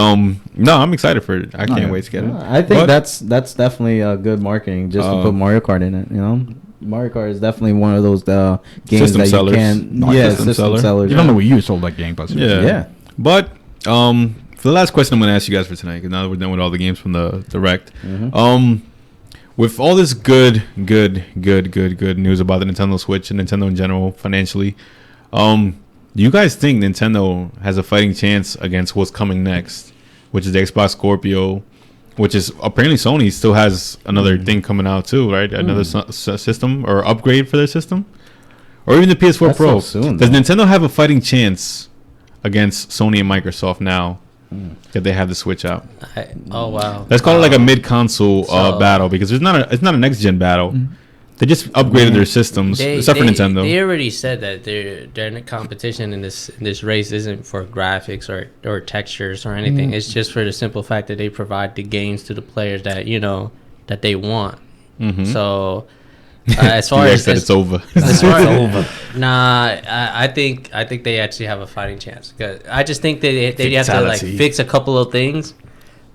no, I'm excited for it. I can't yeah. wait to get it. I think But- that's definitely good marketing just to put Mario Kart in it. You know, Mario Kart is definitely one of those games System that sellers. you can. Not Yeah, system system seller. sellers. Even though we use sold like gangbusters. Yeah. Yeah. But for the last question, I'm going to ask you guys for tonight, because now that we're done with all the games from the Direct. With all this good news about the Nintendo Switch and Nintendo in general financially, do you guys think Nintendo has a fighting chance against what's coming next, which is the Xbox Scorpio, which is apparently Sony still has another thing coming out too, right? Another system or upgrade for their system, or even the PS4 That's Pro. so soon, Does though. Nintendo have a fighting chance against Sony and Microsoft now that they have the Switch out? Oh wow. Let's call it like a mid-console so- battle, because it's not a next-gen battle. They just upgraded their systems, except for Nintendo. They already said that their competition in this race isn't for graphics or textures or anything. It's just for the simple fact that they provide the games to the players that that they want. So as far T-Rex as said it's over. as far nah, I think they actually have a fighting chance. 'Cause I just think they have to like Fatality. fix a couple of things.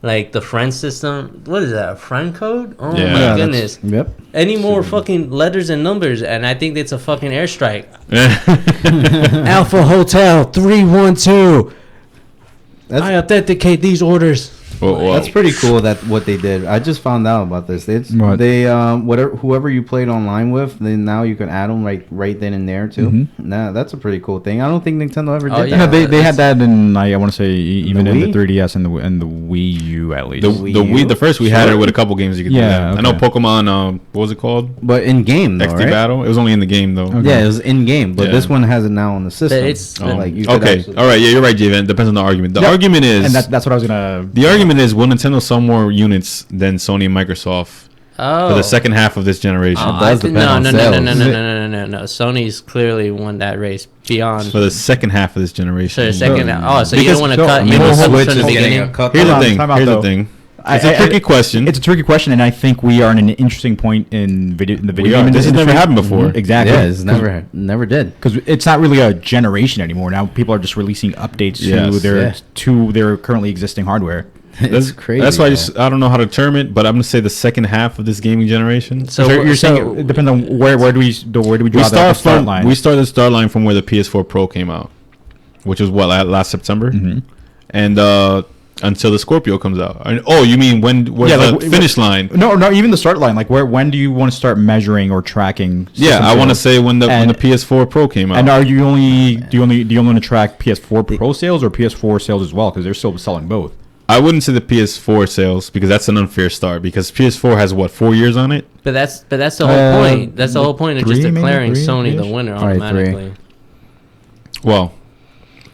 Like the friend system, what is that? A friend code? Oh Yeah. my Yeah, goodness! Yep. Any more fucking letters and numbers, and I think it's a fucking airstrike. Alpha Hotel 312. I authenticate these orders. That's pretty cool. That what they did. I just found out about this. What? They whatever whoever you played online with, then now you can add them right then and there too. Mm-hmm. Nah, that's a pretty cool thing. I don't think Nintendo ever did Yeah, that. they had that in I want to say even The in the Wii? 3DS and the Wii U at least. The Wii Wii, U? the first we had it with a couple games you could do Yeah, that. I know okay. Pokemon. What was it called? But in game though, XD right? Battle. It was only in the game though. Okay. Yeah, it was in game, but Yeah. this one has it now on the system. it's- So, like, you could Okay. actually- All right. Yeah, you're right, Javen. Depends on the argument. The Yeah. argument is, and that's what I was gonna. the argument is, will Nintendo sell more units than Sony and Microsoft Oh. for the second half of this generation? Oh, does depend on sales. No. Sony's clearly won that race beyond. For the second half of this generation. So the second. So you Because- don't want to no, cut. I You mean, want to cut Switch from the is getting beginning. a cut. Here's the Time out, thing. time out, Here's the though. thing. It's a tricky question. It's a tricky question, and I think we are in an interesting point in the video We are. game This has industry. never happened before. Exactly. Yeah, it's never did. Because it's not really a generation anymore. Now people are just releasing updates Yes. to their currently existing hardware. It's crazy. That's why though. I don't know how to term it, but I'm gonna say the second half of this gaming generation. So You're so- saying it depends on where do we draw We the start line? We started the start line from where the PS4 Pro came out, which was last September, and until the Scorpio comes out. Oh, you mean where's the finish line? No, even the start line. Like when do you want to start measuring or tracking? Yeah, system I want to sales? say when the And- PS4 Pro came out. And are you only do you only want to track PS4 Pro sales or PS4 sales as well? Because they're still selling both. I wouldn't say the PS4 sales because that's an unfair start because PS4 has 4 years on it. But that's the whole point. That's the whole point of just three, maybe? declaring Three, Sony the three-ish? winner Probably three. automatically. Well,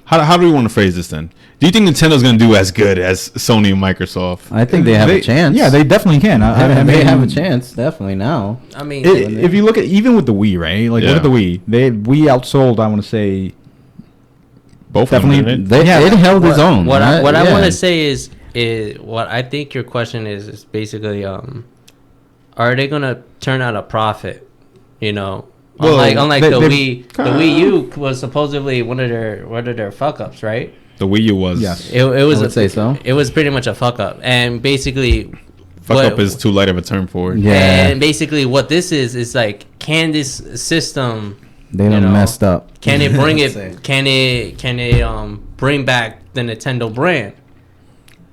how do we want to phrase this then? Do you think Nintendo's going to do as good as Sony and Microsoft? I think they have a chance. Yeah, they definitely can. I they mean, have a chance definitely now. I mean, If you look at even with the Wii, right? Like Yeah. look at the Wii. Wii outsold. I want to say Both of them, definitely. didn't It held its own. What I yeah. want to say is what I think your question is basically are they gonna turn out a profit? You know, Well, unlike they- the they've- Wii. The Wii U was supposedly one of their fuck ups, right? The Wii U was. Yes. It was I would say so. It was pretty much a fuck up, and basically, Fuck what- up is too light of a term for it. Yeah. And basically, what this is like, can this system? They you done know, messed up. Can it bring Let's it? say. Can it bring back the Nintendo brand?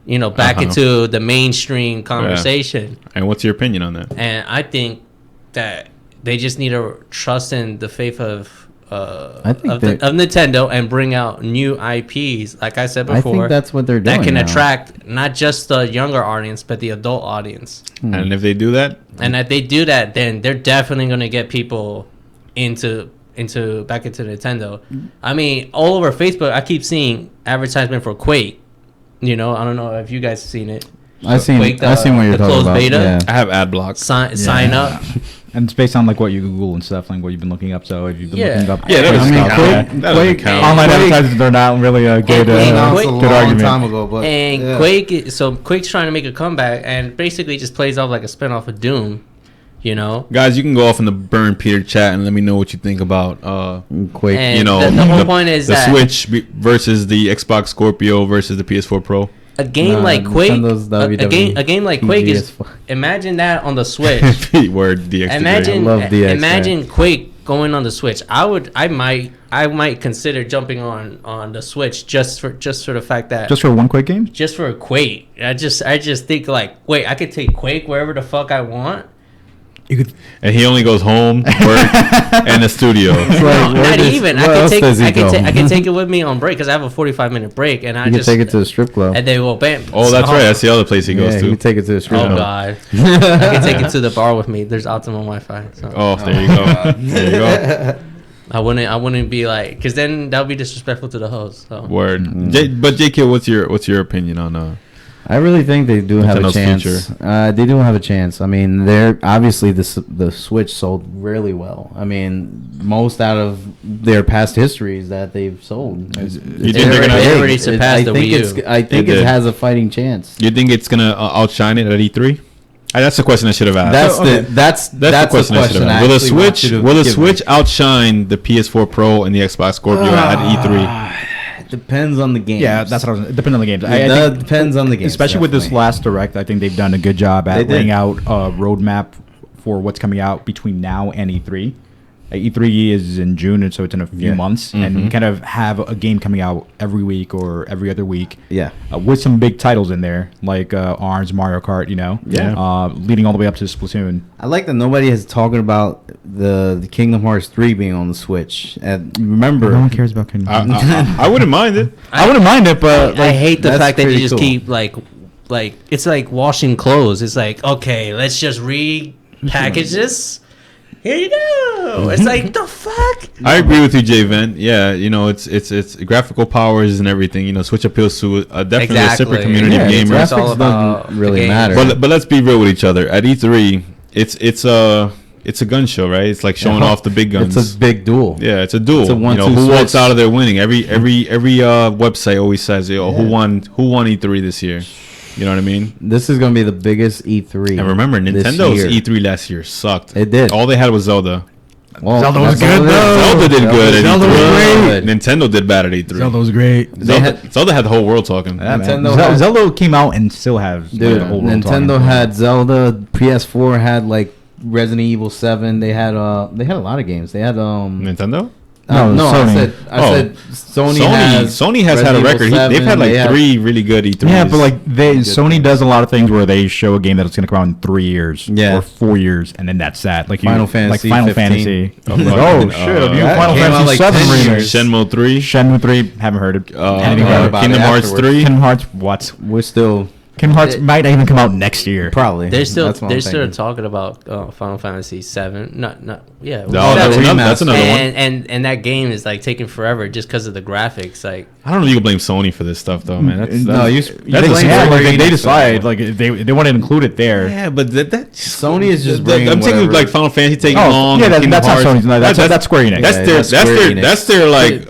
You know, back into the mainstream conversation. And what's your opinion on that? And I think that they just need to trust in the faith of I think of Nintendo and bring out new IPs. Like I said I before, think that's what they're doing that can now. attract not just the younger audience but the adult audience. And if they do that, And if they do that, then they're definitely going to get people into back into Nintendo. I mean, all over Facebook, I keep seeing advertisement for Quake. You know, I don't know if you guys have seen it. I seen Quake, what you're the talking closed about. beta. Yeah. I have ad block. Sign up. and it's based on like what you Google and stuff, like what you've been looking up. So if you've been Yeah. looking up, Yeah, that I doesn't mean, count. Quake- That doesn't count. online Quake- advertisers are not really a good Quake- Announced a good long argument. time ago, but And yeah. Quake's trying to make a comeback and basically just plays off like a spinoff of Doom. You know, Guys, you can go off in the Burn Peter chat and let me know what you think about Quake. And you know the whole point is the that Switch versus the Xbox Scorpio versus the PS4 Pro. a game Nah, like Quake, Nintendo a game like Quake is. PS4. Imagine that on the Switch. Word DX. Imagine, love DX, imagine Quake going on the Switch. I might consider jumping on the Switch just for the fact that Just for one Quake game? just for Quake. I just think like, wait, I could take Quake wherever the fuck I want. You could. And he only goes home, work, and the studio. Like, No, where not does- even. where else does he go? I can take it with me on break because I have a 45-minute break, and I You can just take it to the strip club. and they will bam. Oh, that's right. That's the other place he Yeah, goes you to. can take it to the strip Oh club. god, I can take it to the bar with me. There's optimum Wi-Fi. So. Oh, there you go. There you go. I wouldn't be like, because then that would be disrespectful to the host. So. Word. Mm. But JK, what's your opinion on I really think they do have a Nintendo's chance. future. They do have a chance. I mean, they're obviously the Switch sold really well. I mean, most out of their past histories that they've sold. You think they're gonna? They already surpassed the Wii U. I think They it did. has a fighting chance. You think it's gonna outshine it at E3? That's the question I should have asked. That's That's the question I should have asked. Will the Switch outshine the PS4 Pro and the Xbox Scorpio at E3? It depends on the game. Yeah, that's what I was. Depending on the games. I It think, depends on the game. especially with this last direct, I think they've done a good job They at did. laying out a roadmap for what's coming out between now and E3. E3 is in June, and so it's in a few months, and Mm-hmm. kind of have a game coming out every week or every other week. Yeah. With some big titles in there, like ARMS, Mario Kart, leading all the way up to Splatoon. I like that nobody is talking about the Kingdom Hearts 3 being on the Switch. And remember, No one cares about Kingdom Hearts. I wouldn't mind it. I wouldn't mind it, but I hate the that's fact that you pretty just cool. keep like it's like washing clothes. It's like, okay, let's just repackage this. Here you go. It's like, the fuck. I agree with you, Jay Vent. Yeah, it's graphical powers and everything. Switch appeals to definitely a separate community of gamers. It's all Graphics about doesn't really the game. matter. But let's be real with each other. At E3, it's a gun show, right? It's like showing off the big guns. It's a big duel. Yeah, it's a duel. It's a 1-2 who walks switch. out of there winning? Every website always says, who won E3 this year? You know what I mean? This is going to be the biggest E3. And remember, this Nintendo's year. E3 last year sucked. It did. All they had was Zelda. Well, Zelda was that's all good, it is. though. Zelda did good at Zelda was E3. great. Nintendo did bad at E3. Zelda was great. Zelda had the whole world talking. Yeah, man. Nintendo had- Zelda came out and still have Dude, the whole world Nintendo talking. had Zelda. PS4 had like Resident Evil 7. They had a lot of games. They had Nintendo? No, Sony. I said Sony has had a Resident record. Evil 7, They've had like they had- 3 really good E3s. Yeah, but like Sony things. does a lot of things where they show a game that's going to come out in 3 years Yeah. or 4 years, and then that's that. Like Final Fantasy like Final 15. Fantasy. Oh, Like, fucking, shit! A new that Final came out Fantasy like 7 10 remake. years. Shenmue 3. Shenmue 3, haven't heard it. Anything heard about about it. Kingdom it Hearts afterwards. 3. Kingdom Hearts, what? We're still Kingdom Hearts might even come out next year. probably. They're still That's what I'm thinking. talking about Final Fantasy 7. Not yeah. No, that's another one. And that game is like taking forever just because of the graphics. Like, I don't know if you can blame Sony for this stuff, though, man. That's No, you that's blame a Sony. Square Like, Enix they thing. decide like they want to include it there. Yeah, but that Sony is just bringing I'm taking whatever- like Final Fantasy taking Oh, long. yeah, and Kingdom that's not Hearts. Sony's. No, that's Square Enix. That's Yeah, their that's Square Enix. that's their like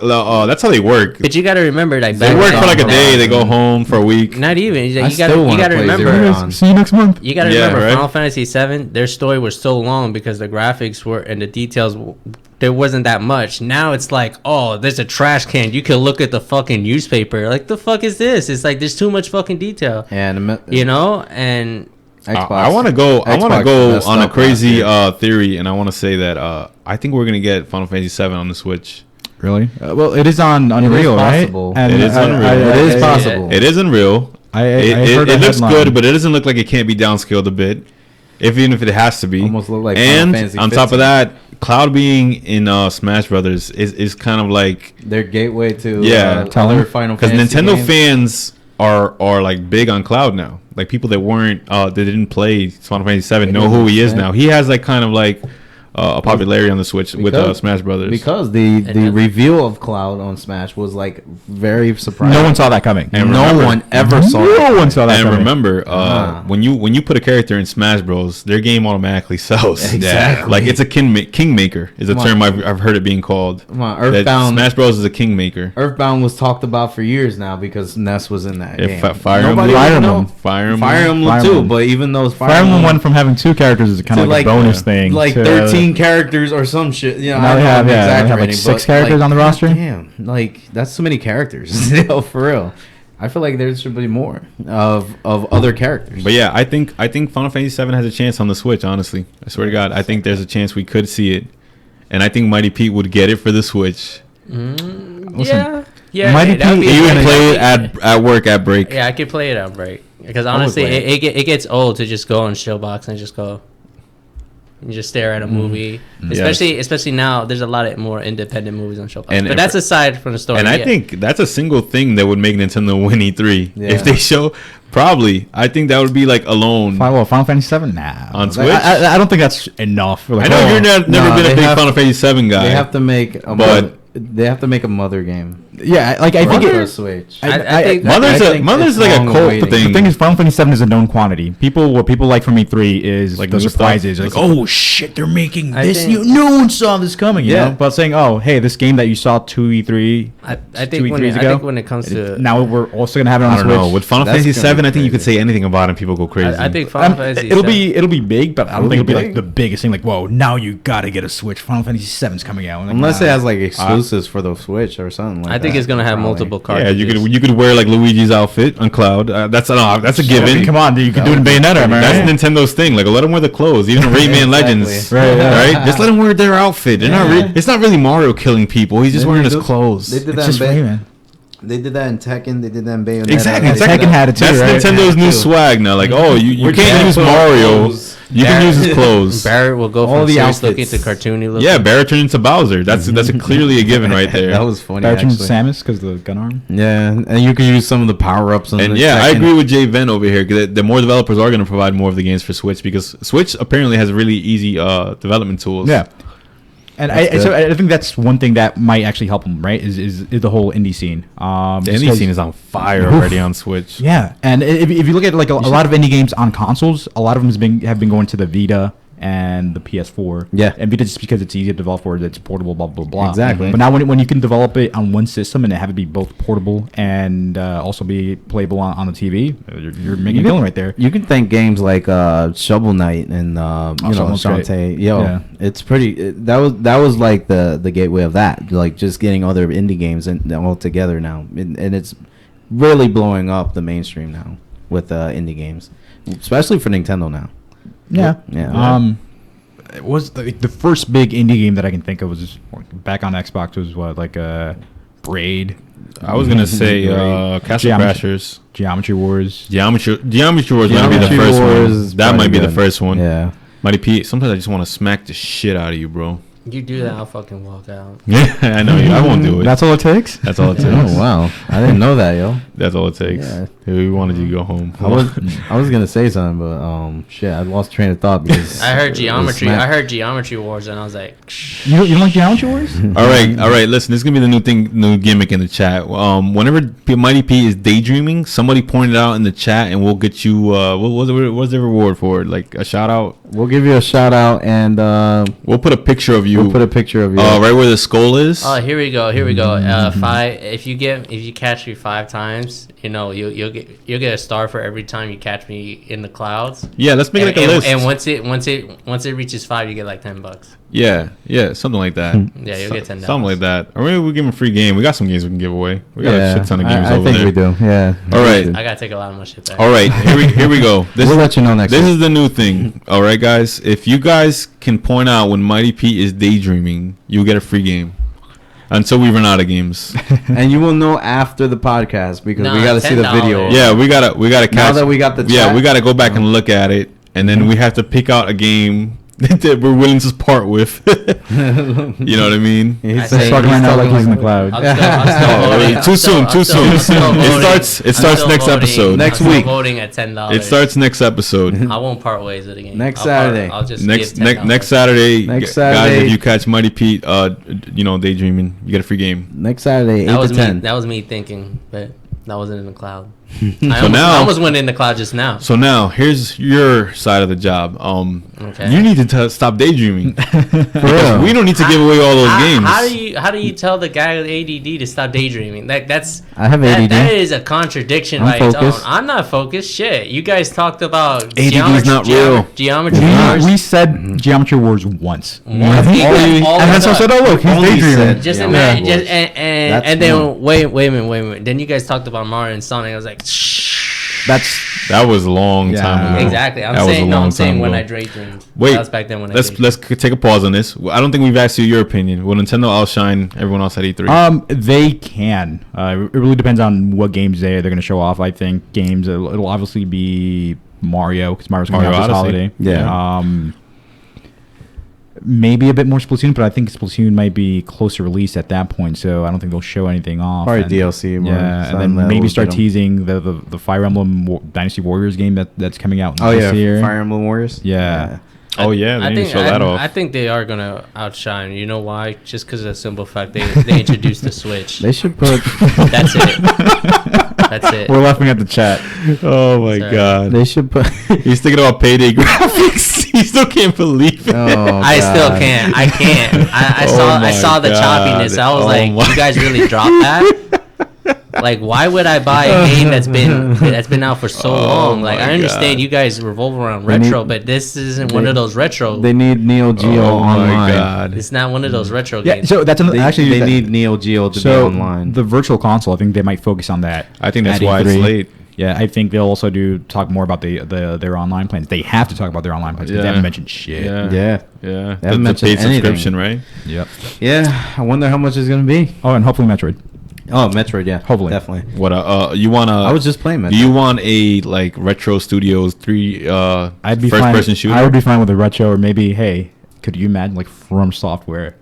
that's how they work. but you got to remember, like, They back work then- for like a day. They go home for a week. Not even. I You got still to wanna play remember. Zero Dawn. See you next month. You gotta Yeah, remember, right? Final Fantasy VII. Their story was so long because the graphics were and the details. There wasn't that much. Now it's like, oh, there's a trash can. You can look at the fucking newspaper. Like, the fuck is this? It's like there's too much fucking detail. And And Xbox. I want to go. I want to Xbox go messed on a up crazy last year. theory, and I want to say that I think we're gonna get Final Fantasy 7 on the Switch. Really? Well, it is on Unreal, right? possible. And It is Unreal. It is Yeah. possible. It is Unreal. I It heard that looks headline. good, but it doesn't look like it can't be downscaled a bit. Even if it has to be. Almost look like Final and Fantasy on top 15. of that, Cloud being in Smash Brothers is kind of like Their gateway to Yeah. other Final because Fantasy Nintendo games. fans are like big on Cloud now. Like people that weren't they didn't play Final Fantasy 7 know who he is now. He has like kind of like a popularity on the Switch with Smash Brothers. Because the reveal of Cloud on Smash was like very surprising. No one saw that coming. And no remember- one ever saw No that. one saw that And coming. remember, when you put a character in Smash Bros, their game automatically sells. Exactly. Like it's a kingmaker is a Come term on. I've heard it being called. Come on, That Earthbound. Smash Bros is a kingmaker. Earthbound was talked about for years now because Ness was in that Yeah, game. Fire Nobody Emblem. even know- Fire Emblem. Fire Emblem Fire too, Emblem. but even those Fire Emblem went from having 2 characters as kind to of like a bonus thing, like to 13 characters or some shit. You know, Now I they know have- I'm yeah, they have, like, exaggerating, 6 but, characters on the roster? Damn, like that's so many characters. Yo, for real. I feel like there should be more of other characters. But yeah, I think Final Fantasy 7 has a chance on the Switch. Honestly, I swear to God, I think there's a chance we could see it, and I think Mighty Pete would get it for the Switch. yeah, Mighty that would Pete- be He would fun. play it at work at break. Yeah, I could play it on break because honestly, play it gets old to just go on Showbox and just go. You just stare at a movie, especially now. There's a lot of more independent movies on Showbox, And but that's aside from the story. And I yeah. think that's a single thing that would make Nintendo win E3. Yeah. If they show, probably, I think that would be like alone. Final Fantasy 7? Nah. On Like, Switch? I don't think that's enough. Like, I know you're never No, been a they big have- Final Fantasy 7 guy. They have to make a they have to make a mother game. Yeah, like I For think the it, Switch. I think Mother's I think Mother's it's like a long cult awaiting. thing. the thing is, Final Fantasy 7 is a known quantity. What people like from E3 is Like the new stuff. surprises. Like, Listen. oh shit, they're making I this think- new. No one saw this coming. You Yeah. know? But saying, oh, hey, this game that you saw 2 E3. I 2 think when E3s I ago, think when it comes to now we're also gonna have it on I don't Switch. know. With Final That's Fantasy gonna be 7, I think you could crazy. say anything about it and people go crazy. I think Final Fantasy it'll be big, but I don't think it'll be like big. the biggest thing. Like, whoa, now you gotta get a Switch. Final Fantasy 7's coming out. Like, Unless nah. it has like exclusives for the Switch or something like I that. think it's gonna have multiple Yeah, cartridges. you could wear like Luigi's outfit on Cloud. That's a given. Come on, dude, you can do it in Bayonetta, am I That's right? Nintendo's thing. Like, let them wear the clothes. Even Rayman Legends, right? Just let them wear their outfit. They're not. It's not really Mario killing people. He's just wearing his clothes. They did It's that just in Rayman. They did that in Tekken. They did that in Bayonetta. Exactly. Tekken had it too, That's right? Nintendo's new swag now. Like, oh, you can't use Mario. You can use his clothes. Barrett will go All from the serious looking outfits. to cartoony looking. Yeah, Barrett turned into Bowser. That's clearly a given right there. That was funny. Barrett Actually. Samus because the gun arm. Yeah, and you can use some of the power ups. And yeah, I agree with Jay Venn over here. The more developers are going to provide more of the games for Switch because Switch apparently has really easy development tools. Yeah. And so I think that's one thing that might actually help them, right? Is the whole indie scene. The indie scene is on fire already on Switch. Yeah, and if you look at like a lot of indie games on consoles, a lot of them have been going to the Vita and the PS4. Yeah. And Vita just because it's easy to develop for, it's portable, blah blah blah. Exactly. But now when you can develop it on one system and have it be both portable and also be playable on the TV, you're making a killing right there. You can thank games like Shovel Knight and Shovel Knight's great. Shantae. Yeah. It's pretty. That was like the gateway of that. Like just getting other indie games and all together now, and it's really blowing up the mainstream now with indie games, especially for Nintendo now. Yeah. Yeah. It was the first big indie game that I can think of was back on Xbox was what like Braid. I was gonna say Castle Geometry- Crashers. Geometry Wars. Geometry Wars might be the Geometry first Wars one. is That might be probably the good. first one. Yeah. Mighty Pete. Sometimes I just want to smack the shit out of you, bro. You do that, I'll fucking walk out. Yeah, I know. I won't do it. That's all it takes. That's all it takes. Oh wow, I didn't know that, yo. That's all it takes. Yeah. We wanted you to go home. I was gonna say something, but shit, I lost train of thought because I heard it was Geometry. smack- I heard Geometry Wars, and I was like, You don't like Geometry Wars? All right. Listen, this is gonna be the new gimmick in the chat. Whenever Mighty P is daydreaming, somebody point it out in the chat, and we'll get you. What's the reward for it? Like a shout out. We'll give you a shout out and We'll put a picture of you. we'll put a picture of you. Right where the skull is. oh, here we go. If you catch me 5 times, you'll get a star for every time you catch me in the clouds. Yeah, let's make it like a list. And once it reaches 5, you get like $10. Yeah, something like that. Yeah, you'll get $10. Something like that. Or maybe we'll give them a free game. We got some games we can give away. We got a shit ton of games I over think there. we do. Yeah. All right. I gotta take a lot of my shit back. All right, here we go. We'll let you know next This week. is the new thing. All right, guys. If you guys can point out when Mighty P is daydreaming, you'll get a free game. Until we run out of games. And you will know after the podcast because we got to see the $10. video. Yeah, we gotta catch. Now that we got the yeah, chat. we gotta go back and look at it, and then we have to pick out a game that we're willing to part with. You know what I mean? He's I say- Talking right now like he's in the like- cloud. I'm still Oh, voting. wait, too soon. It starts next episode. Next I'm still week. voting at $10. It starts next episode. I won't part ways with the game. Next I'll Saturday. I'll just Next give $10. next Saturday. Next Guys, Saturday. if you catch Mighty Pete, daydreaming, you get a free game. Next Saturday, 8 That was to me. 10. That was me thinking, but that wasn't in the cloud. now- I almost went in the cloud just now. So now here's your side of the job. Okay. You need to stop daydreaming. For real. We don't need to give away all those games. How do you tell the guy with ADD to stop daydreaming? That's I have ADD. That is a contradiction I'm by its own. focused. I'm not focused. Shit, you guys talked about ADD is not real. Geometry Wars. We said Geometry Wars once. Once. And then so I said, oh look, he's Only daydreaming. said- Just Yeah. imagine, Yeah. just, and That's then one. wait a minute. Then you guys talked about Mario and Sonic. I was like, That was a long time ago. exactly. That was a long I'm saying time when ago. I daydreamed. Wait, That was back then when I let's take a pause on this. I don't think we've asked you your opinion. Will Nintendo outshine everyone else at E3? They can. It really depends on what games they're going to show off. I think games. It'll obviously be Mario because Mario's coming Mario out this Odyssey. holiday. Yeah. Maybe a bit more Splatoon, but I think Splatoon might be closer release at that point, so I don't think they'll show anything off. Probably And- DLC. more, Yeah, and something then that maybe will start get 'em. teasing the Fire Emblem Dynasty Warriors game that's coming out Oh this yeah, year. Fire Emblem Warriors. Yeah. Oh yeah, they I need to think show that off. I think they are gonna outshine. You know why? Just because of the simple fact they introduced the Switch. They should put. That's it. That's it. We're laughing at the chat. Oh my Sorry. god. They should put. He's thinking about Payday graphics. He still can't believe it. Oh, I still God. can't. I can't. I Oh saw my I saw the God. choppiness. I was Oh like, my you guys really dropped that? Like, why would I buy a game that's been out for so long? Like, I understand you guys revolve around retro, but this isn't one of those retro. They need Neo Geo online. My God. It's not one of those retro Yeah, games. so that's actually They need Neo Geo to be online. The virtual console, I think they might focus on that. I think that's at why it's E3. late. Yeah, I think they'll also talk more about their online plans. They have to talk about their online plans because they haven't mentioned shit. Yeah. Yeah. Yeah. They haven't The mentioned paid anything. subscription, right? Yep. Yeah, I wonder how much it's gonna be. Oh, and hopefully Metroid. Oh, Metroid, yeah, Hopefully. definitely. What you want to I was just playing Metroid. Do you want a like Retro Studios 3 I'd be first fine. person shooter? I would be fine with a retro, or maybe, hey, could you imagine like From Software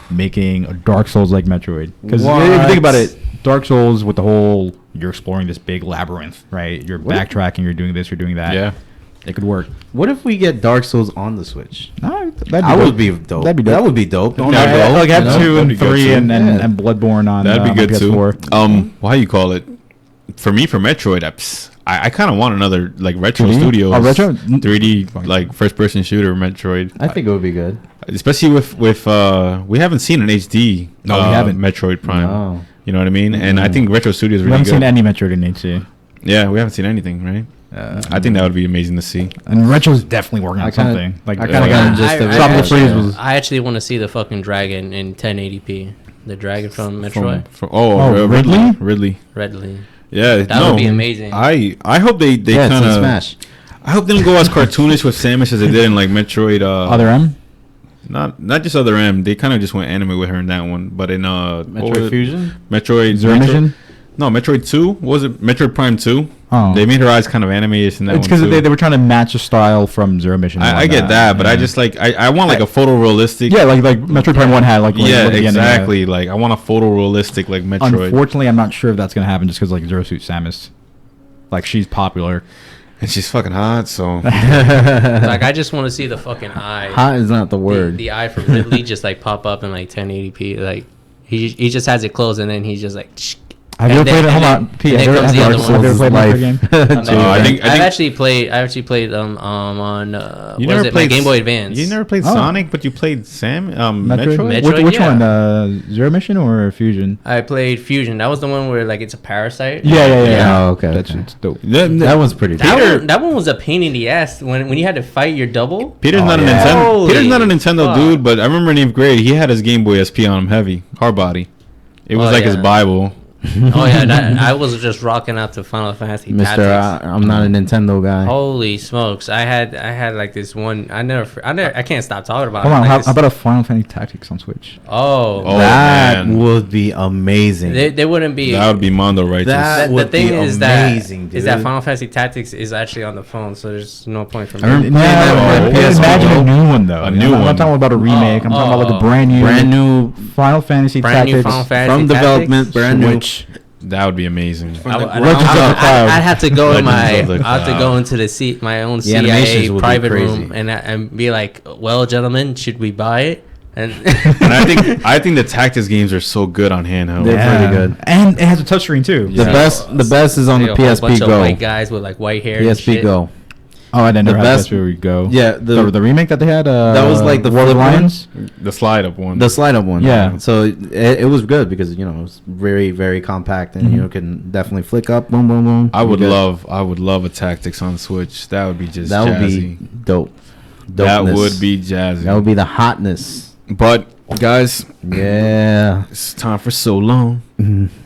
making a Dark Souls like Metroid? Because if you think about it, Dark Souls with the whole you're exploring this big labyrinth, right? You're backtracking, you're doing this, you're doing that. Yeah. It could work. What if we get Dark Souls on the Switch? That would be dope. That'd be dope. That would be dope. Don't Yeah, I go? like have You know? 2 That'd and be good 3 too. and Bloodborne on That'd be good on too. PS4. How you call it? For me, for Metroid, I kind of want another like Retro 2D? Studios, Oh, Retro? 3D like first person shooter Metroid. I think it would be good. Especially with we haven't seen an HD. No, we haven't. Metroid Prime. No. You know what I mean? And I think Retro Studios We really haven't good. seen any Metroid in HD. Yeah, we haven't seen anything, right? I think that would be amazing to see. And Retro's definitely working on I kinda- something. Like I kinda got just the Tropical Freeze was. I actually want to see the fucking dragon in 1080p. The dragon from Metroid. Ridley. Redley. Yeah, That would be amazing. I hope they Yeah, it's kind in of Smash. I hope they don't go as cartoonish with Samus as they did in like Metroid. Other M? Not just Other M. They kind of just went anime with her in that one. But in Metroid Fusion? Metroid Zero Mission? No, Metroid 2. What was it? Metroid Prime 2. Oh. They made her eyes kind of anime-ish in that It's one because too. they were trying to match the style from Zero Mission. and I get that, but I just like I want like a photorealistic. Yeah, like Metroid Prime 1 had like Yeah, what the ending had. exactly. Like I want a photorealistic like Metroid. Unfortunately, I'm not sure if that's gonna happen just because like Zero Suit Samus, like she's popular. And she's fucking hot, so Like, I just want to see the fucking eye. Hot is not the word. The eye from Ridley just like pop up in like 1080p. Like he just has it closed and then he's just like. Have you ever And played it? then- Hold and on, Pete. then Have you comes the other ever one. played a Metroid game? I think- I've actually played on you what is never it? My played Game Boy Advance. You never played Oh. Sonic, but you played Metroid. Metroid, Which yeah. one? Zero Mission or Fusion? I played Fusion. That was the one where like it's a parasite. Yeah. Oh, okay. That's okay. it's dope. That one's pretty dope. That one was a pain in the ass when you had to fight your double. Peter's Oh, not a yeah. Nintendo. Holy Peter's not a Nintendo fuck. dude, but I remember in 8th grade he had his Game Boy SP on him heavy, hard body. It was Oh, like his yeah. Bible. Oh yeah, I was just rocking out to Final Fantasy Mr. Tactics. I'm not a Nintendo guy. Holy smokes! I had like this one. I can't stop talking about. Hold it. on, Like how this- about a Final Fantasy Tactics on Switch? Oh, Oh, that man. would be amazing. they wouldn't be. That would be Mondo righteous. That the would thing be is amazing, that dude. Final Fantasy Tactics is actually on the phone, so there's no point for me. I remember playing Yeah, that on but imagine a PS4. new one though. A You know, new I'm one. not talking about a remake. I'm talking about like a brand new Final Fantasy brand new Tactics Final Fantasy From Tactics? development, brand new. Switch. That would be amazing. I'd have to go in Legends of the I'd have to Cloud. go into my own The animations CIA would be private crazy. room and be like, well, gentlemen, should we buy it? And And I think the tactics games are so good on handheld. They're pretty good. and it has a touchscreen too. The best is on the a whole bunch PSP of Go. white guys with like white hair. and PSP shit. Go. Oh, I didn't The know how best- PSP would go. Yeah, the remake that they had. that was like the War of flip one? Lions. The slide up one. The slide up one. Yeah. So it was good because it was very very compact and you can definitely flick up. Boom boom boom. I would You're good. love a tactics on Switch. That would be just That would jazzy. be dope. That Dopeness. would be jazzy. That would be the hotness. But guys, Yeah. it's time for so long.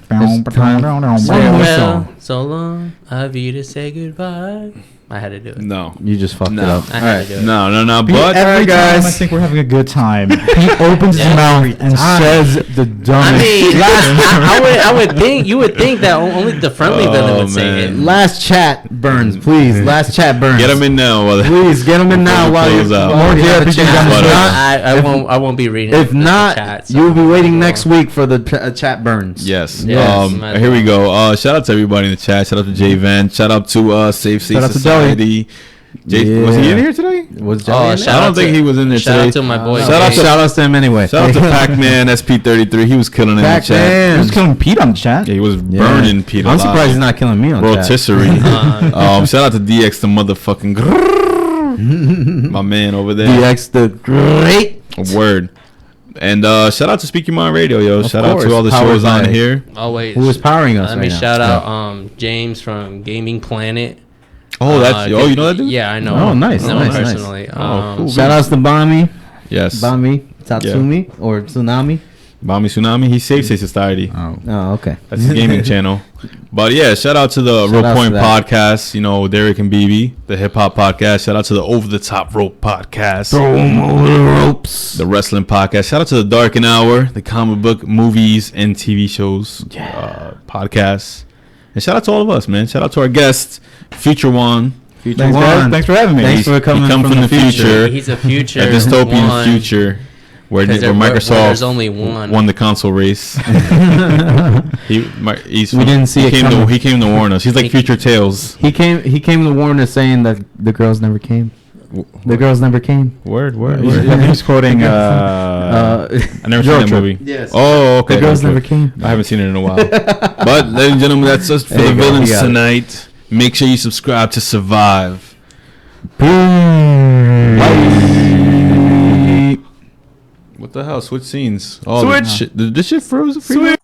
Farewell, so long. I've you to say goodbye. I had to do it. No. You just fucked it No. up. I had to do it. No. Pete, But every time guys. I think we're having a good time, Pete opens his mouth and says the dumbest. I mean, I would think you would think that only the friendly villain would say it. man. Last chat burns, please. Last chat burns. get them in now. While Please get them in now Before while we you close out. while you have a chance. But, I won't be reading. If the not, chat, so you will be waiting well. next week for the chat burns. Yes. Yes, might as Here we well. go. Shout out to everybody in the chat. Shout out to J Van. Shout out to Safe Safe Shout out to Society. Was he Yeah. in here today? Was Oh, Johnny in shout I don't out think to- he was in there Shout today. out to my boy. Shout out Gabe. to- shout outs to him anyway. Shout out to Pac-Man SP33. He was killing it in the chat. Pac-Man. Who's killing Pete on the chat? Yeah, he was Yeah. burning Peter. I'm surprised he's not killing me on chat. Rotisserie. Shout out to DX the motherfucking my man over there. DX the great. A word. And shout out to Speak Your Mind Radio, yo. Shout out course, to all the powered shows on by- here. Oh wait, Who is powering us Let right me now? shout out James from Gaming Planet. Oh, that's you know that dude? Yeah, I know. Oh, nice, Know nice, him nice. personally. Oh, cool. Shout outs to Bami, Yes. Tatsumi, or Tsunami. Bami Tsunami. He saves his society. Oh, okay. That's his gaming channel. But yeah, shout out to the Shout Real out Point to that. Podcast, you know, Derek and BB, the hip hop podcast. Shout out to the Over the Top Rope Podcast. Throw 'em over the ropes. The wrestling podcast. Shout out to the Dark and Hour, the comic book, movies, and TV shows podcasts. And shout out to all of us, man. Shout out to our guest, Future One. Future Thanks, guys. One. Thanks for having me. Thanks for coming He come from the future. He's a future. A dystopian one, future where 'cause there- Microsoft where there's only one. won the console race. He's We didn't see he it came coming. he came to warn us. He's like Future Tales. He came to warn us, saying that the girls never came. The girls never came. Word. He's quoting. I never seen Road that Trip. movie. Yes. Oh, okay. The girls Road never Trip. came. I haven't seen it in a while. But, ladies and gentlemen, that's us for There the you go. villains We got it. tonight. Make sure you subscribe to Survive. What the hell? Switch scenes. Oh, Switch. Shit. Did this shit froze? Switch.